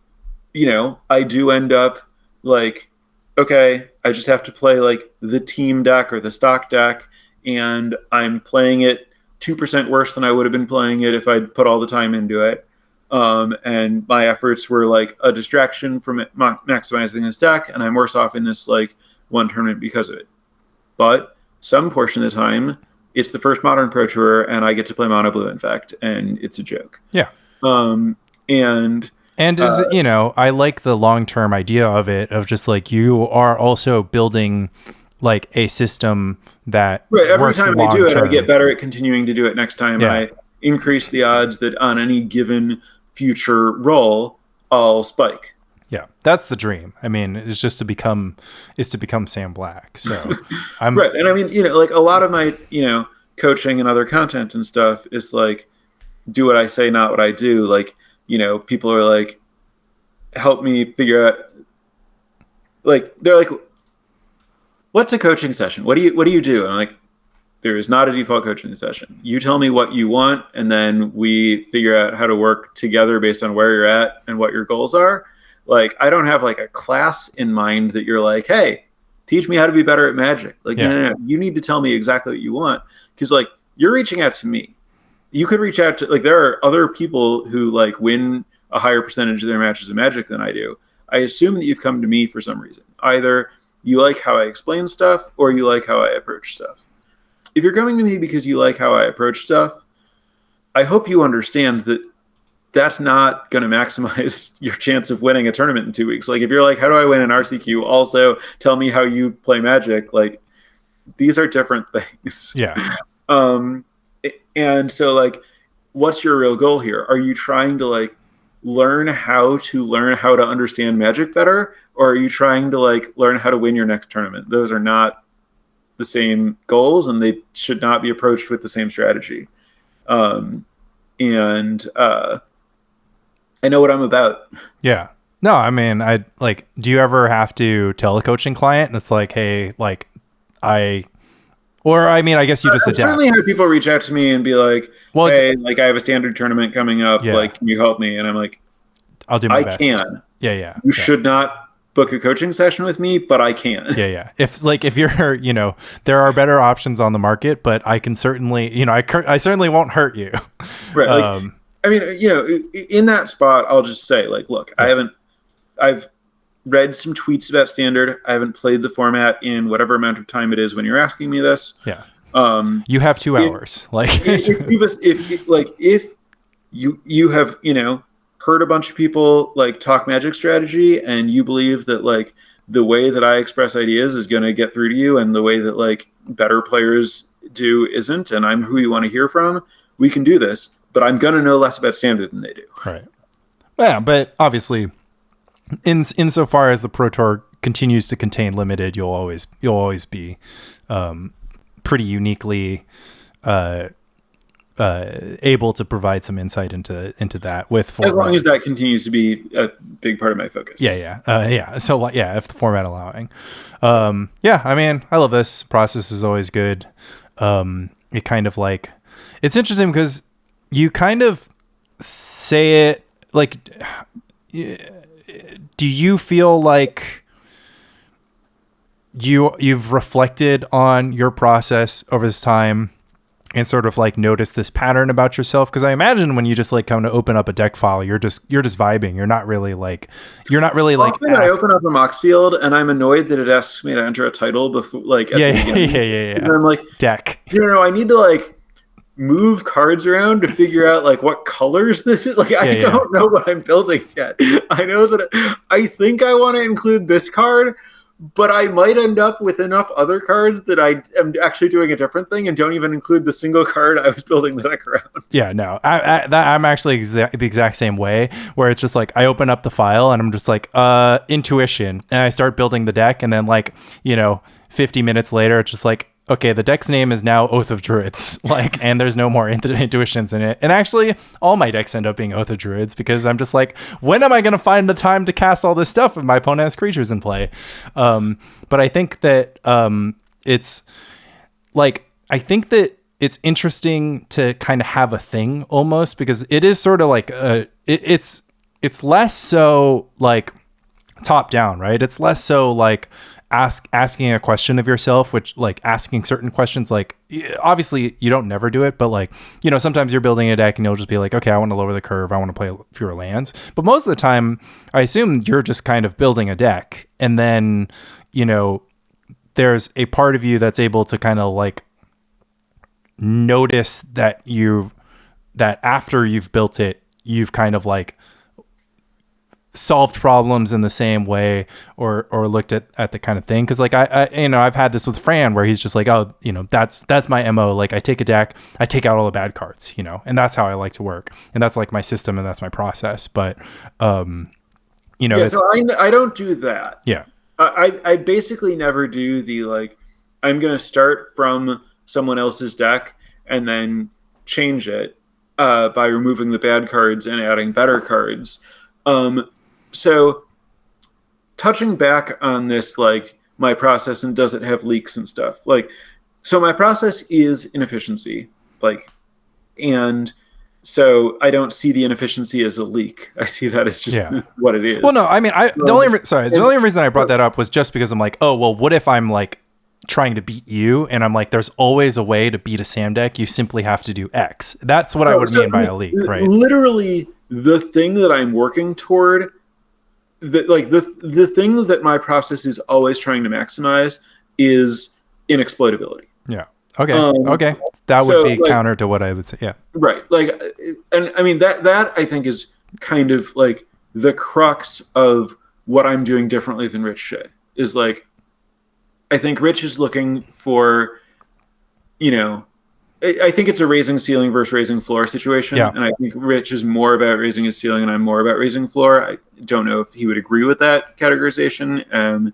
I do end up like, okay, I just have to play like the team deck or the stock deck, and I'm playing it 2% worse than I would have been playing it if I'd put all the time into it. And my efforts were like a distraction from maximizing this deck, and I'm worse off in this like one tournament because of it. But some portion of the time, it's the first Modern Pro Tour, and I get to play Mono Blue Infect, and it's a joke. Yeah. And as I like the long-term idea of it, of just like you are also building like a system that every time I do it, I get better at continuing to do it next time. Yeah. I increase the odds that on any given future roll, I'll spike. Yeah, that's the dream. I mean, it's just to become Sam Black. So I'm right. And I mean, like a lot of my, coaching and other content and stuff is like, do what I say, not what I do. Like, people are like, help me figure out, like, they're like, what's a coaching session? What do you do? And I'm like, there is not a default coaching session. You tell me what you want, and then we figure out how to work together based on where you're at and what your goals are. Like, I don't have like a class in mind that you're like, hey, teach me how to be better at Magic. Like, no. You need to tell me exactly what you want. Because like, you're reaching out to me. You could reach out to, like, there are other people who like win a higher percentage of their matches of Magic than I do. I assume that you've come to me for some reason. Either you like how I explain stuff, or you like how I approach stuff. If you're coming to me because you like how I approach stuff, I hope you understand that that's not going to maximize your chance of winning a tournament in 2 weeks. Like, if you're like, how do I win an RCQ? Also, tell me how you play Magic. Like, these are different things. Yeah. And so, like, what's your real goal here? Are you trying to, like, learn how to understand Magic better? Or are you trying to, like, learn how to win your next tournament? Those are not the same goals, and they should not be approached with the same strategy. I know what I'm about. Yeah. No, I mean, do you ever have to tell a coaching client and it's like, hey, like I guess you just adapt. Certainly have people reach out to me and be like, hey, like I have a standard tournament coming up. Yeah. Like, can you help me? And I'm like, I'll do my best. I can. Yeah. You should not book a coaching session with me, but I can. Yeah. If you're, there are better options on the market, but I can certainly, I certainly won't hurt you. Right. Like, I mean, in that spot, I'll just say, like, look, I've read some tweets about Standard. I haven't played the format in whatever amount of time it is when you're asking me this. Yeah. You have 2 hours. Like, if you have, heard a bunch of people like talk Magic strategy, and you believe that like the way that I express ideas is going to get through to you, and the way that like better players do isn't, and I'm who you want to hear from, we can do this. But I'm going to know less about Standard than they do. Right. Yeah, but obviously, insofar as the Pro Tour continues to contain Limited, you'll always be pretty uniquely able to provide some insight into that with format. As long as that continues to be a big part of my focus. Yeah. So if the format allowing. I mean, I love this. Process is always good. It kind of like, it's interesting because you kind of say it like, do you feel like you've reflected on your process over this time and sort of like notice this pattern about yourself? Because I imagine when you just like come to open up a deck file, you're just vibing. You're not really like often I open up a Mox field and I'm annoyed that it asks me to enter a title before like at the beginning. Yeah. And I'm like, deck. I need to like move cards around to figure out like what colors this is. Like I don't know what I'm building yet. I know that I think I want to include this card, but I might end up with enough other cards that I am actually doing a different thing and don't even include the single card I was building the deck around. Yeah, no, I'm actually the exact same way, where it's just like I open up the file and I'm just like, intuition, and I start building the deck, and then 50 minutes later, it's just like, okay, the deck's name is now Oath of Druids, and there's no more intuitions in it. And actually, all my decks end up being Oath of Druids because I'm just like, when am I going to find the time to cast all this stuff if my opponent has creatures in play? But I think that it's interesting to kind of have a thing almost, because it is sort of like it's less so like top down, right? It's less so like asking a question of yourself, which like asking certain questions, like obviously you don't never do it, but like, sometimes you're building a deck and you'll just be like, okay, I want to lower the curve, I want to play fewer lands. But most of the time I assume you're just kind of building a deck, and then there's a part of you that's able to kind of like notice that after you've built it, you've kind of like solved problems in the same way or looked at the kind of thing. Cause like I've had this with Fran where he's just like, oh, that's my MO. Like I take a deck, I take out all the bad cards, and that's how I like to work. And that's like my system and that's my process. But, so I don't do that. Yeah. I basically never do the, like, I'm going to start from someone else's deck and then change it by removing the bad cards and adding better cards. So touching back on this, like my process and does it have leaks and stuff, like, so my process is inefficiency, like, and so I don't see the inefficiency as a leak. I see that as just what it is. Well, no, I mean, the only reason I brought that up was just because I'm like, oh, well, what if I'm like trying to beat you, and I'm like, there's always a way to beat a Sam deck. You simply have to do X. That's what I would mean by a leak, right? Literally, the thing that I'm working toward, the thing that my process is always trying to maximize is inexploitability. Yeah. Okay. Okay. That would be counter to what I would say. Yeah. Right. Like, and I mean, that I think is kind of like the crux of what I'm doing differently than Rich Shea is like, I think Rich is looking for, I think it's a raising ceiling versus raising floor situation. Yeah. And I think Rich is more about raising his ceiling and I'm more about raising floor. I don't know if he would agree with that categorization. And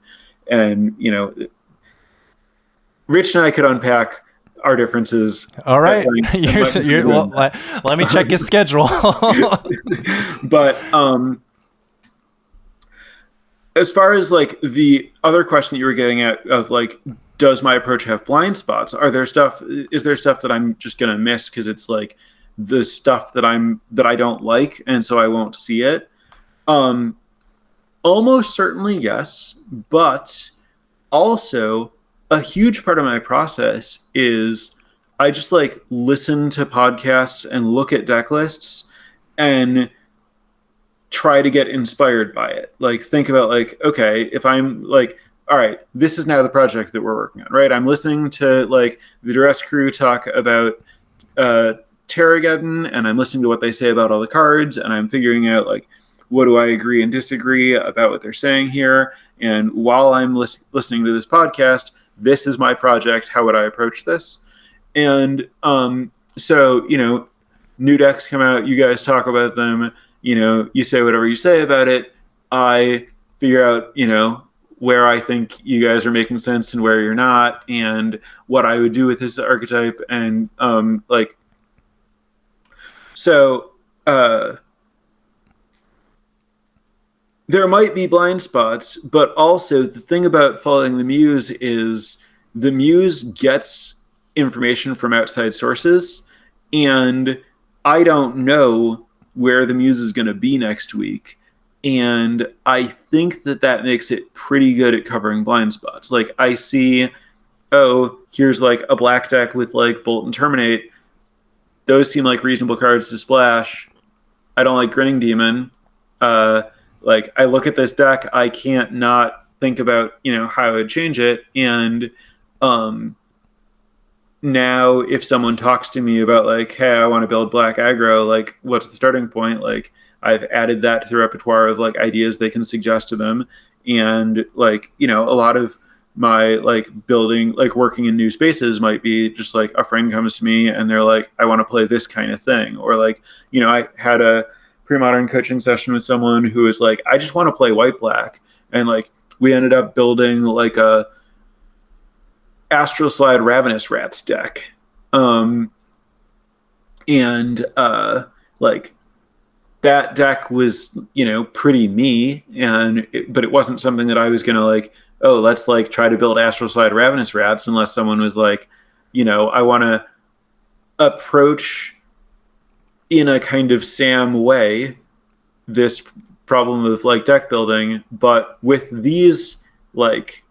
Rich and I could unpack our differences. All right. Let me check his schedule. But as far as like the other question that you were getting at of like, does my approach have blind spots? Is there stuff that I'm just going to miss because it's like the stuff that I don't like and so I won't see it? Almost certainly yes, but also a huge part of my process is I just like listen to podcasts and look at deck lists and try to get inspired by it. Like think about like, okay, if I'm like, all right, this is now the project that we're working on, right? I'm listening to like the Duress crew talk about Terrageddon, and I'm listening to what they say about all the cards, and I'm figuring out like, what do I agree and disagree about what they're saying here? And while I'm listening to this podcast, this is my project. How would I approach this? And so, new decks come out, you guys talk about them, you say whatever you say about it. I figure out, where I think you guys are making sense and where you're not, and what I would do with this archetype. And So there might be blind spots, but also the thing about following the Muse is the Muse gets information from outside sources, and I don't know where the Muse is going to be next week. And I think that that makes it pretty good at covering blind spots. Like, I see, oh, here's like a black deck with like Bolt and Terminate. Those seem like reasonable cards to splash. I don't like Grinning Demon. Like, I look at this deck, I can't not think about, how I would change it. And now if someone talks to me about like, hey, I want to build black aggro, like, what's the starting point? Like, I've added that to the repertoire of like ideas they can suggest to them. And like, a lot of my like building, like working in new spaces might be just like a friend comes to me and they're like, I want to play this kind of thing. Or like, I had a pre-modern coaching session with someone who was like, I just want to play white black. And like, we ended up building like a Astral Slide Ravenous Rats deck. Like, that deck was, pretty me, but it wasn't something that I was going to like, oh, let's like try to build Astral Slide Ravenous Rats, unless someone was like, I want to approach in a kind of Sam way this problem of like deck building, but with these like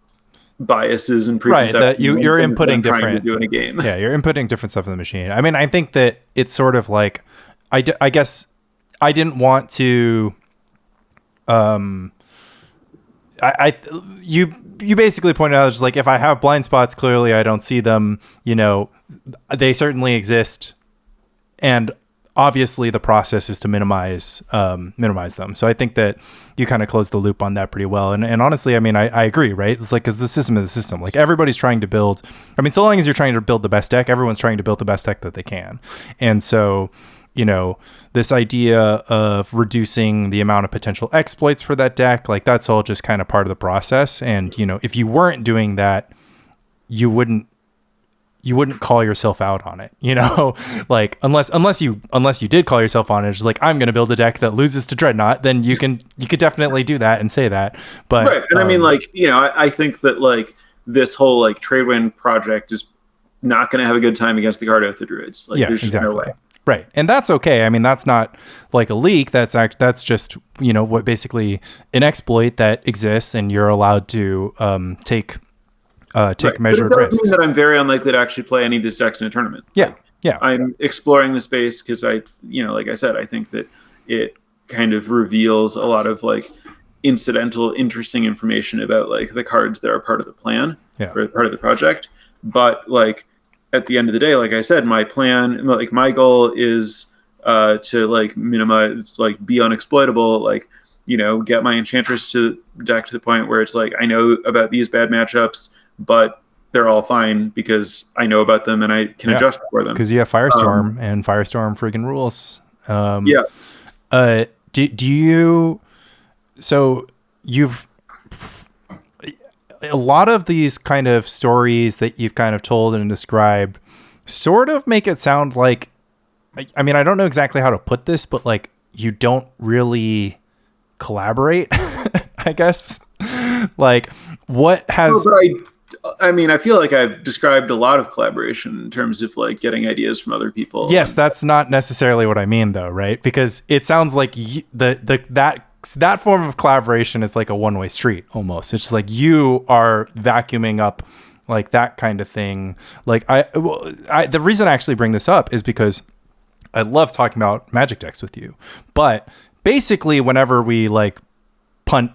biases and preconceptions. Right, that you're inputting different to do in a game. Yeah, you're inputting different stuff in the machine. I mean, I think that it's sort of like, I guess I didn't want to. You basically pointed out, just like, if I have blind spots, clearly I don't see them. They certainly exist, and obviously the process is to minimize them. So I think that you kind of closed the loop on that pretty well. And honestly, I mean, I agree, right? It's like, because the system is the system. Like, everybody's trying to build. I mean, so long as you're trying to build the best deck, everyone's trying to build the best deck that they can. And so, this idea of reducing the amount of potential exploits for that deck, like, that's all just kind of part of the process. And, if you weren't doing that, you wouldn't call yourself out on it, like, unless you did call yourself on it, just like, I'm going to build a deck that loses to Dreadnought, then you could definitely do that and say that. But right. And I mean, like, I think that like this whole like Tradewind project is not going to have a good time against the Cardoth Druids. Like, there's just no way. Right. And that's okay. I mean, that's not like a leak. That's just, what basically an exploit that exists, and you're allowed to take measured risks. That I'm very unlikely to actually play any of these decks in a tournament. Yeah. Like, yeah. I'm exploring the space because like I said, I think that it kind of reveals a lot of like incidental, interesting information about like the cards that are part of the plan or part of the project. But like, at the end of the day, like I said, my plan, like my goal is to like minimize, like be unexploitable, like, get my enchantress to deck to the point where it's like, I know about these bad matchups, but they're all fine because I know about them and I can adjust for them. Because you have Firestorm, and Firestorm freaking rules. Do you? So you've a lot of these kind of stories that you've kind of told and described sort of make it sound like, I mean, I don't know exactly how to put this, but like, you don't really collaborate, I guess. Like, what has... I mean, I feel like I've described a lot of collaboration in terms of like getting ideas from other people. Yes, that's not necessarily what I mean, though, right? Because it sounds like that form of collaboration is like a one-way street almost. It's just like you are vacuuming up like that kind of thing. Like, the reason I actually bring this up is because I love talking about Magic decks with you, but basically whenever we like punt,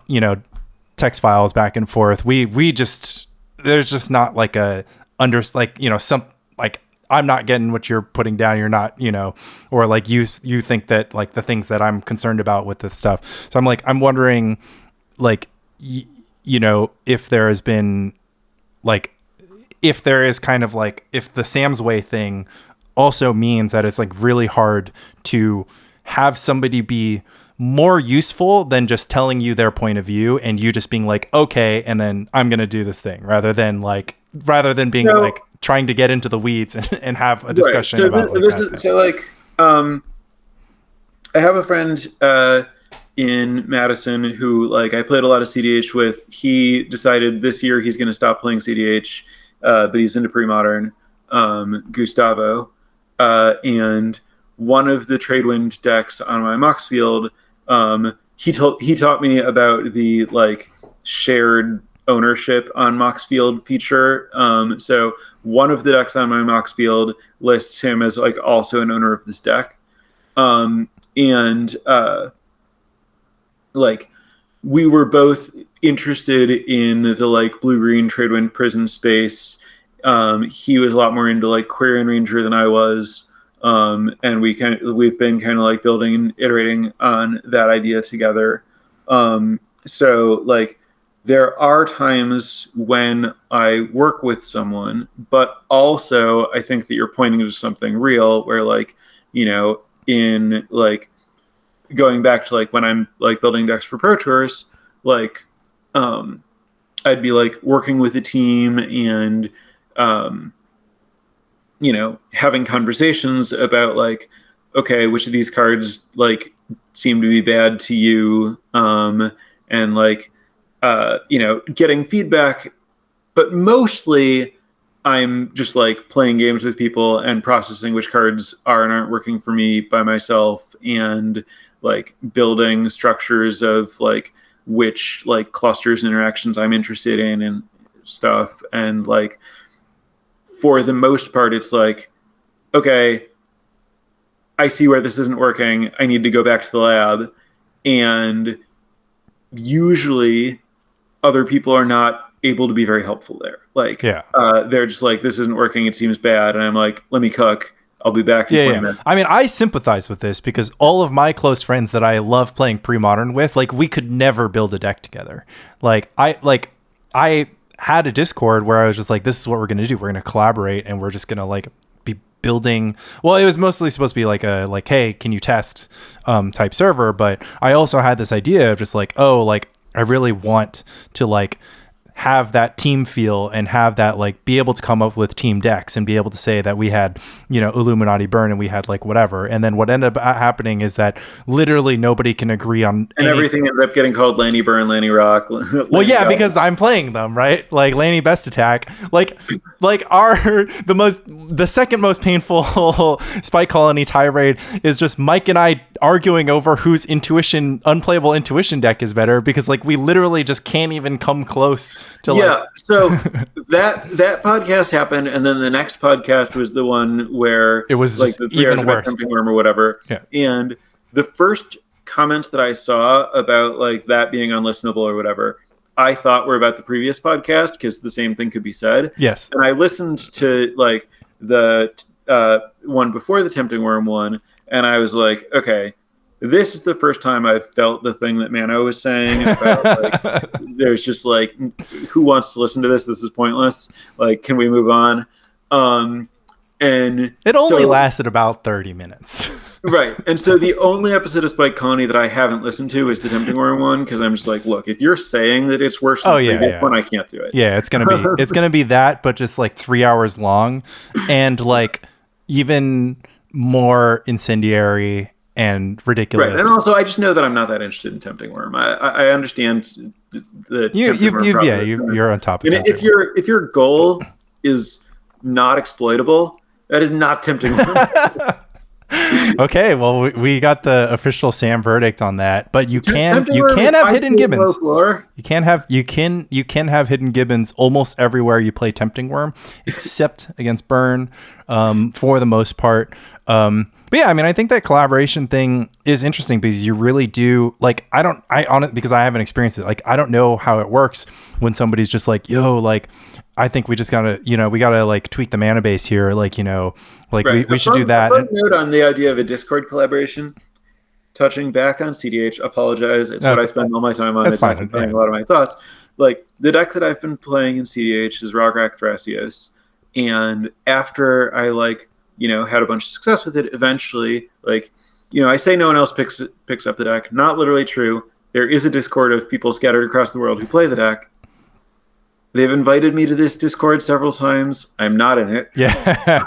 text files back and forth, we just, there's just not like some, like, I'm not getting what you're putting down. You're not, or like you think that like the things that I'm concerned about with the stuff. So I'm wondering, like, if there has been like, if there is kind of like, if the Sam's Way thing also means that it's like really hard to have somebody be more useful than just telling you their point of view and you just being like, okay, and then I'm going to do this thing rather than being like trying to get into the weeds and have a discussion right. So about I have a friend in Madison who, like, I played a lot of CDH with. He decided this year he's going to stop playing CDH, but he's into pre-modern. Gustavo, and one of the Tradewind decks on my Mox field. He taught me about the like shared ownership on Mox field feature. So one of the decks on my Mox field lists him as like also an owner of this deck. And like we were both interested in the like blue-green Tradewind prison space. He was a lot more into like Quarian Ranger than I was. And we've been kind of like building and iterating on that idea together. So like there are times when I work with someone, but also I think that you're pointing to something real where like, you know, in like going back to like when I'm like building decks for Pro Tours, like I'd be like working with a team and you know, having conversations about like, okay, which of these cards like seem to be bad to you, and like you know, getting feedback, but mostly I'm just like playing games with people and processing which cards are and aren't working for me by myself, and like building structures of like which like clusters and interactions I'm interested in and stuff. And like for the most part, it's like, okay, I see where this isn't working. I need to go back to the lab. And usually other people are not able to be very helpful there. Like, they're just like, this isn't working. It seems bad. And I'm like, let me cook. I'll be back in 20 minutes. I mean, I sympathize with this because all of my close friends that I love playing pre-modern with, like, we could never build a deck together. I had a Discord where I was just like, this is what we're going to do. We're going to collaborate and we're just going to like be building. Well, it was mostly supposed to be like a, like, hey, can you test type server? But I also had this idea of just like, oh, like I really want to like have that team feel and have that like be able to come up with team decks and be able to say that we had, you know, Illuminati Burn and we had like whatever. And then what ended up happening is that literally nobody can agree on everything ends up getting called Lanny Burn, Lanny Rock. Well, yeah, because I'm playing them, right? Like Lanny Best Attack, like the second most painful Spike Colony tirade is just Mike and I arguing over whose unplayable intuition deck is better, because like we literally just can't even come close to so that podcast happened, and then the next podcast was the one where it was like the 3 hours about Tempting Worm or whatever. Yeah. And the first comments that I saw about like that being unlistenable or whatever, I thought were about the previous podcast because the same thing could be said. Yes. And I listened to like the one before the Tempting Worm one, and I was like, okay, this is the first time I've felt the thing that Mano was saying about like, there's just like, who wants to listen to this? This is pointless. Like, can we move on? And it only lasted about 30 minutes. Right. And so the only episode of Spike Colony that I haven't listened to is the Tempting Worm one, because I'm just like, look, if you're saying that it's worse than the previous one, I can't do it. Yeah, it's gonna be that, but just like 3 hours long and like even more incendiary and ridiculous. Right. And also I just know that I'm not that interested in Tempting Worm. I understand the you're on top of it. If your goal is not exploitable, that is not Tempting Worm. Okay, well we got the official Sam verdict on that, but you can have hidden gibbons. You can have hidden gibbons almost everywhere you play Tempting Worm, except against Burn, for the most part. But yeah, I mean, I think that collaboration thing is interesting because you really do like, because I haven't experienced it. Like, I don't know how it works when somebody's just like, yo, like, I think we just gotta, we gotta like tweak the mana base here. Like, like right. we should do that. A note on the idea of a Discord collaboration, touching back on CDH, apologize. It's what I spend all my time on. It's fine. A lot of my thoughts. Like, the deck that I've been playing in CDH is Rograk Thrasios. And after I had a bunch of success with it, eventually, I say no one else picks up the deck. Not literally true. There is a Discord of people scattered across the world who play the deck. They've invited me to this Discord several times. I'm not in it. Yeah.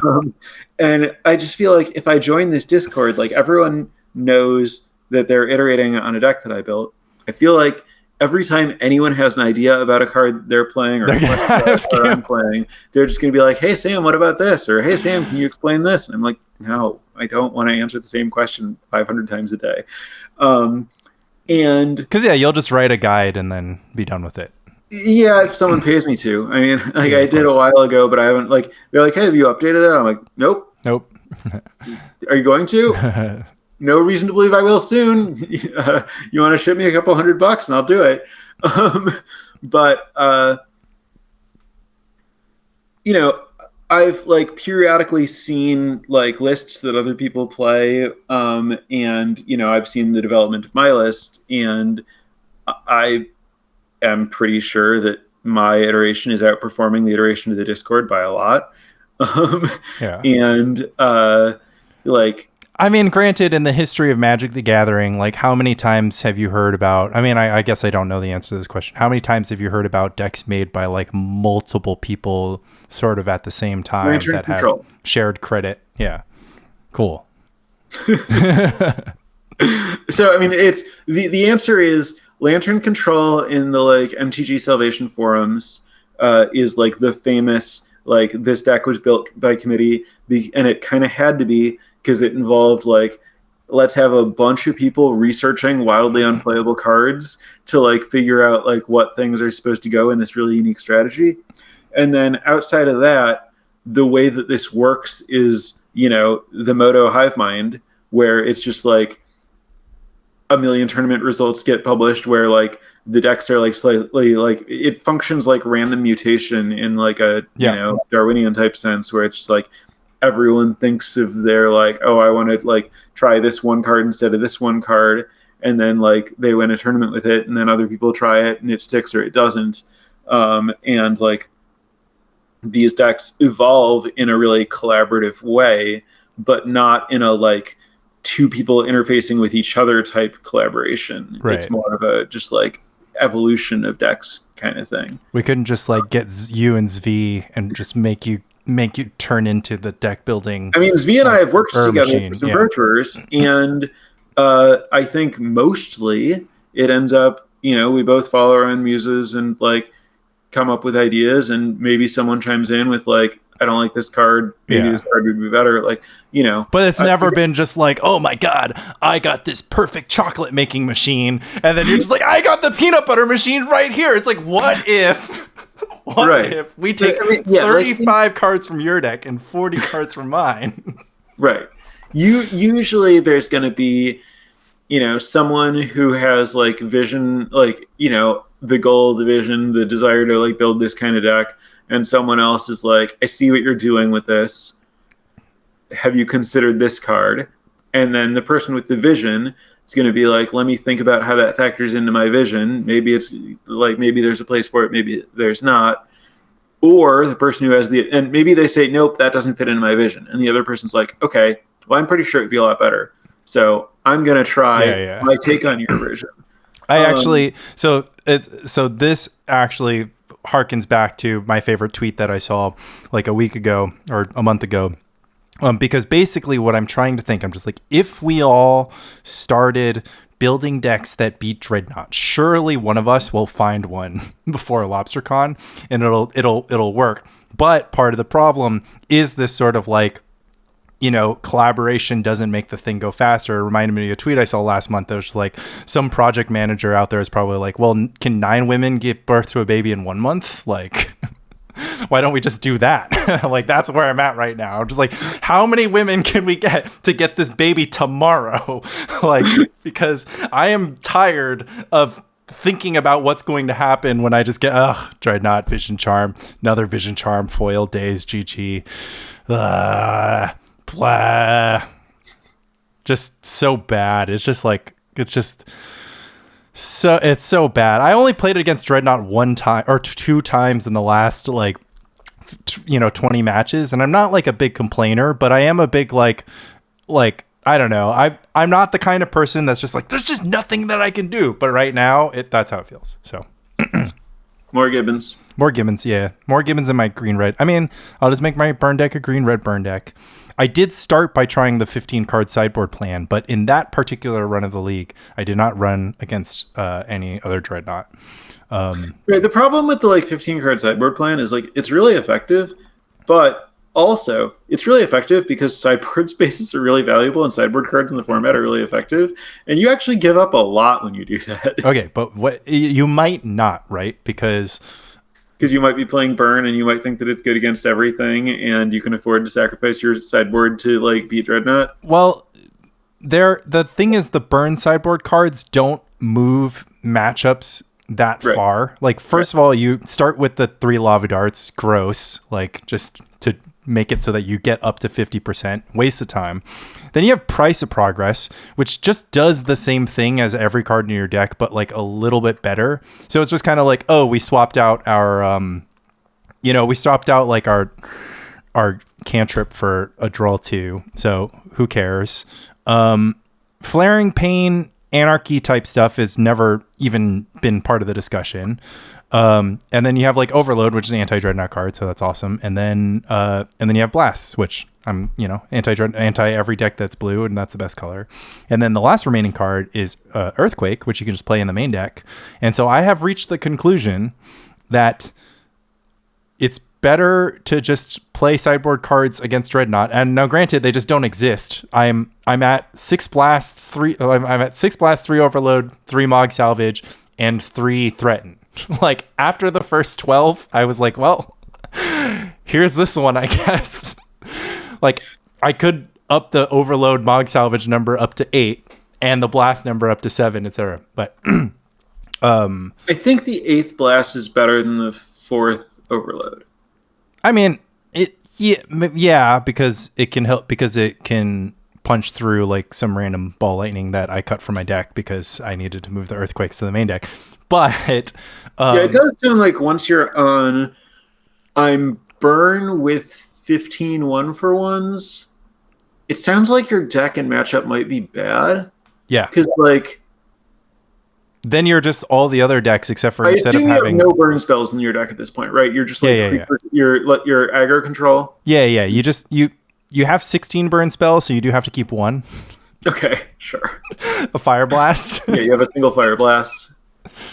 And I just feel like if I join this Discord, like everyone knows that they're iterating on a deck that I built. I feel like every time anyone has an idea about a card they're playing or a question about a card I'm playing, they're just going to be like, hey, Sam, what about this? Or, hey, Sam, can you explain this? And I'm like, no, I don't want to answer the same question 500 times a day. And because you'll just write a guide and then be done with it. Yeah, if someone pays me to. I mean, like I did a while ago, but I haven't. Like they're like, hey, have you updated it? I'm like, nope. Are you going to? No reason to believe I will soon. You want to ship me a couple $100 and I'll do it. But I've like periodically seen like lists that other people play, and I've seen the development of my list, and I am pretty sure that my iteration is outperforming the iteration of the Discord by a lot. And I mean, granted, in the history of Magic the Gathering, like how many times have you heard about, I mean, I guess I don't know the answer to this question. How many times have you heard about decks made by like multiple people sort of at the same time that have shared credit? Yeah. Cool. So, I mean, it's the answer is Lantern Control in the like MTG Salvation forums is like the famous, like this deck was built by committee, and it kind of had to be because it involved like, let's have a bunch of people researching wildly unplayable cards to like figure out like what things are supposed to go in this really unique strategy. And then outside of that, the way that this works is, the Moto Hive Mind, where it's just like a million tournament results get published where like the decks are like slightly like it functions like random mutation in like a Darwinian type sense, where it's just like everyone thinks of their like, oh, I want to like try this one card instead of this one card, and then like they win a tournament with it, and then other people try it and it sticks or it doesn't, and like these decks evolve in a really collaborative way, but not in a like two people interfacing with each other type collaboration. Right. It's more of a just like evolution of decks kind of thing. We couldn't just like get you and Zvi and just make you turn into the deck building. I mean, Zvi and I have worked together for some virtuers, and I think mostly it ends up, we both follow our own muses and like come up with ideas, and maybe someone chimes in with like, I don't like this card, maybe this card would be better, like, But it's never been just like, oh my God, I got this perfect chocolate making machine, and then you're just like, I got the peanut butter machine right here. It's like, what if if we take 35 cards from your deck and 40 cards from mine? Right. Usually there's going to be, someone who has like vision, like, the goal, the vision, the desire to like build this kind of deck, and someone else is like, I see what you're doing with this. Have you considered this card? And then the person with the vision is going to be like, let me think about how that factors into my vision. Maybe it's like, maybe there's a place for it, maybe there's not. Or the person who has and maybe they say, nope, that doesn't fit into my vision. And the other person's like, okay, well, I'm pretty sure it'd be a lot better. So I'm going to try my take on your version. So this actually harkens back to my favorite tweet that I saw like a week ago or a month ago. Because basically what I'm trying to think, I'm just like, if we all started building decks that beat Dreadnought, surely one of us will find one before LobsterCon and it'll work. But part of the problem is this sort of like, collaboration doesn't make the thing go faster. It reminded me of a tweet I saw last month that was like, some project manager out there is probably like, well, can 9 women give birth to a baby in 1 month? Like, why don't we just do that? Like, that's where I'm at right now. I'm just like, how many women can we get to get this baby tomorrow? Like, because I am tired of thinking about what's going to happen when I just get, Dreadnought, Vision Charm, another Vision Charm, foil days, GG. Blah. Just so bad. It's just like, it's so bad. I only played it against Dreadnought one time or 2 times in the last 20 matches, and I'm not like a big complainer, but I am a big like I don't know. I'm not the kind of person that's just like, there's just nothing that I can do. But right now, that's how it feels. So More Gibbons. Yeah. More Gibbons in my green red. I mean, I'll just make my burn deck a green red burn deck. I did start by trying the 15 card sideboard plan, but in that particular run of the league, I did not run against any other Dreadnought. Right, the problem with the 15 card sideboard plan is it's really effective, but also it's really effective because sideboard spaces are really valuable and sideboard cards in the format are really effective, and you actually give up a lot when you do that. Okay, but what you might not, right? Because you might be playing burn and you might think that it's good against everything, and you can afford to sacrifice your sideboard to beat Dreadnought. Well, the thing is, the burn sideboard cards don't move matchups that far. First of all, you start with the 3 lava darts, gross, just to make it so that you get up to 50%, waste of time. Then you have Price of Progress, which just does the same thing as every card in your deck, but a little bit better. So it's just kind of we swapped out our our cantrip for a draw 2, so who cares. Flaring Pain Anarchy type stuff has never even been part of the discussion. And then you have Overload, which is an anti-Dreadnought card, so that's awesome. And then you have Blasts, which I'm anti every deck that's blue, and that's the best color. And then the last remaining card is Earthquake, which you can just play in the main deck. And so I have reached the conclusion that it's better to just play sideboard cards against Dreadnought. And now, granted, they just don't exist. I'm at 6 blasts, 3. I'm at 6 blasts, 3 overload, 3 Mog Salvage, and 3 threaten. After the first 12, I was well, here's this one, I guess. I could up the overload Mog Salvage number up to 8 and the blast number up to 7, etc. But I think the 8th blast is better than the 4th overload. I mean, yeah, because it can help, because it can punch through some random ball lightning that I cut from my deck because I needed to move the earthquakes to the main deck. But it does sound like once you're on, I'm burn with 15 1-for-1s. It sounds like your deck and matchup might be bad. Yeah, because then you're just all the other decks except for instead of having no burn spells in your deck at this point, right? You're just your aggro control. Yeah. You have 16 burn spells, so you do have to keep 1. Okay, sure. A Fire Blast. Yeah, you have a single Fire Blast.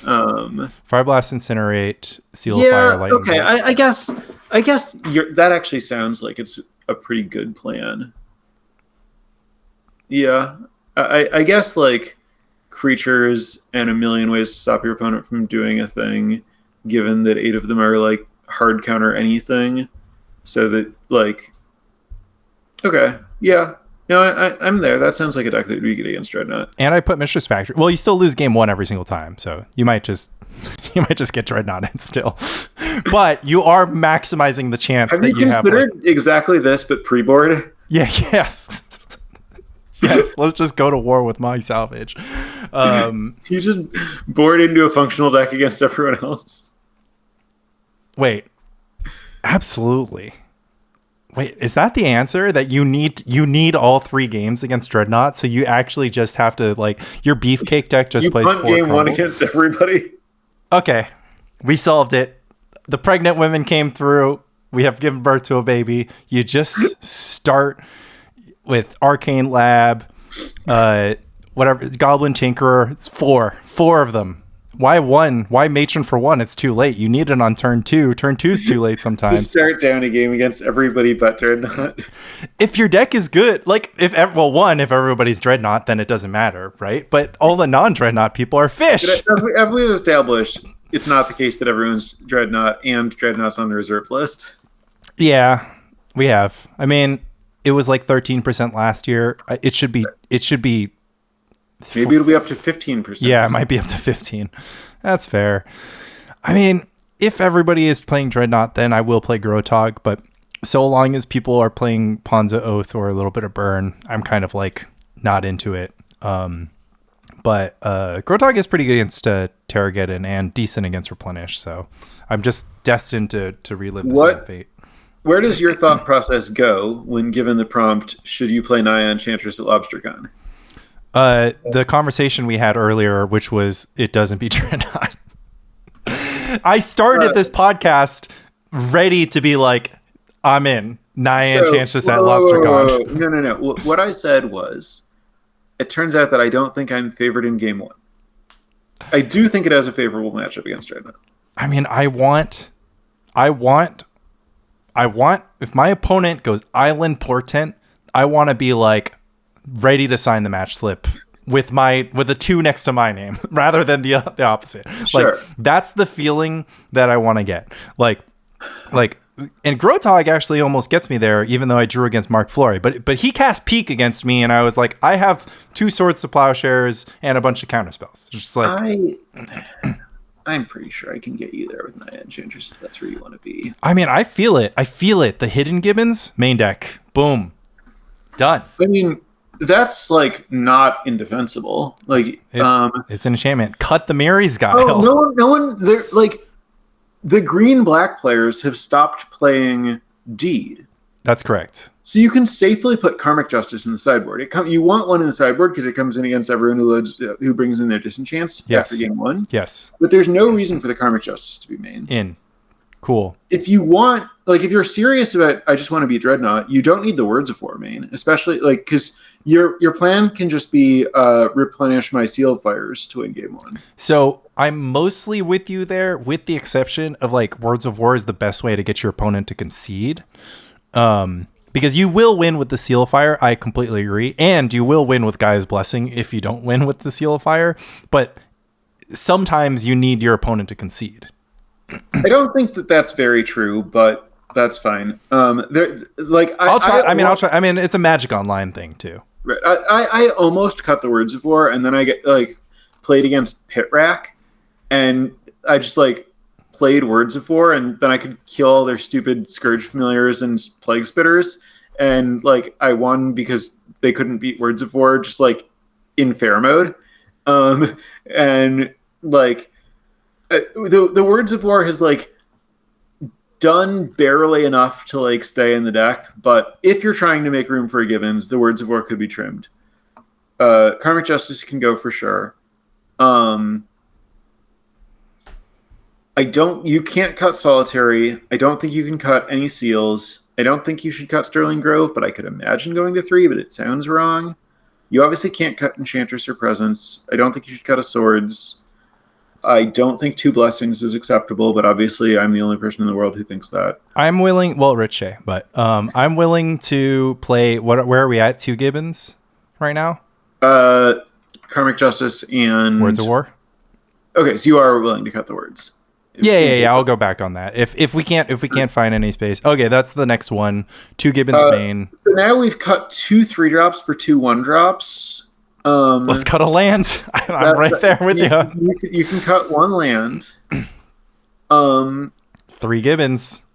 Fire Blast, Incinerate, Seal of Fire, Lightning. Okay, I guess that actually sounds like it's a pretty good plan. Yeah, I guess creatures and a million ways to stop your opponent from doing a thing, given that 8 of them are hard counter anything, so that okay, yeah. No, I'm there. That sounds like a deck that would be good against Dreadnought. And I put Mistress Factory. Well, you still lose game 1 every single time, so you might just get Dreadnoughted still. But you are maximizing the chance. Have you considered exactly this, but pre-board? Yeah. Yes. Yes. Let's just go to war with Mog Salvage. You just board into a functional deck against everyone else. Wait. Absolutely. Wait, is that the answer? That you need all 3 games against Dreadnought, so you actually just have to your Beefcake deck just plays 4 game crumble? 1 against everybody. Okay, we solved it. The pregnant women came through. We have given birth to a baby. You just start with Arcane Lab, whatever, Goblin Tinkerer. It's 4 of them. Why 1? Why Matron for 1? It's too late. You need it on turn 2. Turn 2's too late sometimes. Just start down a game against everybody but Dreadnought. If your deck is good, if everybody's Dreadnought, then it doesn't matter, right? But all the non-Dreadnought people are fish. As we've established, it's not the case that everyone's Dreadnought and Dreadnought's on the reserve list. Yeah, we have. I mean, it was 13% last year. It should be. Maybe it'll be up to 15%. Yeah, it might be up to 15. That's fair. I mean, if everybody is playing Dreadnought, then I will play Grotog, but so long as people are playing Ponza Oath or a little bit of Burn, I'm kind of not into it. But Grotog is pretty good against Terrageddon and decent against Replenish, so I'm just destined to relive the same fate. Where does your thought process go when given the prompt, should you play Naya Enchantress at LobsterCon? The conversation we had earlier, which was it doesn't beat Dreadnought. I started this podcast ready to be I'm in. Naya So, Enchantress at LobsterCon. No. What I said was, it turns out that I don't think I'm favored in game one. I do think it has a favorable matchup against Dreadnought. I mean, I want, if my opponent goes Island Portent, I want to be like ready to sign the match slip with a 2 next to my name rather than the opposite. Sure. Like, that's the feeling that I want to get. Like, and Grotog actually almost gets me there, even though I drew against Mark Flory. But he cast Peak against me, and I was like, I have 2 Swords to Plowshares and a bunch of counterspells. Just like, I'm pretty sure I can get you there with Naya Enchantress if that's where you want to be. I mean, I feel it. The Hidden Gibbons main deck, boom, done. I mean, that's like not indefensible. Like, it's an enchantment. Cut the Mary's guy. Oh, no one. They're like, the green-black players have stopped playing Deed. That's correct. So you can safely put Karmic Justice in the sideboard. You want one in the sideboard because it comes in against everyone who brings in their disenchants after game one. Yes. But there's no reason for the Karmic Justice to be main. Cool. If you want, like, if you're serious about, I just want to be Dreadnought, you don't need the Words of War main, especially like because your plan can just be replenish my Sealed Fires to win game one. So I'm mostly with you there, with the exception of like Words of War is the best way to get your opponent to concede. Because you will win with the Seal of Fire, I completely agree, and you will win with Gaia's Blessing if you don't win with the Seal of Fire. But sometimes you need your opponent to concede. I don't think that that's very true, but that's fine. I'll try. I mean, it's a Magic Online thing too. Right. I almost cut the Words of War, and then I get like played against Pit Rack, and I just like played Words of War, and then I could kill all their stupid Scourge Familiars and Plague Spitters, and like I won because they couldn't beat Words of War just like in fair mode, and like. The Words of War has like done barely enough to like stay in the deck, but if you're trying to make room for a Gibbons, the Words of War could be trimmed. Karmic Justice can go for sure. You can't cut Solitary. I don't think you can cut any Seals. I don't think you should cut Sterling Grove, but I could imagine going to 3, but it sounds wrong. You obviously can't cut Enchantress or Presence. I don't think you should cut a Swords. I don't think 2 Blessings is acceptable, but obviously I'm the only person in the world who thinks that. I'm willing, well, Riche, but I'm willing to play, where are we at? 2 Gibbons right now? Karmic Justice and... Words of War? Okay, so you are willing to cut the words. Yeah, I'll go back on that. If we can't find any space. Okay, that's the next one. 2 Gibbons main. So now we've cut 2 3-drops for 2 1-drops. Let's cut a land. I'm right there with you. You can cut 1 land. 3 Gibbons.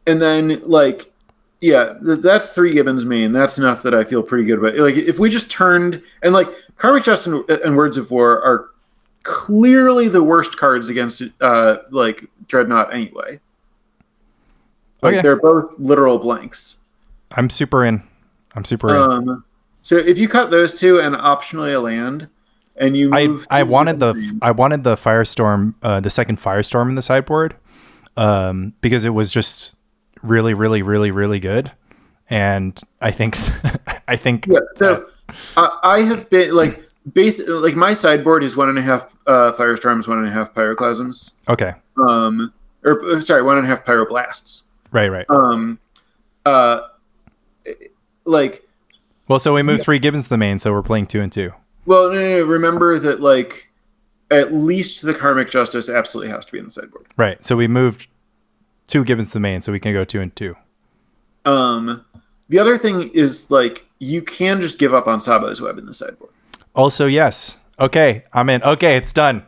And then, like, yeah, that's 3 Gibbons main. That's enough that I feel pretty good about. Like, if we just turned... And, like, Karmic Justice and Words of War are clearly the worst cards against, like, Dreadnought anyway. Like, okay. They're both literal blanks. I'm super in. So if you cut those 2 and optionally a land, and you move, I wanted the Firestorm, the second Firestorm in the sideboard, because it was just really, really, really, really good, and I think yeah. So I have been like like my sideboard is 1.5 Firestorms, 1.5 Pyroclasms. Okay. Or sorry, 1.5 Pyroblasts. Right. Like. Well, so we moved 3 Gibbons to the main, so we're playing 2 and 2. Well, no. Remember that, like, at least the Karmic Justice absolutely has to be in the sideboard. Right. So we moved 2 Gibbons to the main, so we can go 2 and 2. The other thing is, like, you can just give up on Saba's Web in the sideboard. Also, yes. Okay, I'm in. Okay, it's done.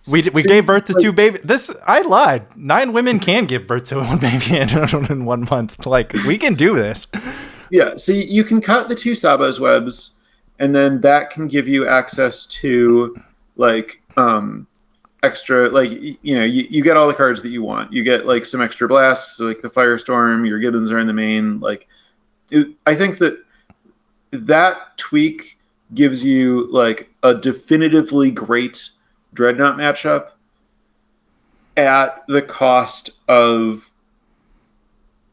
We gave birth to 2 babies. I lied. 9 women can give birth to 1 baby in 1 month. Like, we can do this. Yeah, so you can cut the 2 Saba's Webs, and then that can give you access to, like, extra, like, you know, you get all the cards that you want. You get, like, some extra blasts, so, like the Firestorm, your Gibbons are in the main. Like, I think that tweak gives you, like, a definitively great Dreadnought matchup at the cost of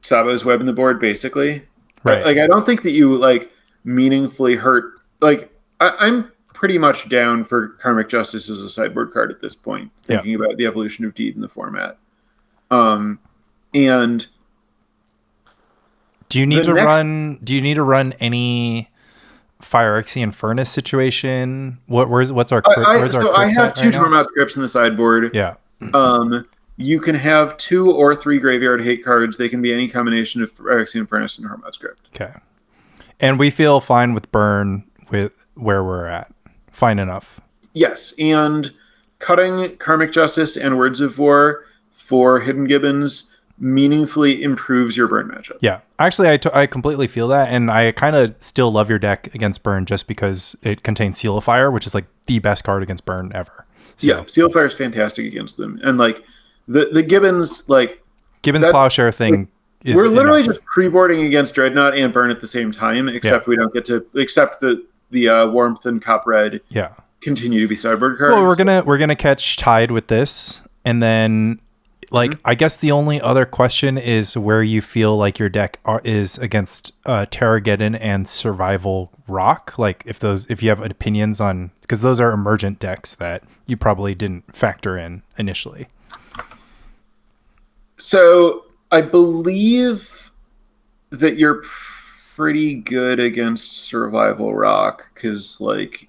Sabo's Web in the board, basically. Right. Like, I don't think that you like meaningfully hurt. Like, I'm pretty much down for Karmic Justice as a sideboard card at this point, thinking about the evolution of Deed in the format. And do you need to run any Phyrexian Furnace situation? What's our I have 2 Tormod scripts in the sideboard. Yeah. You can have 2 or 3 graveyard hate cards. They can be any combination of Phyrexian Furnace and Tormod script. Okay. And we feel fine with burn with where we're at. Fine enough. Yes, and cutting Karmic Justice and Words of War for Hidden Gibbons meaningfully improves your burn matchup. Yeah, actually, I completely feel that, and I kind of still love your deck against burn just because it contains Seal of Fire, which is like the best card against burn ever. So, yeah, Seal of Fire is fantastic against them, and like the Gibbons, like Gibbons Plowshare thing. Like, we're literally just pre-boarding against Dreadnought and burn at the same time, except we don't get to accept the Warmth and Cop Red. Yeah, continue to be sideboard cards. Well, we're gonna catch Tide with this, and then. Like, I guess the only other question is where you feel like your deck is against Terrageddon and Survival Rock. Like, if you have opinions on, because those are emergent decks that you probably didn't factor in initially. So I believe that you're pretty good against Survival Rock because like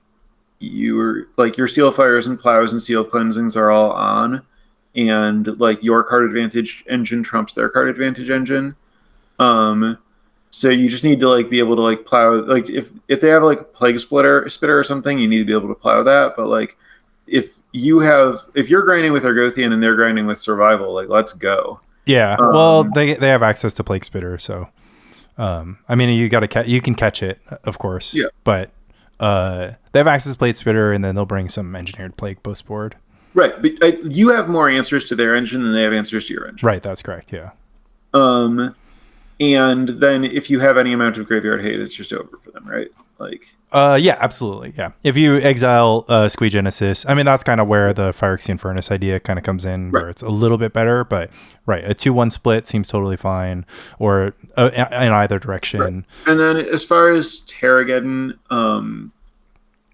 your Seal of Fires and Plows and Seal of Cleansings are all on. And like your card advantage engine trumps their card advantage engine. So you just need to like be able to like plow, like if they have like Plague Spitter or something, you need to be able to plow that. But like if you're grinding with Argothian and they're grinding with Survival, like let's go. Yeah. Well, they have access to Plague Spitter, so I mean you can catch it, of course. Yeah. But they have access to Plague Spitter, and then they'll bring some Engineered Plague post board. Right, but you have more answers to their engine than they have answers to your engine. Right, that's correct, yeah. And then if you have any amount of graveyard hate, it's just over for them, right? Like, yeah, absolutely, yeah. If you exile Squee Genesis, I mean, that's kind of where the Phyrexian Furnace idea kind of comes in, where it's a little bit better, but right, a 2-1 split seems totally fine, or in either direction. Right. And then as far as Terrageddon,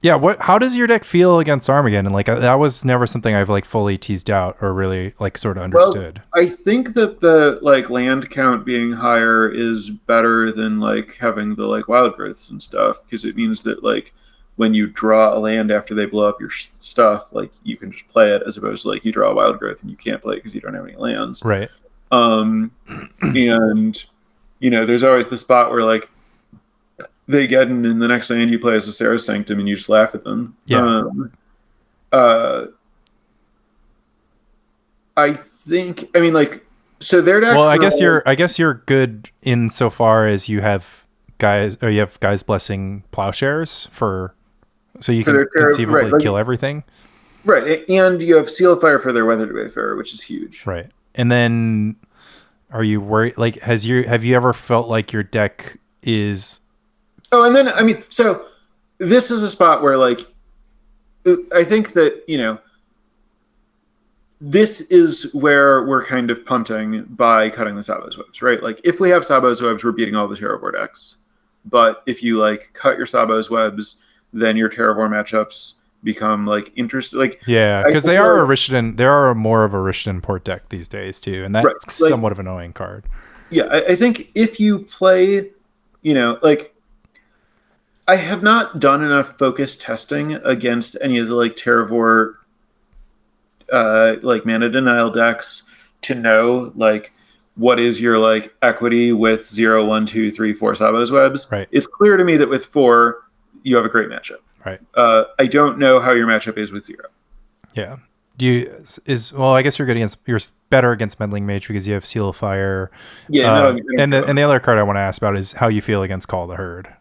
yeah, how does your deck feel against Armageddon? Like that was never something I've like fully teased out or really like sort of understood. Well, I think that the like land count being higher is better than like having the like wild growths and stuff, because it means that like when you draw a land after they blow up your stuff, like you can just play it, as opposed to like you draw a wild growth and you can't play it because you don't have any lands. Right. And you know, there's always the spot where like they get in, and the next land you play is a Sarah Sanctum, and you just laugh at them. Yeah. I think. I mean, like, so their deck. Well, I guess you're good insofar as you have guys blessing plowshares so you can conceivably kill everything. Right, and you have Seal of Fire for their Weathered Wayfarer, which is huge. Right, and then are you worried? Like, have you ever felt like your deck is? Oh, and then, I mean, so this is a spot where, like, I think that, you know, this is where we're kind of punting by cutting the Sabo's Webs, right? Like, if we have Sabo's Webs, we're beating all the Terravor decks. But if you, like, cut your Sabo's Webs, then your Terravor matchups become, like, interesting. Like, yeah, because they are more of a Rishadan port deck these days, too, and that's somewhat of an annoying card. Yeah, I think if you play, you know, like, I have not done enough focus testing against any of the like Terravor like mana denial decks to know like what is your like equity with 0, 1, 2, 3, 4 Sabo's Webs. Right. It's clear to me that with 4 you have a great matchup. Right. I don't know how your matchup is with 0. Yeah. I guess you're better against Meddling Mage because you have Seal of Fire. Yeah. And the other card I want to ask about is how you feel against Call of the Herd.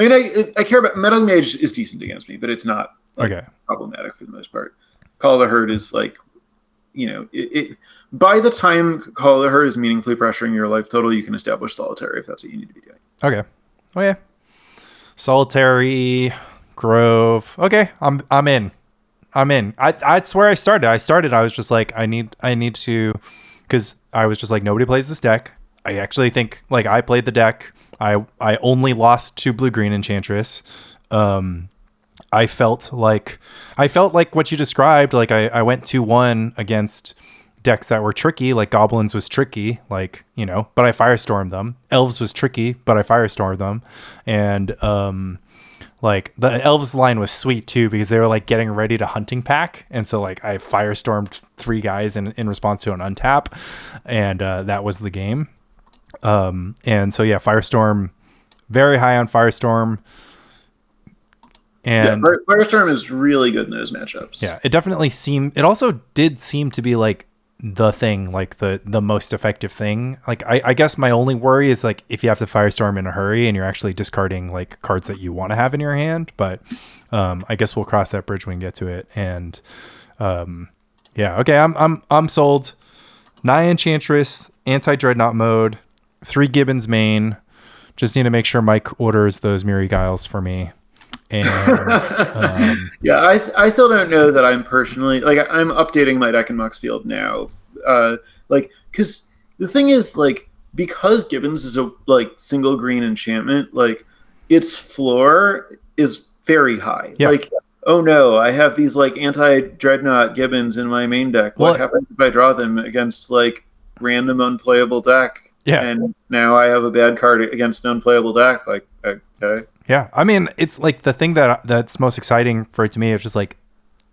I mean, I care about Meddling Mage is decent against me, but it's not problematic for the most part. Call of the Herd is like, you know, it by the time Call of the Herd is meaningfully pressuring your life total, you can establish Solitary if that's what you need to be doing. Okay. Oh yeah. Solitary, Grove. Okay, I'm in. That's where I started. I was just like, I need to, because I was just like, nobody plays this deck. I actually think like I played the deck. I only lost to blue-green enchantress. I felt like what you described. Like I went 2-1 against decks that were tricky. Like goblins was tricky, like, you know, but I firestormed them. Elves was tricky, but I firestormed them. And like the elves line was sweet too, because they were like getting ready to hunting pack, and so like I firestormed 3 guys in response to an untap, and that was the game. And so yeah, firestorm, very high on firestorm. And yeah, Firestorm is really good in those matchups. Yeah, it also did seem to be like the thing, like the most effective thing. Like I guess my only worry is like if you have to firestorm in a hurry and you're actually discarding like cards that you want to have in your hand. But I guess we'll cross that bridge when we get to it. And yeah, okay, I'm sold. Naya Enchantress, anti-dreadnought mode, 3 Gibbons main. Just need to make sure Mike orders those Miri Guiles for me. And yeah, I still don't know that I'm personally like I'm updating my deck in Muxfield now, like because the thing is like because Gibbons is a like single green enchantment, like its floor is very high. Yeah. Like, oh no, I have these like anti-dreadnought Gibbons in my main deck. What happens if I draw them against like random unplayable deck? Yeah, and now I have a bad card against an unplayable deck. Like, okay. Yeah, I mean, it's like the thing that's most exciting for it to me is just like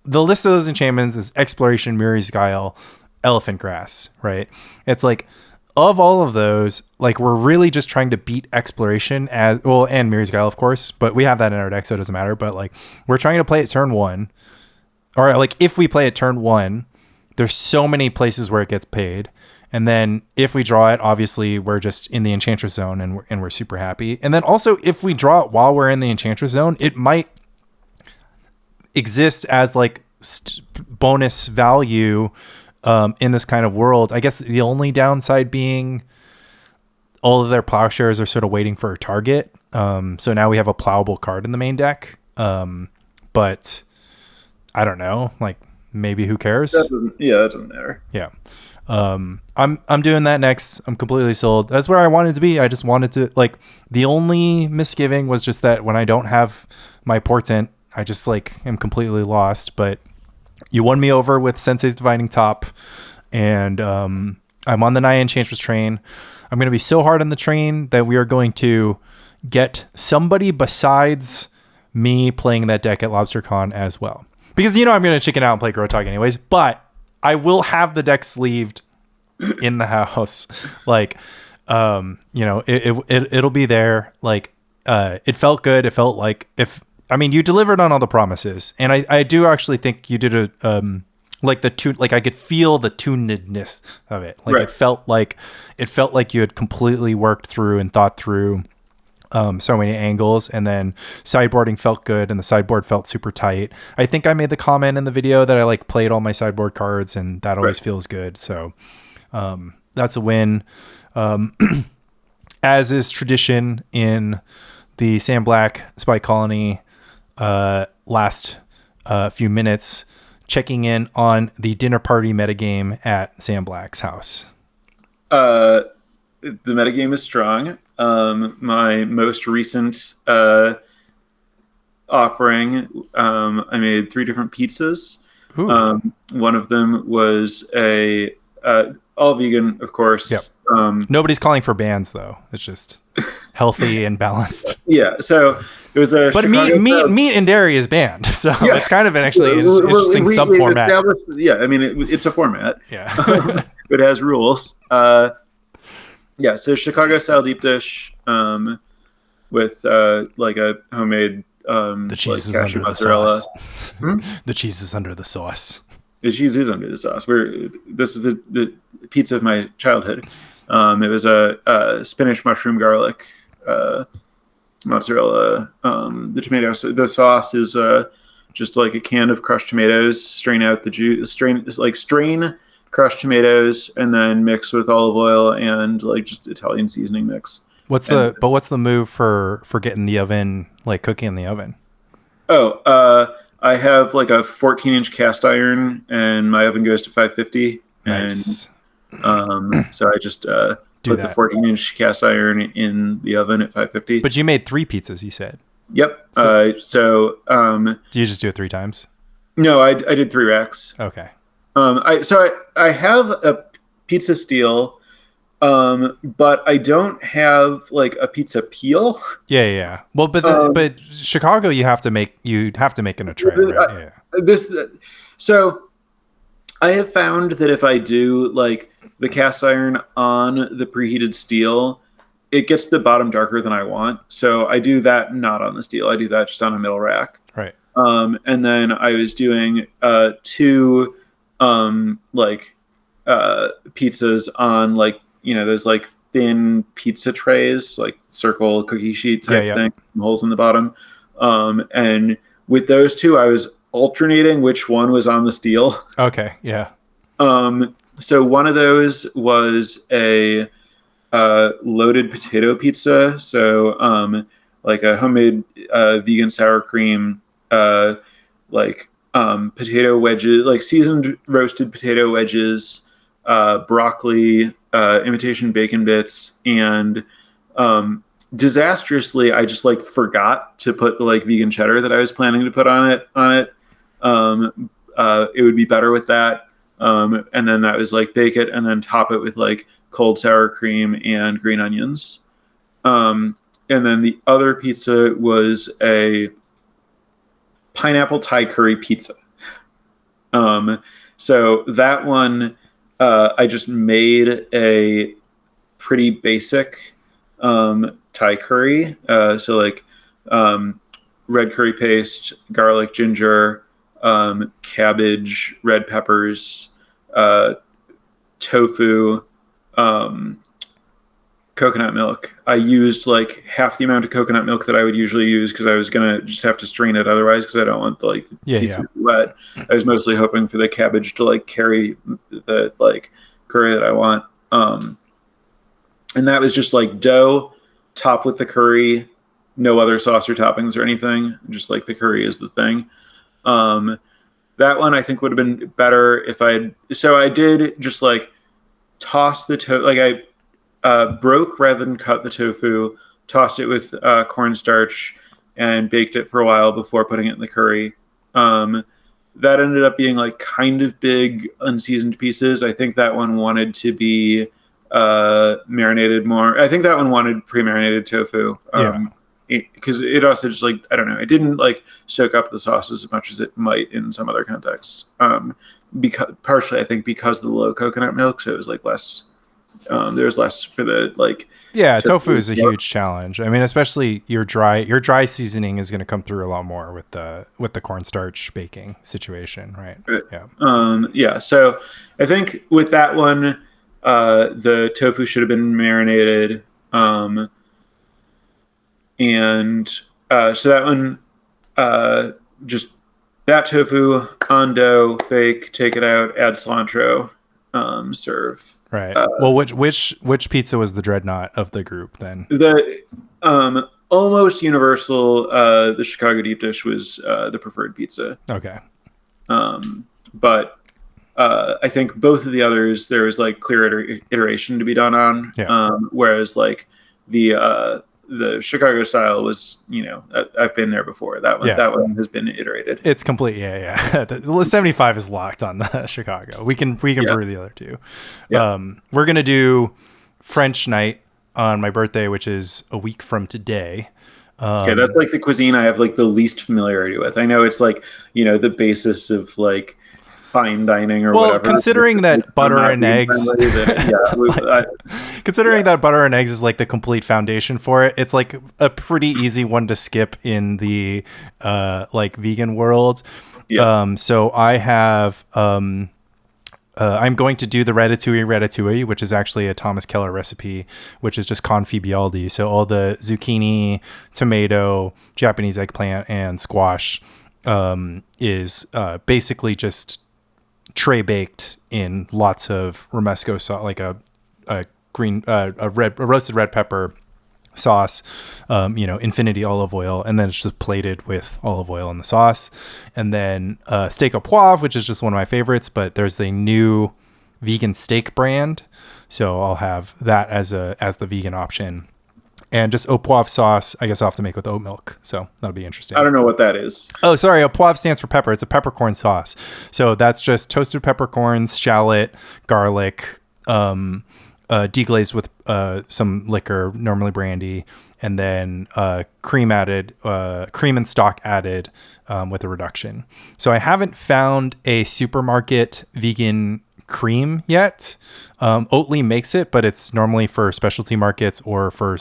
the list of those enchantments is Exploration, Miri's Guile, Elephant Grass, right? It's like of all of those, like we're really just trying to beat Exploration as well, and Miri's Guile, of course, but we have that in our deck, so it doesn't matter. But like we're trying to play it turn 1, or like if we play it turn 1, there's so many places where it gets paid. And then if we draw it, obviously we're just in the Enchantress zone and we're super happy. And then also if we draw it while we're in the Enchantress zone, it might exist as like bonus value in this kind of world. I guess the only downside being all of their plowshares are sort of waiting for a target. So now we have a plowable card in the main deck. But I don't know, like maybe who cares? That doesn't matter. Yeah. I'm doing that next. I'm completely sold. That's where I wanted to be. I just wanted to like the only misgiving was just that when I don't have my portent, I just like am completely lost. But you won me over with Sensei's Divining Top, and I'm on the Naya Enchantress train. I'm going to be so hard on the train that we are going to get somebody besides me playing that deck at LobsterCon as well. Because you know I'm going to chicken out and play Grotog anyways, but I will have the deck sleeved in the house. Like, you know, it'll be there. Like, it felt good. It felt like you delivered on all the promises. And I do actually think you did like the tune, like I could feel the tunedness of it. Like right. It felt like you had completely worked through and thought through so many angles, and then sideboarding felt good and the sideboard felt super tight. I think I made the comment in the video that I like played all my sideboard cards, and that always feels good. So that's a win. As is tradition in the Sam Black Spy Colony, last few minutes checking in on the dinner party metagame at Sam Black's house. The metagame is strong. My most recent offering, I made 3 different pizzas. One of them was a all vegan, of course. Yep. Nobody's calling for bans though. It's just healthy and balanced. Yeah. So it was a. But meat and dairy is banned, so it's kind of an interesting sub format. Yeah, I mean it's a format. Yeah. It has rules. Yeah, so Chicago style deep dish with like a homemade the cheese like is under mozzarella. The sauce. The cheese is under the sauce. The cheese is under the sauce. This is the pizza of my childhood. It was a spinach, mushroom, garlic, mozzarella. The tomatoes. The sauce is just like a can of crushed tomatoes. Strain out the juice. Strain crushed tomatoes and then mix with olive oil and like just Italian seasoning mix. What's the move for getting the oven, like cooking in the oven? I have like a 14-inch cast iron and my oven goes to 550. Nice. And so I just put the 14-inch cast iron in the oven at 550. But you made 3 pizzas, you said. Yep. Do you just do it 3 times? No, I did 3 racks. Okay. I have a pizza steel, but I don't have like a pizza peel. Yeah. Well, but Chicago, you have to make in a tray, right? Yeah. So I have found that if I do like the cast iron on the preheated steel, it gets the bottom darker than I want. So I do that not on the steel. I do that just on a middle rack. Right. And then I was doing 2 pizzas on like, those like thin pizza trays, like circle cookie sheet type thing, some holes in the bottom. And with those 2, I was alternating which one was on the steel. Okay. Yeah. So one of those was a loaded potato pizza. So like a homemade vegan sour cream, potato wedges, like seasoned roasted potato wedges, broccoli, imitation bacon bits, and disastrously, I just like forgot to put the like vegan cheddar that I was planning to put on it. It would be better with that. And then that was like bake it and then top it with like cold sour cream and green onions. And then the other pizza was a pineapple Thai curry pizza. So that one, I just made a pretty basic Thai curry. So like red curry paste, garlic, ginger, cabbage, red peppers, tofu, coconut milk. I used like half the amount of coconut milk that I would usually use because I was gonna just have to strain it otherwise because I don't want the piece to be wet. I was mostly hoping for the cabbage to like carry the like curry that I want. And that was just like dough, top with the curry, no other sauce or toppings or anything. Just like the curry is the thing. That one I think would have been better if I did just like toss the I broke rather than cut the tofu, tossed it with cornstarch, and baked it for a while before putting it in the curry. That ended up being like kind of big, unseasoned pieces. I think that one wanted to be marinated more. I think that one wanted pre-marinated tofu. Because it also just like, I don't know, it didn't like soak up the sauce as much as it might in some other contexts. Because partially, I think because of the low coconut milk, so it was like less. There was less for the like. Yeah, tofu is a huge challenge. I mean, especially your dry seasoning is going to come through a lot more with the cornstarch baking situation, right? Yeah. So I think with that one, the tofu should have been marinated. And so that one, just that tofu on dough, bake, take it out, add cilantro, serve. Right. Well, which pizza was the dreadnought of the group then? The almost universal, the Chicago deep dish was the preferred pizza. Okay. But I think both of the others there was like clear iteration to be done on. Yeah. Whereas like the Chicago style was, I've been there before. That one has been iterated. It's complete. Yeah. The 75 is locked on the Chicago. We can brew the other 2. Yeah. We're going to do French night on my birthday, which is a week from today. Okay. That's like the cuisine I have like the least familiarity with. I know it's like, the basis of like fine dining or whatever. Considering that butter and eggs, that butter and eggs is like the complete foundation for it, it's like a pretty easy one to skip in the like vegan world. Yeah. So I have I'm going to do the ratatouille, which is actually a Thomas Keller recipe, which is just confit bialdi. So all the zucchini, tomato, Japanese eggplant, and squash is basically just tray baked in lots of romesco sauce, like a roasted red pepper sauce, infinity olive oil, and then it's just plated with olive oil in the sauce. And then steak au poivre, which is just one of my favorites, but there's the new vegan steak brand. So I'll have that as the vegan option. And just au poivre sauce, I guess I'll have to make with oat milk. So that'll be interesting. I don't know what that is. Oh, sorry. Au poivre stands for pepper. It's a peppercorn sauce. So that's just toasted peppercorns, shallot, garlic, deglazed with some liquor, normally brandy, and then cream and stock added with a reduction. So I haven't found a supermarket vegan cream yet. Oatly makes it, but it's normally for specialty markets or for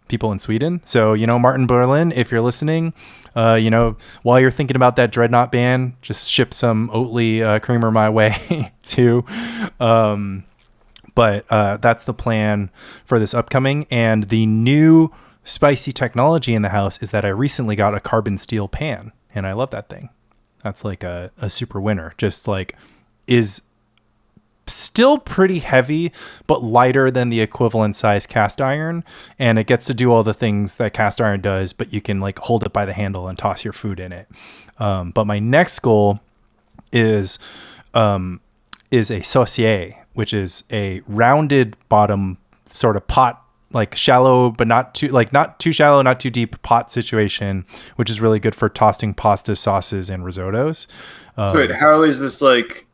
people in Sweden. So, Martin Berlin, if you're listening, while you're thinking about that Dreadnought ban, just ship some Oatly creamer my way too. But that's the plan for this upcoming. And the new spicy technology in the house is that I recently got a carbon steel pan, and I love that thing. That's like a super winner. Just like is still pretty heavy, but lighter than the equivalent size cast iron. And it gets to do all the things that cast iron does, but you can like hold it by the handle and toss your food in it. But my next goal is a saucier, which is a rounded bottom sort of pot, like shallow, but not too shallow, not too deep pot situation, which is really good for tossing pasta, sauces, and risottos. So wait, how is this like?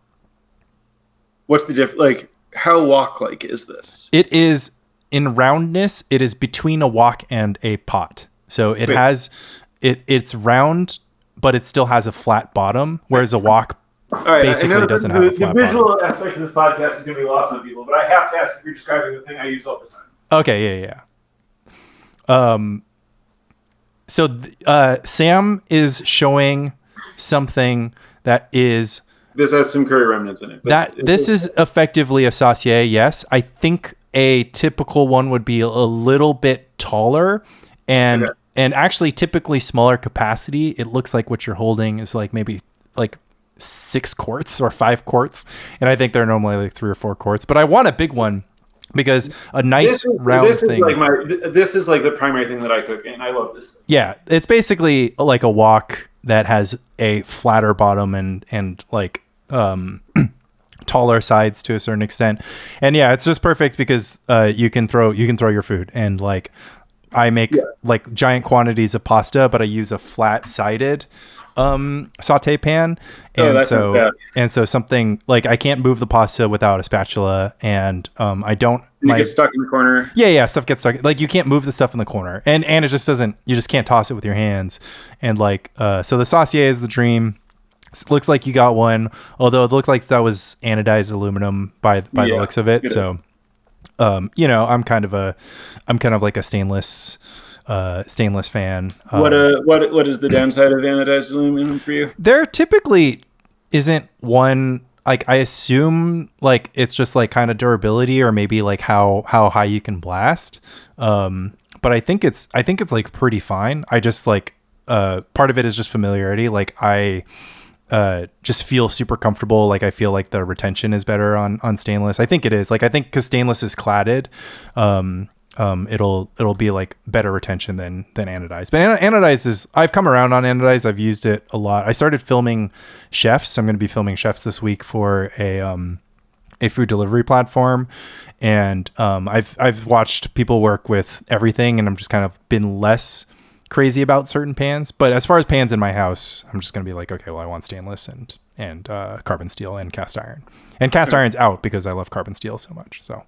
What's the difference? Like, how wok-like is this? It is in roundness. It is between a wok and a pot. So it's round, but it still has a flat bottom, whereas a wok basically doesn't have a flat bottom. The visual aspect of this podcast is going to be lost on people, but I have to ask if you're describing the thing I use all the time. Okay, yeah. So Sam is showing something that is. This has some curry remnants in it. This is effectively a saucier, yes. I think a typical one would be a little bit taller and actually typically smaller capacity. It looks like what you're holding is like maybe like 6 quarts or 5 quarts. And I think they're normally like 3 or 4 quarts. But I want a big one because a nice round thing. This is like the primary thing that I cook in. I love this. Yeah, it's basically like a wok that has a flatter bottom and like taller sides to a certain extent. And yeah, it's just perfect because you can throw your food, and like I make like giant quantities of pasta, but I use a flat sided saute pan. And so something like I can't move the pasta without a spatula, and I don't get stuck in the corner. Yeah, stuff gets stuck. Like you can't move the stuff in the corner, and it just doesn't. You just can't toss it with your hands. And like so the saucier is the dream. It looks like you got one, although it looked like that was anodized aluminum by the looks of it. So I'm kind of like a stainless fan. What is the downside of anodized aluminum for you? There typically isn't one. Like I assume like it's just like kind of durability, or maybe like how high you can blast. But I think it's like pretty fine. I just like part of it is just familiarity. Like I just feel super comfortable. Like I feel like the retention is better on stainless. I think it is. Like I think because stainless is cladded, it'll be like better retention than anodized. But anodized is, I've come around on anodized. I've used it a lot. I started filming chefs. I'm going to be filming chefs this week for a food delivery platform, and I've watched people work with everything, and I'm just kind of been less crazy about certain pans. But as far as pans in my house, I'm just gonna be like, okay, well, I want stainless and carbon steel and cast iron. And cast iron's out because I love carbon steel so much. So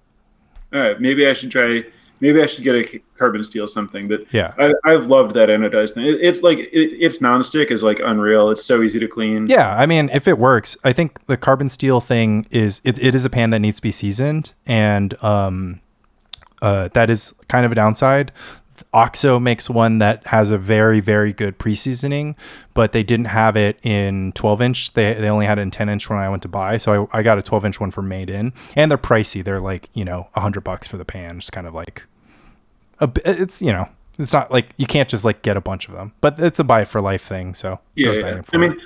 all right, maybe I should get a carbon steel something. But yeah, I've loved that anodized thing. It's like it's nonstick is like unreal. It's so easy to clean. Yeah, I mean, if it works, I think the carbon steel thing is it is a pan that needs to be seasoned, and that is kind of a downside. OXO makes one that has a very, very good pre-seasoning, but they didn't have it in 12-inch. They only had it in 10-inch when I went to buy. So I got a 12-inch one from Made In, and they're pricey. They're like, $100 for the pan. It's kind of like it's not like you can't just like get a bunch of them, but it's a buy it for life thing. So yeah. I mean,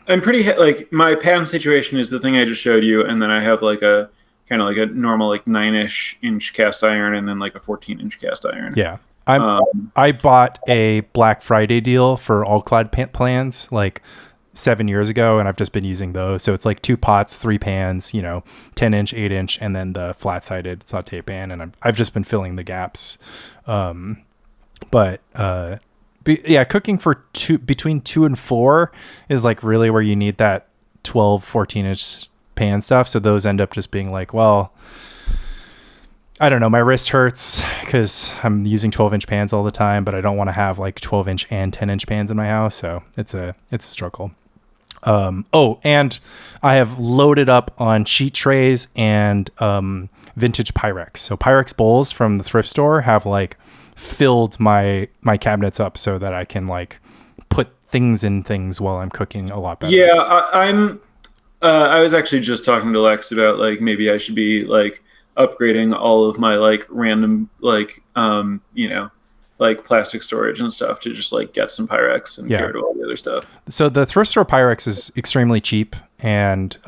I'm pretty like my pan situation is the thing I just showed you, and then I have like a kind of like a normal like 9-inch cast iron, and then like a 14-inch cast iron. Yeah. I bought a Black Friday deal for all clad plans. Like 7 years ago, and I've just been using those. So it's like 2 pots, 3 pans, 10-inch, 8-inch, and then the flat-sided saute pan, and I've just been filling the gaps. Cooking for between 2 and 4 is like really where you need that 12, 14-inch pan stuff. So those end up just being like, well, I don't know, my wrist hurts because I'm using 12-inch pans all the time, but I don't want to have like 12-inch and 10-inch pans in my house. So it's a struggle. And I have loaded up on sheet trays and vintage Pyrex. So Pyrex bowls from the thrift store have like filled my cabinets up so that I can like put things in things while I'm cooking a lot better. Yeah, I was actually just talking to Lex about like maybe I should be like upgrading all of my like random like like plastic storage and stuff to just like get some Pyrex and get rid of all the other stuff. So the thrift store Pyrex is extremely cheap and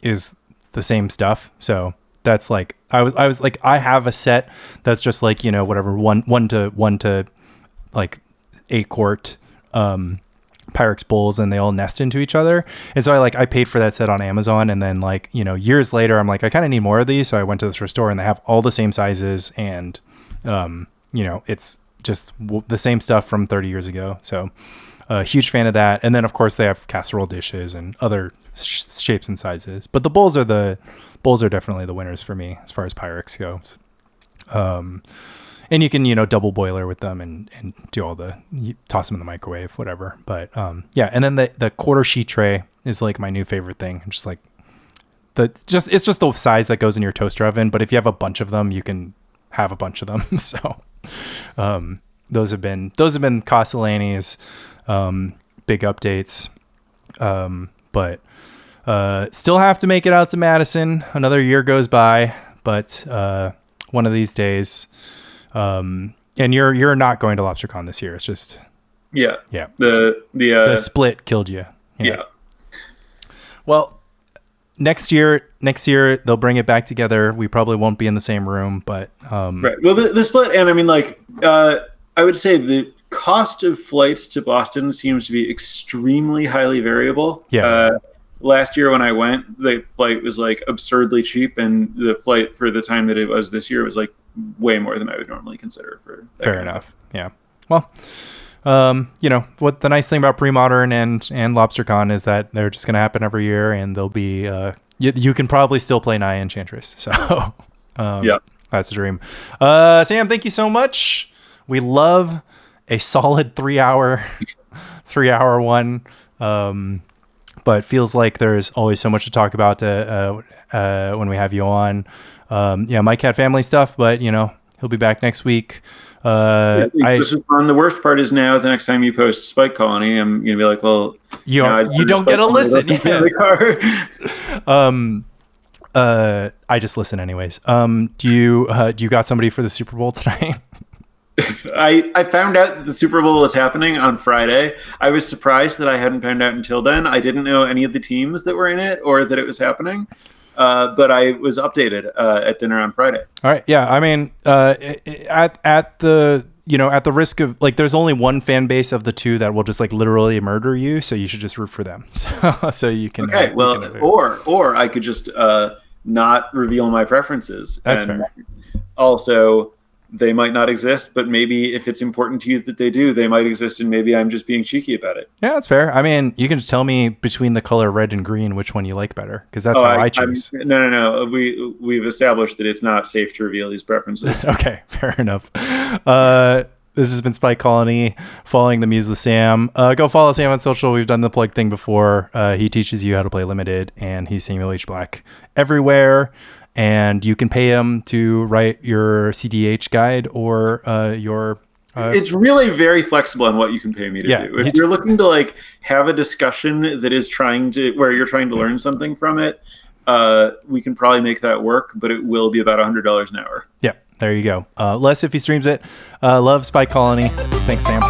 is the same stuff. So that's like I was like, I have a set that's just like, whatever, one to like 8 quart Pyrex bowls, and they all nest into each other. And so I paid for that set on Amazon, and then like, years later I'm like, I kind of need more of these. So I went to the thrift store and they have all the same sizes, and it's just the same stuff from 30 years ago. So a huge fan of that. And then of course they have casserole dishes and other shapes and sizes, but the bowls are definitely the winners for me as far as Pyrex goes. And you can, double boiler with them and do all toss them in the microwave, whatever. But and then the quarter sheet tray is like my new favorite thing. Just like it's just the size that goes in your toaster oven. But if you have a bunch of them, you can have a bunch of them. So those have been Castellani's big updates. But still have to make it out to Madison. Another year goes by, but one of these days. And you're not going to LobsterCon this year. It's just yeah. The split killed you. Yeah. Well, next year they'll bring it back together. We probably won't be in the same room, but right. Well, the split, and I mean, like, I would say the cost of flights to Boston seems to be extremely highly variable. Yeah. Last year when I went, the flight was like absurdly cheap, and the flight for the time that it was this year was like way more than I would normally consider for that. Fair enough. Yeah. Well, what the nice thing about Pre-Modern and LobsterCon is that they're just going to happen every year, and they'll be you can probably still play Naya Enchantress. So that's a dream. Sam, thank you so much. We love a solid 3 hour one. But it feels like there's always so much to talk about when we have you on. Mike had family stuff, but he'll be back next week. This is fun. The worst part is now the next time you post Spike Colony, I'm gonna be like, well, you don't get a listen. I just listen anyways. Do you got somebody for the Super Bowl tonight? I found out that the Super Bowl was happening on Friday. I was surprised that I hadn't found out until then. I didn't know any of the teams that were in it or that it was happening. But I was updated at dinner on Friday. All right. Yeah. I mean, at the risk of like, there's only one fan base of the two that will just like literally murder you. So you should just root for them. So you can. Okay. Or I could just not reveal my preferences. That's fair. Also, they might not exist, but maybe if it's important to you that they do, they might exist, and maybe I'm just being cheeky about it. Yeah, that's fair. I mean, you can just tell me between the color red and green which one you like better, because that's how I choose. No. We've established that it's not safe to reveal these preferences. Okay, fair enough. This has been Spike Colony, following the Muse with Sam. Go follow Sam on social. We've done the plug thing before. He teaches you how to play Limited, and he's Samuel H. Black everywhere. And you can pay him to write your CDH guide or your... it's really very flexible on what you can pay me to do. If you're looking to like have a discussion that is where you're trying to learn something from it, we can probably make that work, but it will be about $100 an hour. Yeah, there you go. Less if he streams it. Love Spike Colony. Thanks, Sam.